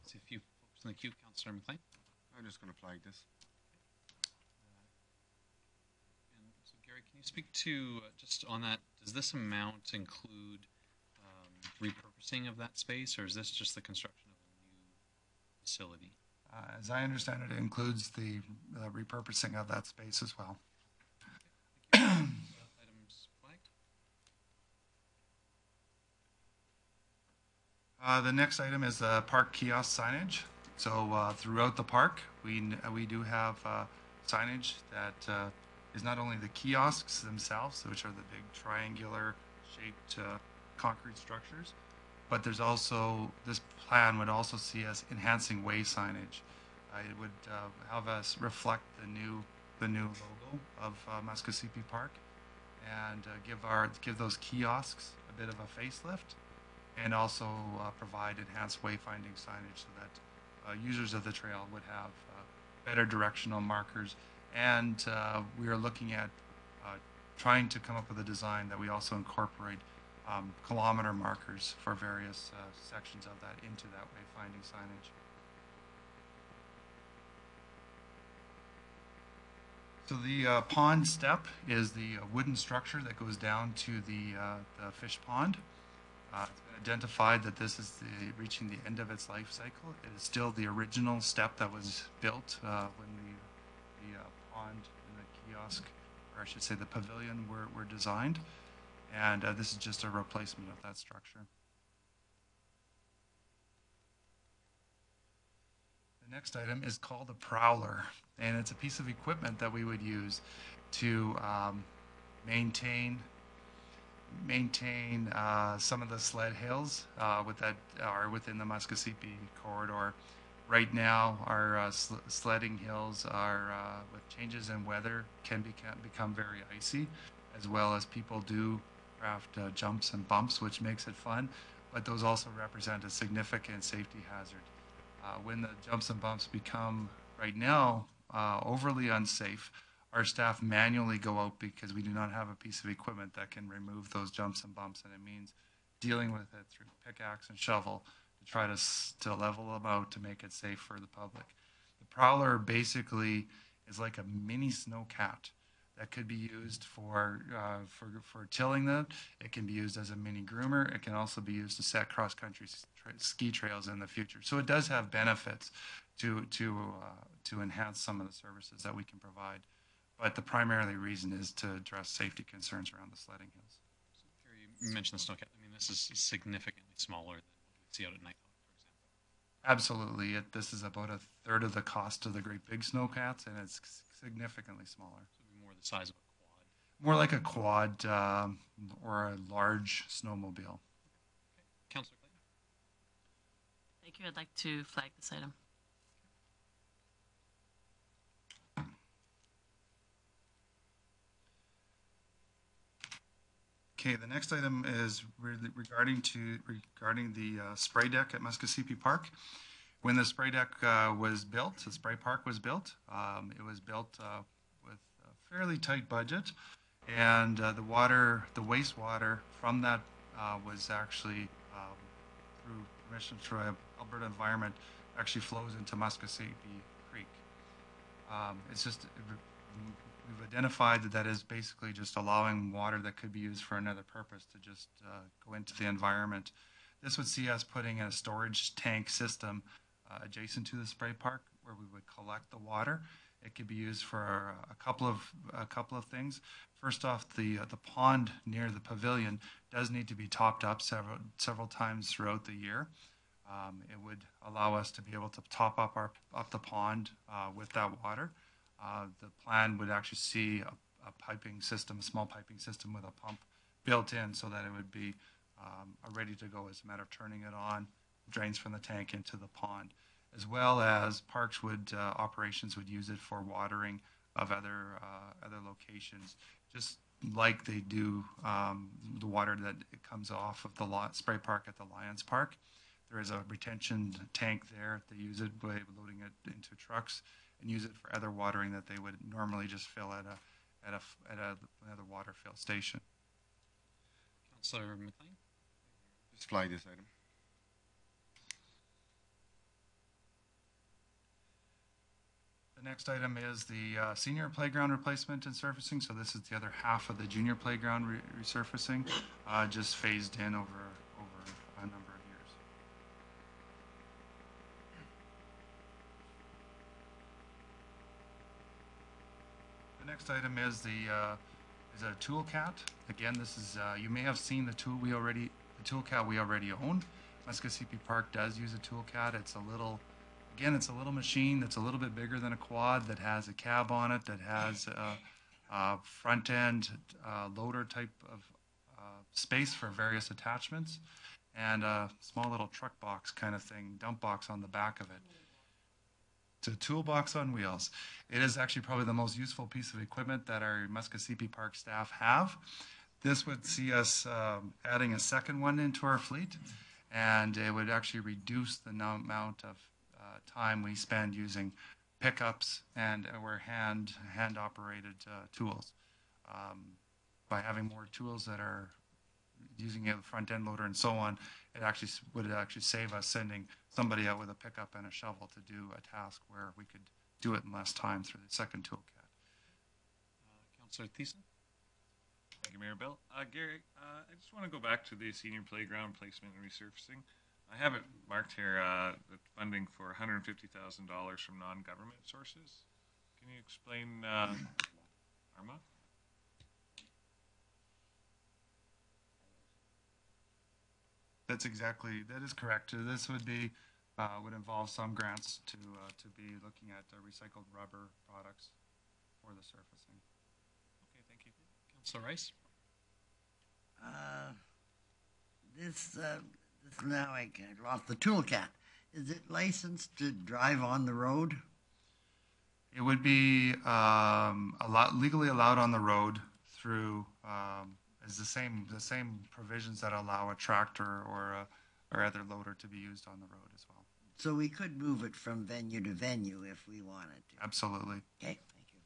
See a few folks in the queue. Councillor McLean. I'm just going to flag this. And so Gary, can you speak to just on that? Does this amount include repurposing of that space, or is this just the construction of a new facility? As I understand it, it includes the repurposing of that space as well. Okay. Items flagged. The next item is park kiosk signage. So throughout the park, we do have signage that is not only the kiosks themselves, which are the big triangular shaped concrete structures, but there's also, this plan would also see us enhancing way signage. It would have us reflect the new logo of Muskosipi Park, and give those kiosks a bit of a facelift, and also provide enhanced wayfinding signage so that users of the trail would have better directional markers. And we are looking at trying to come up with a design that we also incorporate kilometer markers for various sections of that into that wayfinding signage. So the pond step is the wooden structure that goes down to the fish pond. It's been identified that this is reaching the end of its life cycle. It is still the original step that was built when the pond and the kiosk, or I should say the pavilion, were designed. And this is just a replacement of that structure. The next item is called a prowler, and it's a piece of equipment that we would use to maintain some of the sled hills that are within the Muskosipi corridor. Right now, our sledding hills are, with changes in weather, can become very icy, as well as people do craft jumps and bumps, which makes it fun, but those also represent a significant safety hazard. When the jumps and bumps become, right now, overly unsafe, our staff manually go out because we do not have a piece of equipment that can remove those jumps and bumps, and it means dealing with it through pickaxe and shovel to try to level them out to make it safe for the public. The prowler basically is like a mini snowcat that could be used for tilling them. It can be used as a mini groomer. It can also be used to set cross-country ski trails in the future. So it does have benefits to enhance some of the services that we can provide. But the primary reason is to address safety concerns around the sledding hills. So, Gary, you mentioned the snowcat. I mean, this is significantly smaller than what we see out at Nighthawk, for example. Absolutely. This is about a third of the cost of the great big snowcats, and it's significantly smaller. So it'd be more the size of a quad. More like a quad or a large snowmobile. Okay. Councillor Clayton. Thank you. I'd like to flag this item. Okay, the next item is regarding the spray deck at Muskosipi Park. When the spray deck was built, the spray park was built. It was built with a fairly tight budget, and the wastewater from that was actually through permission through Alberta Environment actually flows into Muskosipi Creek. We've identified that is basically just allowing water that could be used for another purpose to just go into the environment. This would see us putting a storage tank system adjacent to the spray park, where we would collect the water. It could be used for a couple of things. First off, the pond near the pavilion does need to be topped up several times throughout the year. It would allow us to be able to top up the pond with that water. The plan would actually see a piping system, a small piping system with a pump built in, so that it would be ready to go as a matter of turning it on, drains from the tank into the pond, as well as parks operations would use it for watering of other locations, just like they do the water that comes off of the spray park at the Lions Park. There is a retention tank there. They use it by loading it into trucks and use it for other watering that they would normally just fill at another water fill station. Councillor McLean? Just flag this item. The next item is the senior playground replacement and surfacing. So this is the other half of the junior playground resurfacing, just phased in over a number of years. The next item is a tool cat. Again, this is you may have seen the tool cat we already own. Muskosipi Park does use a tool cat. It's a little machine that's a little bit bigger than a quad, that has a cab on it, that has a front end loader type of space for various attachments, and a small little truck box kind of thing, dump box on the back of it. It's a toolbox on wheels. It is actually probably the most useful piece of equipment that our Muskosipi Park staff have. This would see us adding a second one into our fleet, and it would actually reduce the amount of time we spend using pickups and our hand operated tools. By having more tools that are using a front end loader and so on, it actually would save us sending somebody out with a pickup and a shovel to do a task where we could do it in less time through the second toolcat. Councillor Thiessen? Thank you, Mayor Bill. Gary, I just want to go back to the senior playground placement and resurfacing. I have it marked here, the funding for $150,000 from non-government sources. Can you explain, Arma? That is correct. This would involve some grants to be looking at recycled rubber products for the surfacing. Okay, thank you. Councillor Rice? This now I lost the toolcat. Is it licensed to drive on the road? It would be legally allowed on the road through is the same provisions that allow a tractor or other loader to be used on the road as well. So we could move it from venue to venue if we wanted to. Absolutely. Okay, thank you.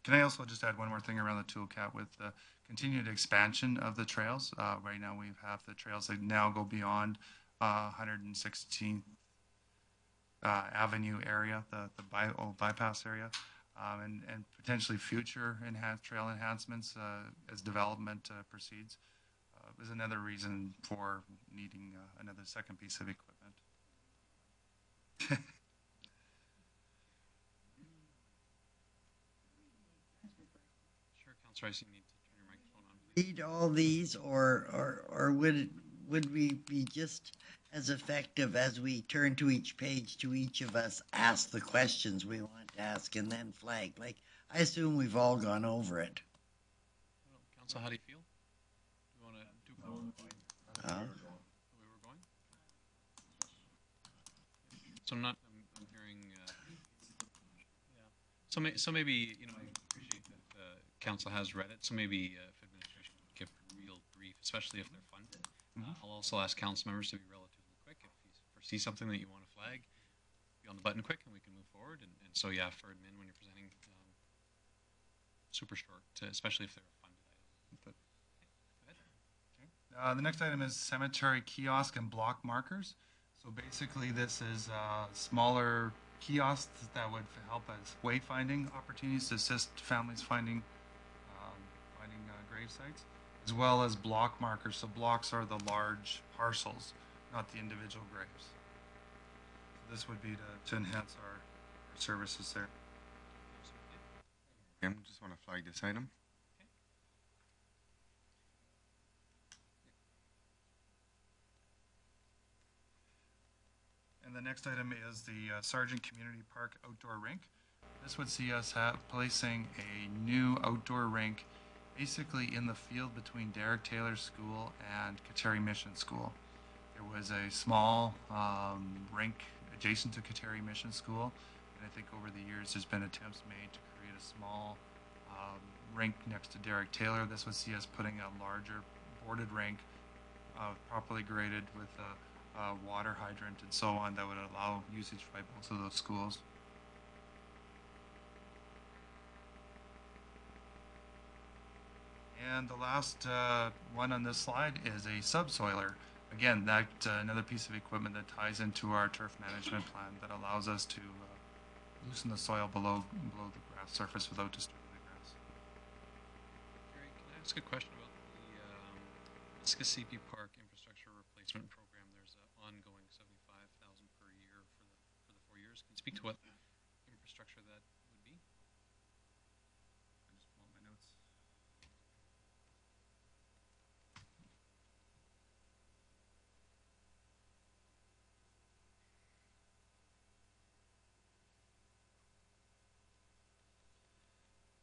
Can I also just add one more thing around the toolcat with the continued expansion of the trails? Right now we have the trails that now go beyond 116th Avenue area, the bypass area, and potentially future trail enhancements as development proceeds. Is another reason for needing another second piece of equipment. Sure, Councillor Rice, you need to turn your microphone on, please. Read all these, or would we be just as effective as we turn to each page, to each of us ask the questions we want to ask and then flag? Like, I assume we've all gone over it. Well, Council, how do you feel? Do you want to do the way we're going? So I'm hearing. Yeah. So maybe I appreciate that Council has read it. So maybe if administration would give real brief, especially if they're funded. I'll also ask council members to be relatively quick. If you foresee something that you want to flag, be on the button quick and we can move forward. And so, yeah, for admin, when you're presenting, super short, especially if they're a funded item. But, okay, go ahead. The next item is cemetery kiosk and block markers. So basically this is smaller kiosks that would help as wayfinding opportunities to assist families finding grave sites, as well as block markers. So blocks are the large parcels, not the individual graves. This would be to enhance our services there. I just want to flag this item. And the next item is the Sargent Community Park Outdoor Rink. This would see us placing a new outdoor rink basically in the field between Derek Taylor School and Kateri Mission School. There was a small rink adjacent to Kateri Mission School, and I think over the years there's been attempts made to create a small rink next to Derek Taylor. This would see us putting a larger boarded rink, properly graded with a water hydrant and so on, that would allow usage by both of those schools. And the last one on this slide is a subsoiler. Again, that another piece of equipment that ties into our turf management plan that allows us to loosen the soil below the grass surface without disturbing the grass. Gary, can I ask a question about the Mississippi Park infrastructure replacement program? There's an ongoing $75,000 per year for the 4 years. Can you speak to what infrastructure that would be? I just pull out my notes.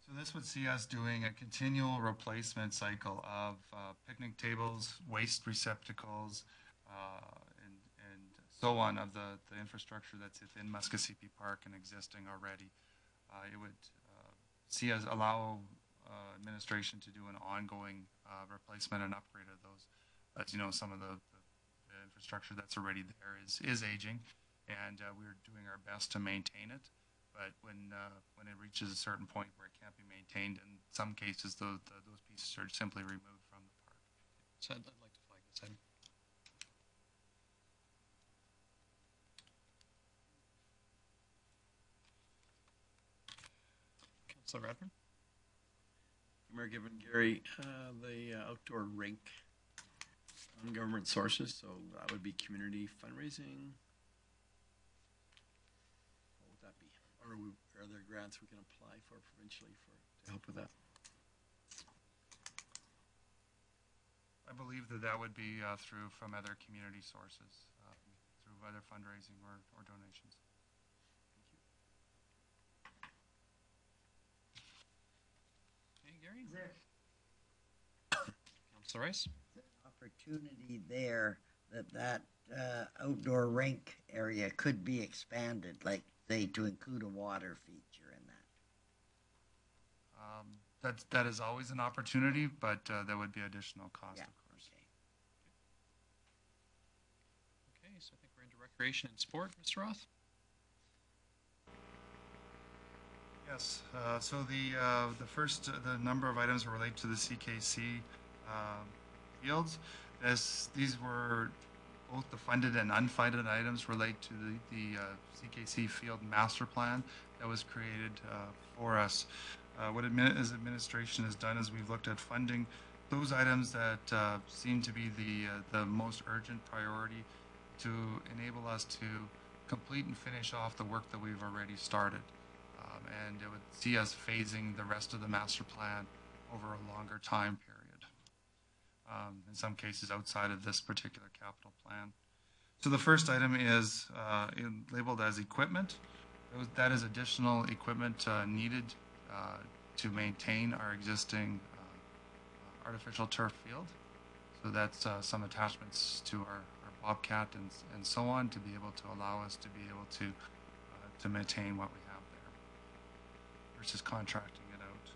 So this would see us doing a continual replacement cycle of picnic tables, waste receptacles, and so on of the infrastructure that's within Muskosipi Park and existing already. It would see us allow administration to do an ongoing replacement and upgrade of those. As you know, some of the infrastructure that's already there is aging, and we're doing our best to maintain it. But when it reaches a certain point where it can't be maintained, in some cases those pieces are simply removed from the park. So I'd like to flag this item. Councillor Radford? Mayor Given, Gary, the outdoor rink on government sources, so that would be community fundraising. What would that be? Or are there grants we can apply for provincially to help with that? I believe that would be from other community sources, through other fundraising or donations. Okay, Gary? Is there Councillor Rice? an opportunity there that outdoor rink area could be expanded, like say to include a water feature in that? That is always an opportunity, but there would be additional cost, Yeah. of course. Okay, so I think we're into recreation and sport. Mr. Roth? Yes. So the number of items relate to the CKC fields. These were both the funded and unfunded items relate to the CKC field master plan that was created for us. What administration has done is we've looked at funding those items that seem to be the most urgent priority to enable us to complete and finish off the work that we've already started. And it would see us phasing the rest of the master plan over a longer time period. In some cases outside of this particular capital plan. So the first item is labeled as equipment. That is additional equipment needed to maintain our existing artificial turf field. So that's some attachments to our Bobcat and so on to be able to allow us to be able to maintain what we have there versus contracting it out.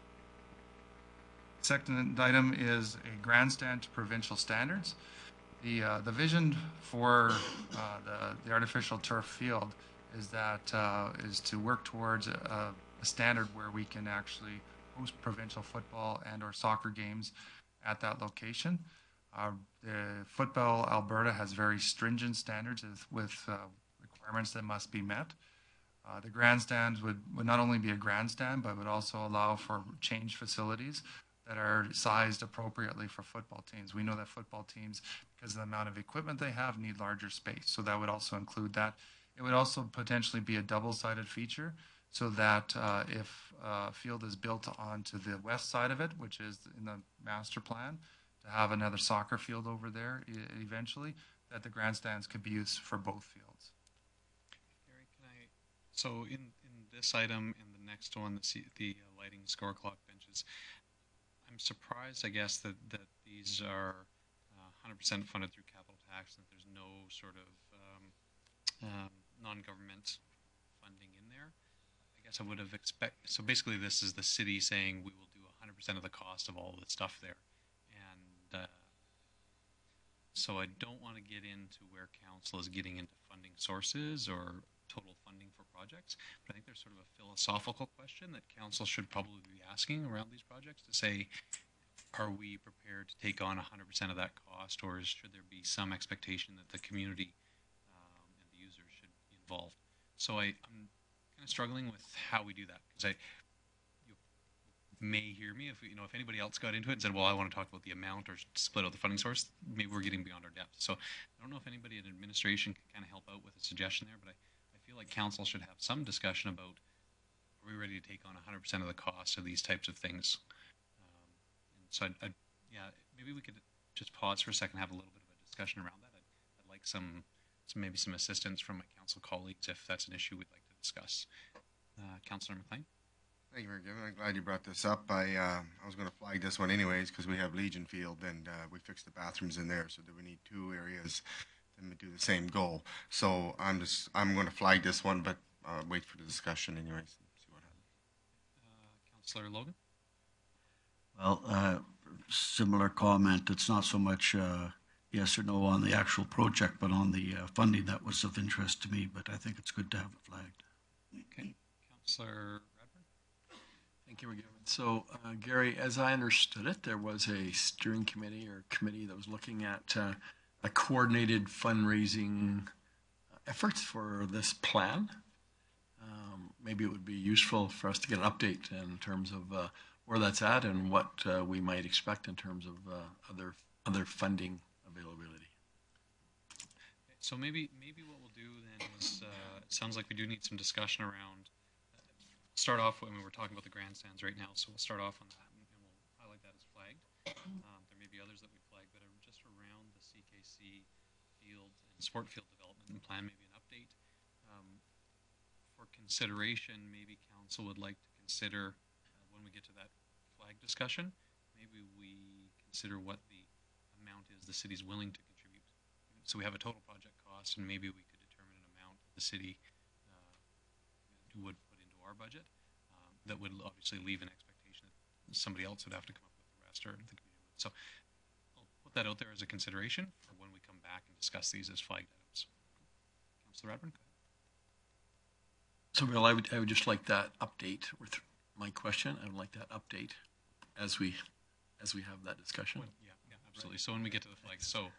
Second item is a grandstand to provincial standards. The vision for the artificial turf field is to work towards a standard where we can actually host provincial football and or soccer games at that location. The Football Alberta has very stringent standards with requirements that must be met. The grandstands would not only be a grandstand, but would also allow for change facilities that are sized appropriately for football teams. We know that football teams, because of the amount of equipment they have, need larger space. So that would also include that. It would also potentially be a double-sided feature so that if a field is built onto the west side of it, which is in the master plan, to have another soccer field over there eventually, that the grandstands could be used for both fields. Gary, so in this item and the next one, the lighting score clock benches, I'm surprised, I guess, that these are 100% funded through capital tax, and that there's no sort of non-government funding in there. I guess I would have expected, so basically this is the city saying we will do 100% of the cost of all the stuff there. And so I don't want to get into where council is getting into funding sources or total funding for projects, but I think there's sort of a philosophical question that council should probably be asking around these projects to say, are we prepared to take on 100% of that cost, or should there be some expectation that the community and the users should be involved? So I'm kind of struggling with how we do that, because you may hear me if anybody else got into it and said, well, I want to talk about the amount or split out the funding source, maybe we're getting beyond our depth. So I don't know if anybody in administration can kind of help out with a suggestion there, but I feel like council should have some discussion about, are we ready to take on 100% of the cost of these types of things? So yeah, maybe we could just pause for a second, have a little bit of a discussion around that. I'd like maybe some assistance from my council colleagues if that's an issue we'd like to discuss. Councillor McLean. Thank you, Mayor Given. I'm glad you brought this up. I was going to flag this one anyways because we have Legion Field and we fixed the bathrooms in there, so that we need two areas to do the same goal. So I'm going to flag this one, but wait for the discussion anyways. See what happens. Councillor Logan. Well, similar comment. It's not so much yes or no on the actual project, but on the funding that was of interest to me. But I think it's good to have it flagged. Okay. Councillor Radford. Thank you, McGibbon. So, Gary, as I understood it, there was a steering committee or committee that was looking at a coordinated fundraising efforts for this plan. Maybe it would be useful for us to get an update in terms of where that's at and what we might expect in terms of other funding availability. So maybe what we'll do then is, it sounds like we do need some discussion around, start off when we're talking about the grandstands right now, so we'll start off on that and we'll highlight that as flagged. There may be others that we flag, but just around the CKC field and sport field development plan, maybe an update. For consideration, maybe council would like to consider, when we get to that flag discussion, maybe we consider what the amount is the city's willing to contribute. So we have a total project cost, and maybe we could determine an amount the city would put into our budget that would obviously leave an expectation that somebody else would have to come up with the rest, or the community would. So I'll put that out there as a consideration for when we come back and discuss these as flagged items. Councillor Radburn, go ahead. So, Bill, I would just like that update with my question. I would like that update as we have that discussion. Yeah, absolutely. So when we get to the flag, so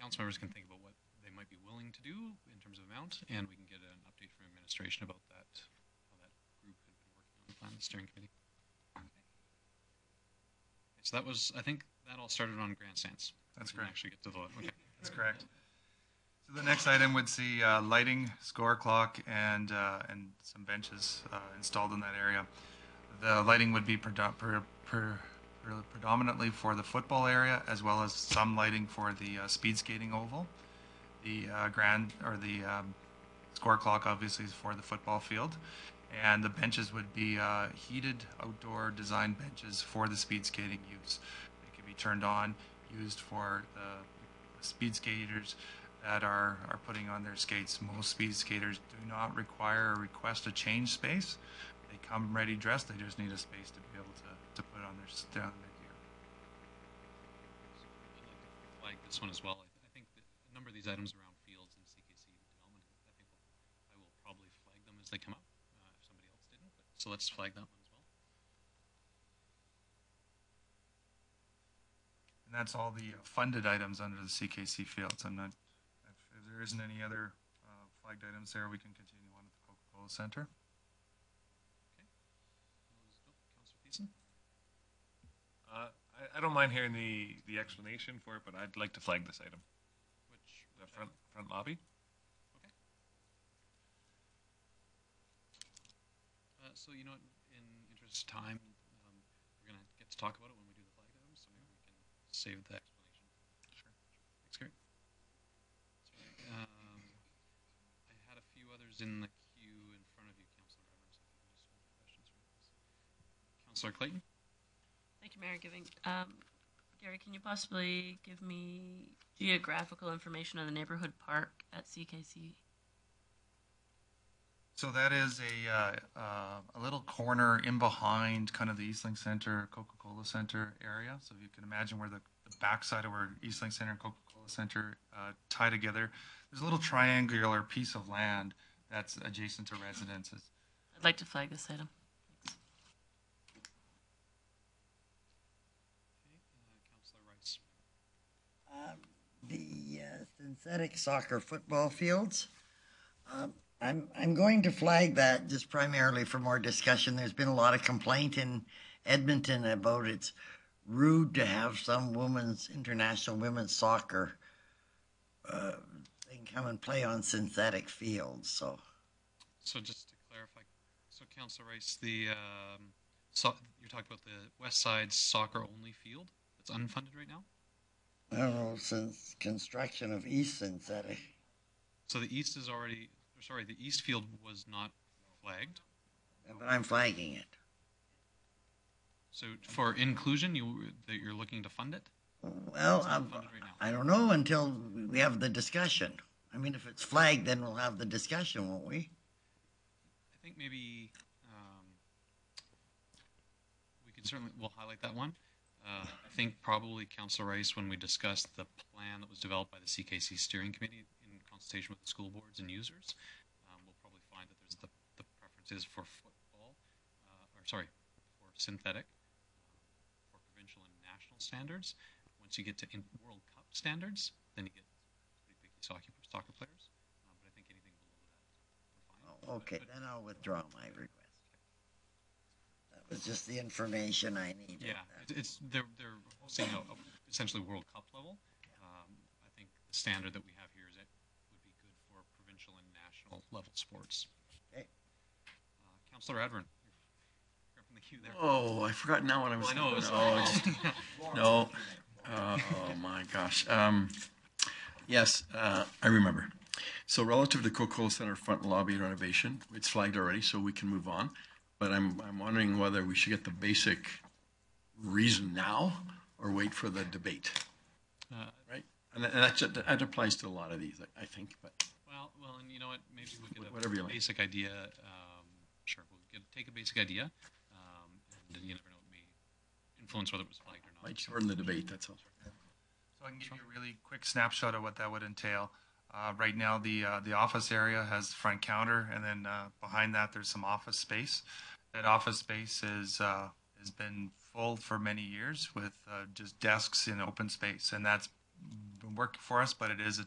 council members can think about what they might be willing to do in terms of amount, and we can get an update from administration about that, how that group had been working on the plan, the steering committee. Okay. So that was, I think that all started on grandstands. That's correct. Actually get to the, okay. That's correct. So the next item would see lighting, score clock, and some benches installed in that area. The lighting would be predominantly for the football area, as well as some lighting for the speed skating oval. The score clock obviously is for the football field, and the benches would be heated outdoor design benches for the speed skating use. They could be turned on, used for the speed skaters that are putting on their skates. Most speed skaters do not require or request a change space. They come ready dressed. They just need a space to be able to put on their gear. I'd like to flag this one as well. I think that a number of these items around fields and CKC development, I will probably flag them as they come up if somebody else didn't. So let's flag that one as well. And that's all the funded items under the CKC fields. I'm not, if there isn't any other flagged items there, we can continue on with the Coca-Cola Center. Councillor Thiessen? I don't mind hearing the explanation for it, but I'd like to flag this item. Which the front lobby? Okay. So, you know, in interest of time, we're going to get to talk about it when we do the flag items, so maybe we can save the explanation. Sure. Thanks, Gary. I had a few others in the queue in front of you, Councillor Evans, if you can just hold your questions for us. Councillor Clayton? Thank you, Mayor Giving. Gary, can you possibly give me geographical information on the neighborhood park at CKC? So that is a little corner in behind kind of the Eastlink Center, Coca-Cola Center area. So if you can imagine where the backside of where Eastlink Center and Coca-Cola Center tie together, there's a little triangular piece of land that's adjacent to residences. I'd like to flag this item. Councillor Rice. The synthetic soccer football fields. I'm going to flag that just primarily for more discussion. There's been a lot of complaint in Edmonton about it's rude to have some international women's soccer thing come and play on synthetic fields. So just to clarify, so Councillor Rice, you're talking about the West Side soccer only field that's unfunded right now? I don't know, since construction of East Synthetic. So the East is already, sorry, the East field was not flagged. But I'm flagging it. So for inclusion, that you're looking to fund it? Well, I don't know until we have the discussion. I mean, if it's flagged, then we'll have the discussion, won't we? I think maybe we could certainly, we'll highlight that one. I think probably Councillor Rice, when we discussed the plan that was developed by the CKC Steering Committee in consultation with the school boards and users, we'll probably find that there's the preferences for football, for synthetic, for provincial and national standards. Once you get to World Cup standards, then you get pretty picky soccer players. But I think anything below that, we're fine. Oh, okay, then I'll withdraw my request. That was just the information I needed. Yeah, they're hosting essentially World Cup level. I think the standard that we have here would be good for provincial and national level sports. Okay. Councillor Advern, you're from the queue there. Oh, I forgot now what I was. Well, I know it was. No. Oh my gosh. Yes, I remember. So relative to Coca-Cola Center front lobby renovation, it's flagged already, so we can move on. But I'm wondering whether we should get the basic reason now or wait for the debate, right? And that applies to a lot of these, I think. But well, and you know what? Maybe we could whatever you like. Basic idea. Sure, we'll take a basic idea, and you never know, it may influence whether it was flagged or not. Might shorten the debate. That's all. So I can give you a really quick snapshot of what that would entail. Right now, the office area has front counter, and then behind that, there's some office space. That office space has been full for many years with just desks in open space, and that's been working for us. But it is a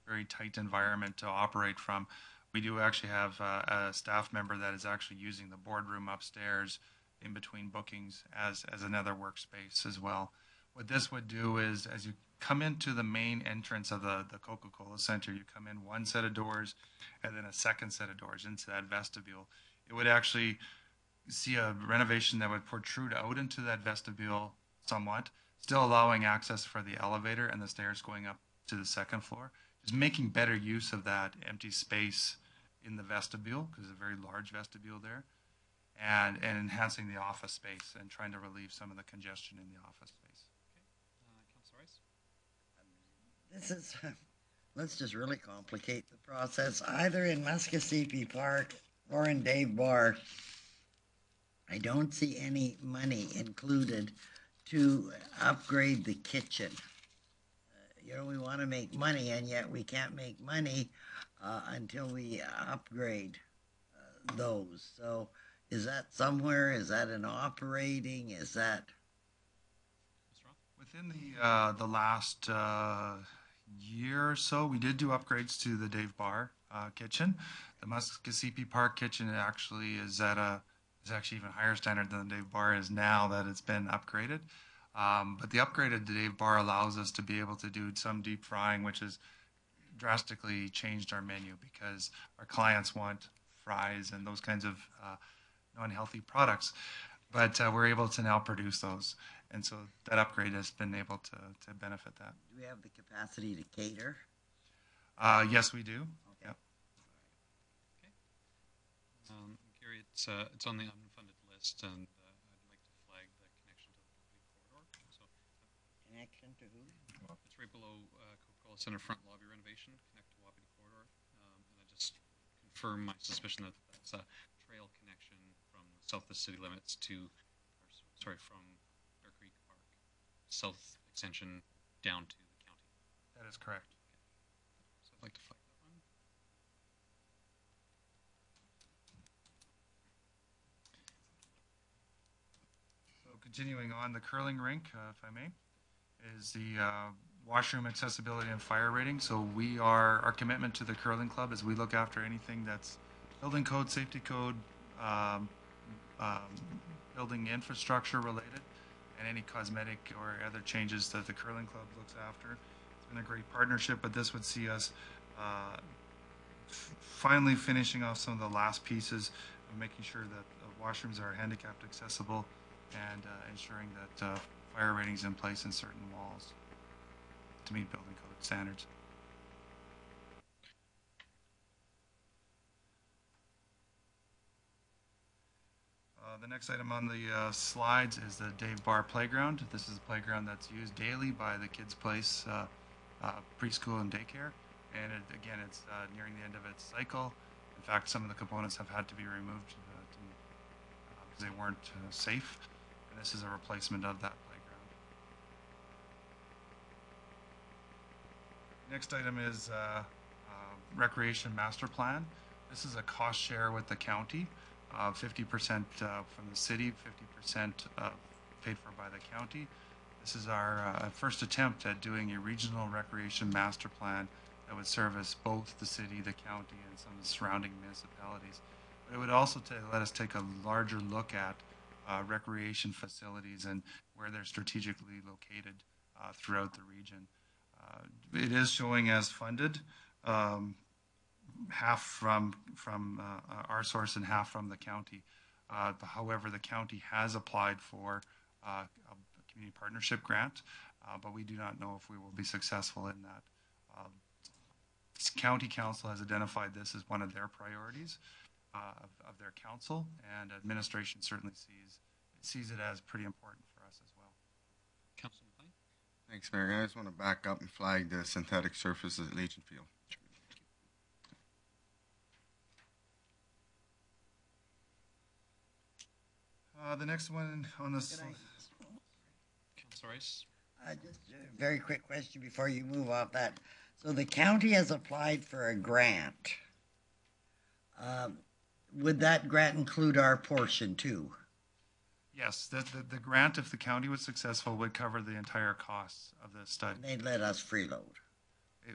very tight environment to operate from. We do actually have a staff member that is actually using the boardroom upstairs in between bookings as another workspace as well. What this would do is, as you come into the main entrance of the Coca-Cola Center, you come in one set of doors and then a second set of doors into that vestibule. It would actually see a renovation that would protrude out into that vestibule somewhat, still allowing access for the elevator and the stairs going up to the second floor. Just making better use of that empty space in the vestibule, because it's a very large vestibule there, and enhancing the office space and trying to relieve some of the congestion in the office space. Councillor Rice? This is, let's just really complicate the process. Either in Muskosipi Park or in Dave Bar, I don't see any money included to upgrade the kitchen. We want to make money, and yet we can't make money until we upgrade those. So is that somewhere? Is that an operating? Is that... Within the last year or so, we did do upgrades to the Dave Bar kitchen. The Muskosipi Park kitchen actually is actually even higher standard than the Dave Bar is now that it's been upgraded. But the upgraded Dave Bar allows us to be able to do some deep frying, which has drastically changed our menu because our clients want fries and those kinds of non-healthy products. But we're able to now produce those. And so that upgrade has been able to benefit that. Do we have the capacity to cater? Yes, we do. Okay. Yep. Gary, it's on the unfunded list, and I'd like to flag the connection to the Wapiti corridor. So Connection to who? it's right below Coca-Cola Center front lobby renovation, connect to Wapiti corridor, and I just confirm my suspicion that that's a trail connection from south of the city limits to, from Bear Creek Park, south extension down to the county. That is correct. So I'd like to flag that one. So continuing on, the curling rink, if I may, is the washroom accessibility and fire rating. So our commitment to the curling club is we look after anything that's building code, safety code, building infrastructure related, and any cosmetic or other changes that the curling club looks after. It's been a great partnership, but this would see us finally finishing off some of the last pieces of making sure that the washrooms are handicapped accessible and ensuring that fire ratings in place in certain walls to meet building code standards. The next item on the slides is the Dave Barr Playground. This is a playground that's used daily by the Kids Place preschool and daycare. And again, it's nearing the end of its cycle. In fact, some of the components have had to be removed because they weren't safe. And this is a replacement of that playground. Next item is Recreation Master Plan. This is a cost share with the county. 50% from the city, 50% paid for by the county. This is our first attempt at doing a regional recreation master plan that would service both the city, the county, and some of the surrounding municipalities. But it would also let us take a larger look at recreation facilities and where they're strategically located throughout the region. It is showing as funded. Half from our source and half from the county. However, the county has applied for a community partnership grant, but we do not know if we will be successful in that. County council has identified this as one of their priorities of their council, and administration certainly sees it as pretty important for us as well. Councilor McLean? Thanks, Mayor. I just want to back up and flag the synthetic surfaces at Legion Field. The next one on this. Councilor Rice? Just a very quick question before you move off that. So the county has applied for a grant. Would that grant include our portion too? Yes, the grant, if the county was successful, would cover the entire costs of the study. And they'd let us freeload.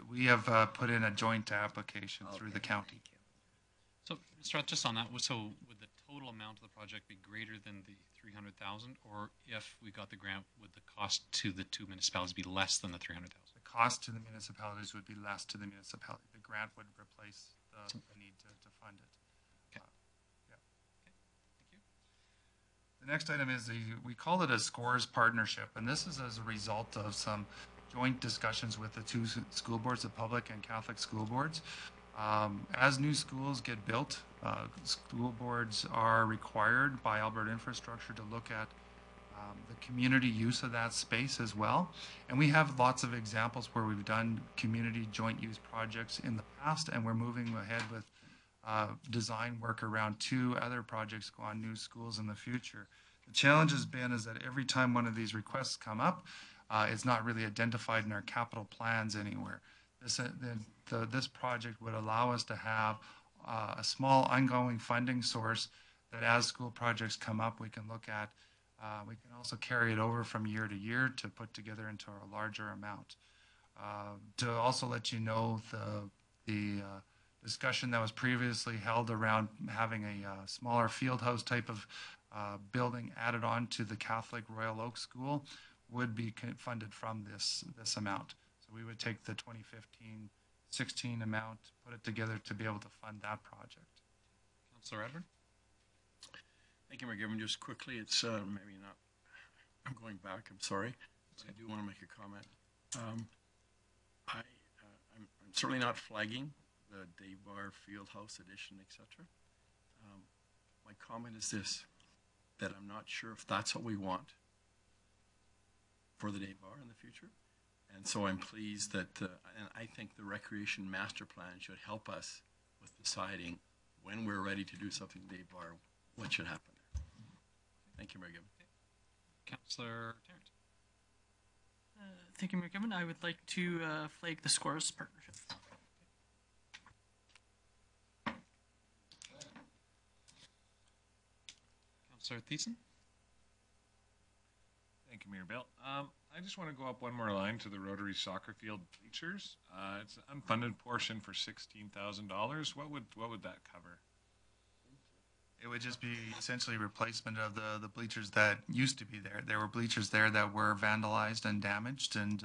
We have put in a joint application through the county. So, Mr. Roth, just on that, so would the total amount of the project be greater than the 300,000, or if we got the grant, would the cost to the two municipalities be less than the 300,000? The cost to the municipalities would be less to the municipality. The grant would replace the need to fund it. Okay. Yeah. Okay. Thank you. The next item is we call it a SCORES partnership, and this is as a result of some joint discussions with the two school boards, the public and Catholic school boards. As new schools get built, school boards are required by Alberta Infrastructure to look at the community use of that space as well. And we have lots of examples where we've done community joint use projects in the past, and we're moving ahead with design work around two other projects on new schools in the future. The challenge has been is that every time one of these requests come up, it's not really identified in our capital plans anywhere. This project would allow us to have a small ongoing funding source that as school projects come up, we can look at. We can also carry it over from year to year to put together into a larger amount. To also let you know, the discussion that was previously held around having a smaller field house type of building added on to the Catholic Royal Oak School would be funded from this amount. So we would take the 2015-16 amount, put it together to be able to fund that project. Councilor Edward? Thank you, Mayor Given. Just quickly, it's maybe not, I'm going back, I'm sorry. I do want to make a comment. I'm certainly not flagging the Dave Bar Fieldhouse Edition, etc. My comment is this, that I'm not sure if that's what we want for the Dave Bar in the future. And so I'm pleased that, and I think the Recreation Master Plan should help us with deciding when we're ready to do something Dave Bar, what should happen there. Thank you, Mayor Gibbon. Councillor Tarrant. Thank you, Mayor Gibbon. I would like to flag the Scores partnership. Councillor Thiessen. Thank you, Mayor Bill. I just want to go up one more line to the Rotary Soccer Field bleachers. It's an unfunded portion for $16,000. What would that cover? It would just be essentially replacement of the bleachers that used to be there. There were bleachers there that were vandalized and damaged and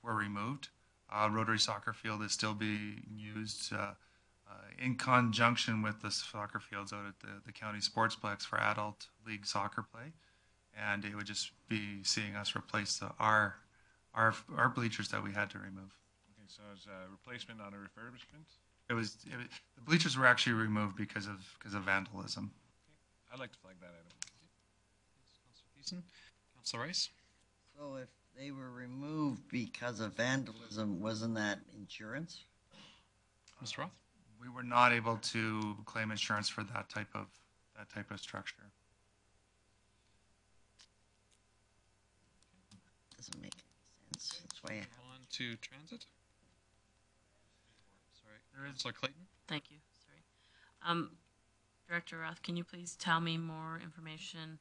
were removed. Rotary Soccer Field is still being used in conjunction with the soccer fields out at the county sportsplex for adult league soccer play. And it would just be seeing us replace our bleachers that we had to remove. Okay, so it's a replacement, not a refurbishment? The bleachers were actually removed because of vandalism. Okay. I'd like to flag that item. Thanks, Councillor Thiessen. Councillor Rice. So if they were removed because of vandalism, wasn't that insurance? Mr. Roth. We were not able to claim insurance for that type of structure. Doesn't make any sense. That's why On to transit. Sorry, Councillor Clayton. Thank you. Sorry. Director Roth, can you please tell me more information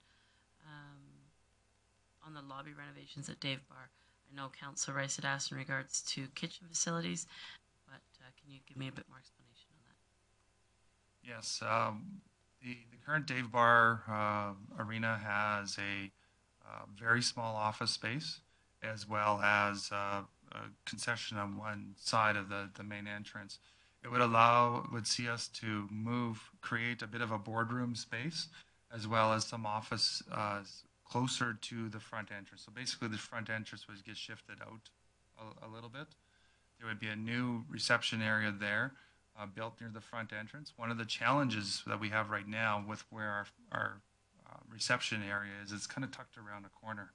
on the lobby renovations at Dave Bar? I know Councillor Rice had asked in regards to kitchen facilities, but can you give me a bit more explanation on that? Yes, the current Dave Bar arena has a very small office space, as well as a concession on one side of the main entrance. It would see us to create a bit of a boardroom space, as well as some office closer to the front entrance. So basically the front entrance would get shifted out a little bit. There would be a new reception area there built near the front entrance. One of the challenges that we have right now with where our reception area is, it's kind of tucked around a corner.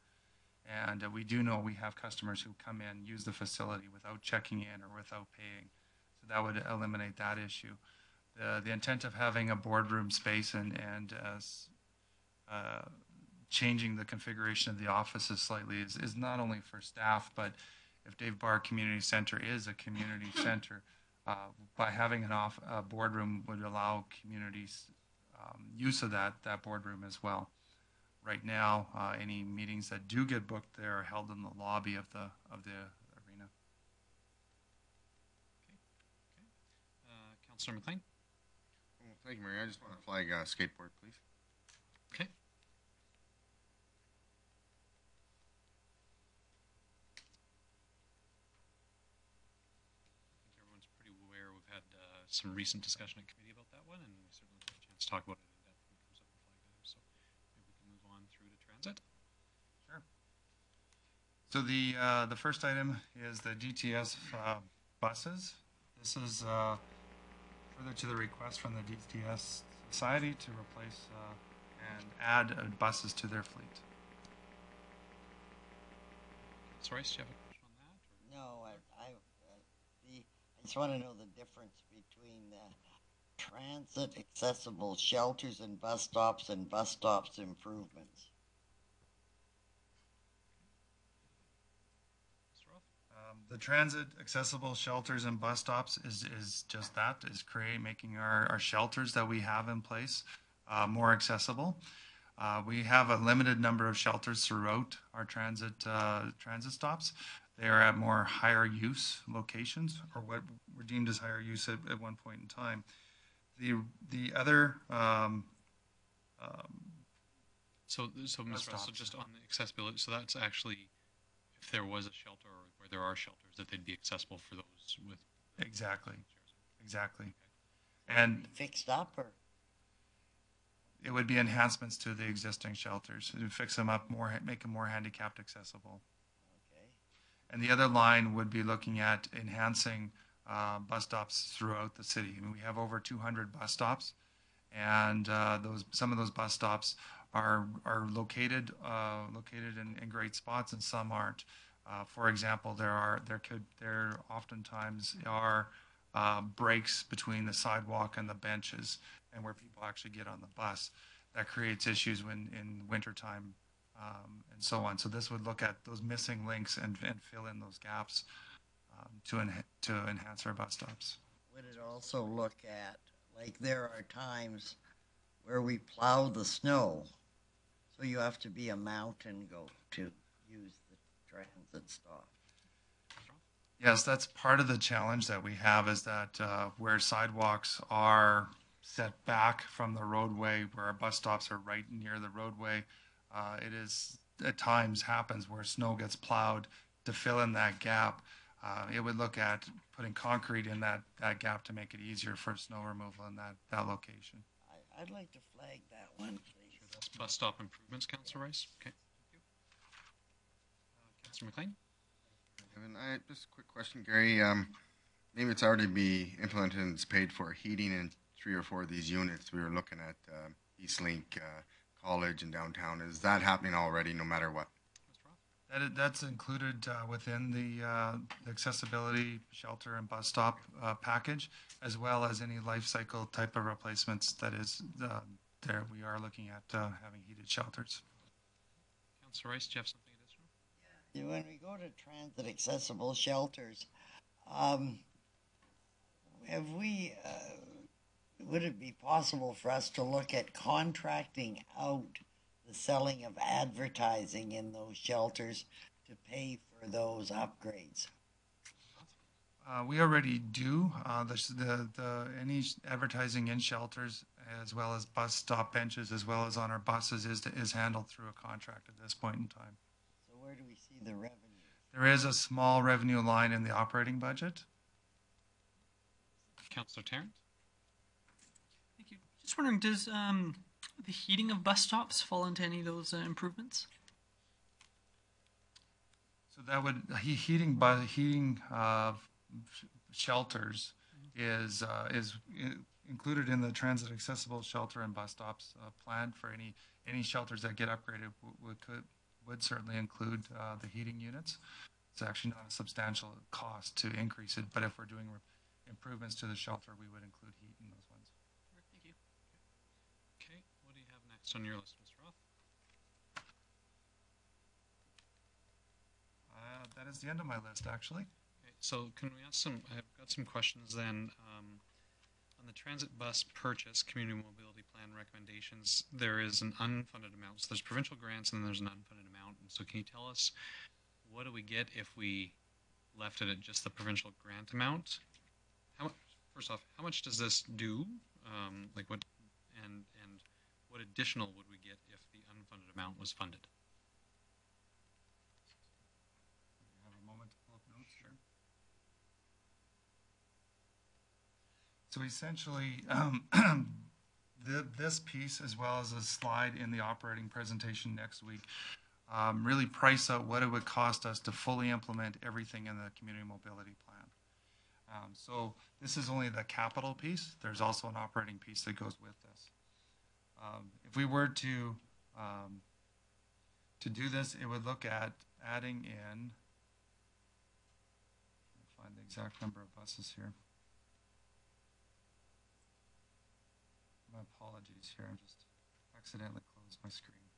And we do know we have customers who come in, use the facility without checking in or without paying. So that would eliminate that issue. The intent of having a boardroom space and changing the configuration of the offices slightly is not only for staff, but if Dave Bar Community Center is a community center, by having a boardroom would allow communities use of that boardroom as well. Right now, any meetings that do get booked there are held in the lobby of the arena. Okay. Councillor McLean. Well, thank you, Mary. I just want to flag skateboard, please. Okay. I think everyone's pretty aware. We've had some recent discussion at committee about that one, and we certainly have a chance to talk about it in depth when it comes up in flag items. So maybe we can move on through to transit. Sure. So the first item is the DTS buses. This is further to the request from the DTS Society to replace and add buses to their fleet. Councillor Rice, do you have a question on that? No, I just want to know the difference between transit accessible shelters and bus stops improvements. The transit accessible shelters and bus stops is just that, is making our shelters that we have in place more accessible. We have a limited number of shelters throughout our transit stops. They are at more higher use locations, or what were deemed as higher use at one point in time. The other So Ms. Russell, just on the accessibility, so that's actually if there was a shelter or where there are shelters, that they'd be accessible for those with exactly. And fixed up, or it would be enhancements to the existing shelters to fix them up more, make them more handicapped accessible. Okay. And the other line would be looking at enhancing bus stops throughout the city. I mean, we have over 200 bus stops, and some of those bus stops are located in great spots, and some aren't. For example, there oftentimes are breaks between the sidewalk and the benches, and where people actually get on the bus. That creates issues in wintertime and so on. So this would look at those missing links and fill in those gaps to enhance our bus stops. Would it also look at, like, there are times where we plow the snow, so you have to be a mountain goat to use the transit stop? Yes, that's part of the challenge that we have, is that where sidewalks are set back from the roadway, where our bus stops are right near the roadway, it is at times happens where snow gets plowed to fill in that gap. It would look at putting concrete in that gap to make it easier for snow removal in that location. I'd like to flag that one, please. Sure, that's bus stop improvements, Councillor Rice. Okay, thank you. Councillor McLean? And just a quick question, Gary. Maybe it's already be implemented and it's paid for heating in 3 or 4 of these units. We were looking at Eastlink College and downtown. Is that happening already, no matter what? That's included within the accessibility shelter and bus stop package, as well as any life cycle type of replacements that is there. We are looking at having heated shelters. Councillor Rice, do you have something additional? Yeah, when we go to transit accessible shelters, would it be possible for us to look at contracting out the selling of advertising in those shelters to pay for those upgrades? We already do. Any advertising in shelters, as well as bus stop benches, as well as on our buses, is handled through a contract at this point in time. So where do we see the revenue? There is a small revenue line in the operating budget. Councillor Tarrant? Thank you. Just wondering, does the heating of bus stops fall into any of those improvements? So that would heating shelters is included in the transit accessible shelter and bus stops plan. For any shelters that get upgraded would certainly include the heating units. It's actually not a substantial cost to increase it, but if we're doing improvements to the shelter, we would include heat in those ones. Thank you. Okay, what do you have next on your list, Mr. Roth? That is the end of my list, actually. Okay, so can we ask I've got some questions then. On the transit bus purchase community mobility plan recommendations, there is an unfunded amount. So there's provincial grants and then there's an unfunded amount. And so can you tell us, what do we get if we left it at just the provincial grant amount? First off, how much does this do? Like what, and what additional would we get if the unfunded amount was funded? You have a moment to pull up notes here. So essentially, this piece, as well as a slide in the operating presentation next week, really price out what it would cost us to fully implement everything in the community mobility plan. So this is only the capital piece. There's also an operating piece that goes with this. If we were to do this, it would look at adding in, I'll find the exact number of buses here. My apologies here, I just accidentally closed my screen.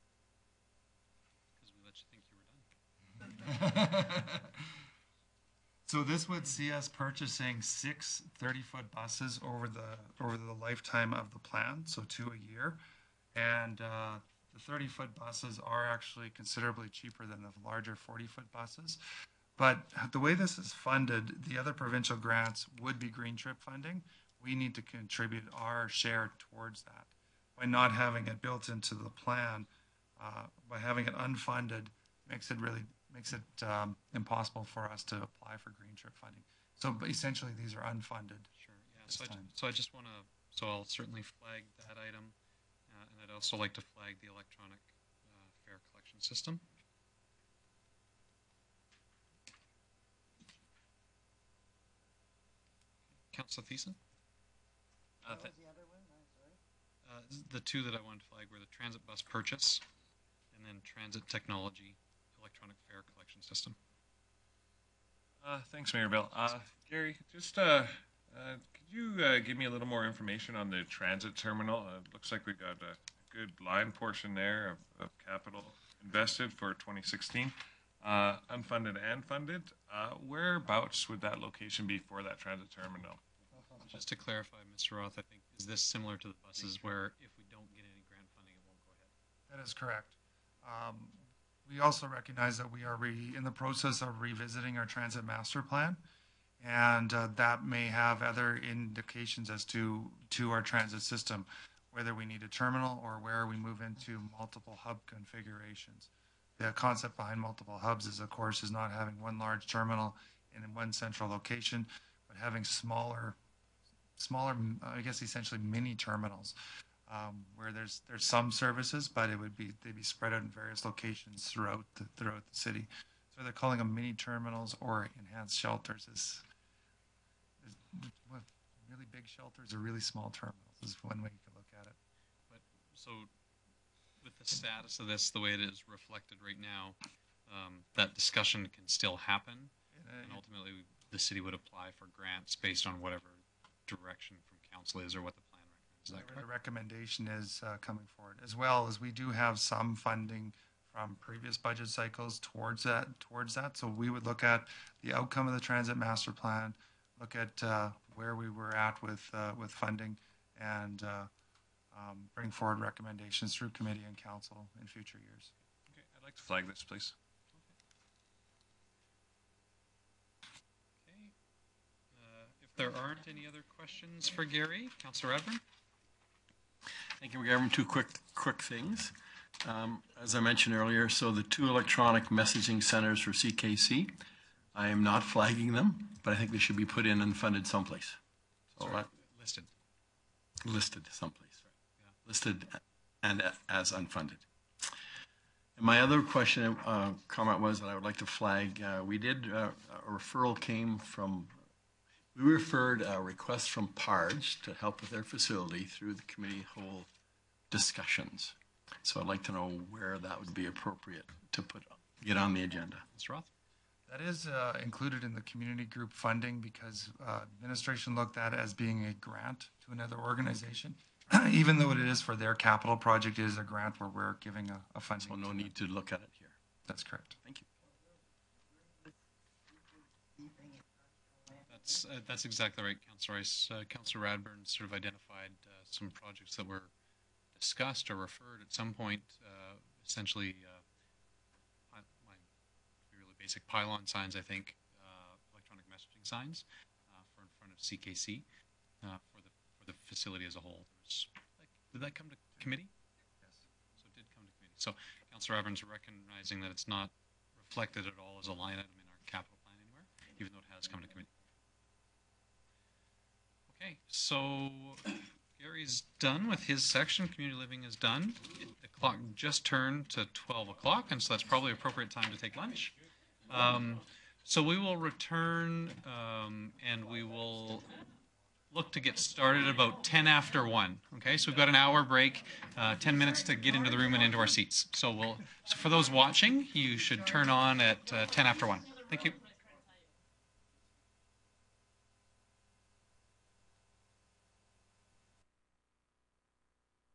Because we let you think you were done. So this would see us purchasing 6 30-foot buses over the lifetime of the plan, so 2 a year. And the 30-foot buses are actually considerably cheaper than the larger 40-foot buses. But the way this is funded, the other provincial grants would be green trip funding. We need to contribute our share towards that. By not having it built into the plan, by having it unfunded, makes it impossible for us to apply for green trip funding. So essentially, these are unfunded. Sure. Yeah. So I just want to. So I'll certainly flag that item, And I'd also like to flag the electronic fare collection system. Councillor Thiessen? What was the other one? I'm sorry. The two that I wanted to flag were the transit bus purchase and then transit technology electronic fare collection system. Thanks, Mayor Bill. Gary, just could you give me a little more information on the transit terminal? It looks like we got a good line portion there of capital invested for 2016, unfunded and funded. Whereabouts would that location be for that transit terminal? Just to clarify, Mr. Roth, I think, is this similar to the buses where if we don't get any grant funding, it won't go ahead? That is correct. We also recognize that we are in the process of revisiting our transit master plan, and that may have other indications as to our transit system, whether we need a terminal or where we move into multiple hub configurations. The concept behind multiple hubs is, of course, is not having one large terminal in one central location, but having smaller, I guess essentially mini terminals, where there's some services, but they'd be spread out in various locations throughout the city. So they're calling them mini terminals or enhanced shelters. Is really big shelters or really small terminals is one way you can look at it. But so with the status of this, the way it is reflected right now, that discussion can still happen, and ultimately the city would apply for grants based on whatever direction from council is or what the plan recommends. Is that correct? The recommendation is coming forward, as well as we do have some funding from previous budget cycles towards that. So we would look at the outcome of the transit master plan, look at where we were at with funding, and bring forward recommendations through committee and council in future years. Okay, I'd like to flag this, please. Okay. If there aren't any other questions for Gary, Councillor Radburn? Thank you, Gavin. Two quick things. As I mentioned earlier, so the two electronic messaging centers for CKC, I am not flagging them, but I think they should be put in and funded someplace. So Listed. Listed someplace. Yeah. Listed and as unfunded. And my other question, comment was that I would like to flag, we did, a referral came from, we referred a request from PARGE to help with their facility through the committee whole discussions. So I'd like to know where that would be appropriate to get on the agenda. Mr. Roth? That is included in the community group funding because administration looked at it as being a grant to another organization. Even though it is for their capital project, it is a grant where we're giving a funding. So no need to look at it here. That's correct. Thank you. That's exactly right, Councillor Rice. Councillor Radburn sort of identified some projects that were discussed or referred at some point, essentially really basic pylon signs, I think, electronic messaging signs for in front of CKC for the facility as a whole. Did that come to committee? Yes. So it did come to committee. So Councillor Radburn's recognizing that it's not reflected at all as a line item in our capital plan anywhere, even though it has come to committee. Okay, so Gary's done with his section. Community living is done. The clock just turned to 12 o'clock, and so that's probably appropriate time to take lunch. So we will return, and we will look to get started about 10 after 1. Okay, so we've got an hour break, 10 minutes to get into the room and into our seats. So for those watching, you should turn on at 10 after 1. Thank you.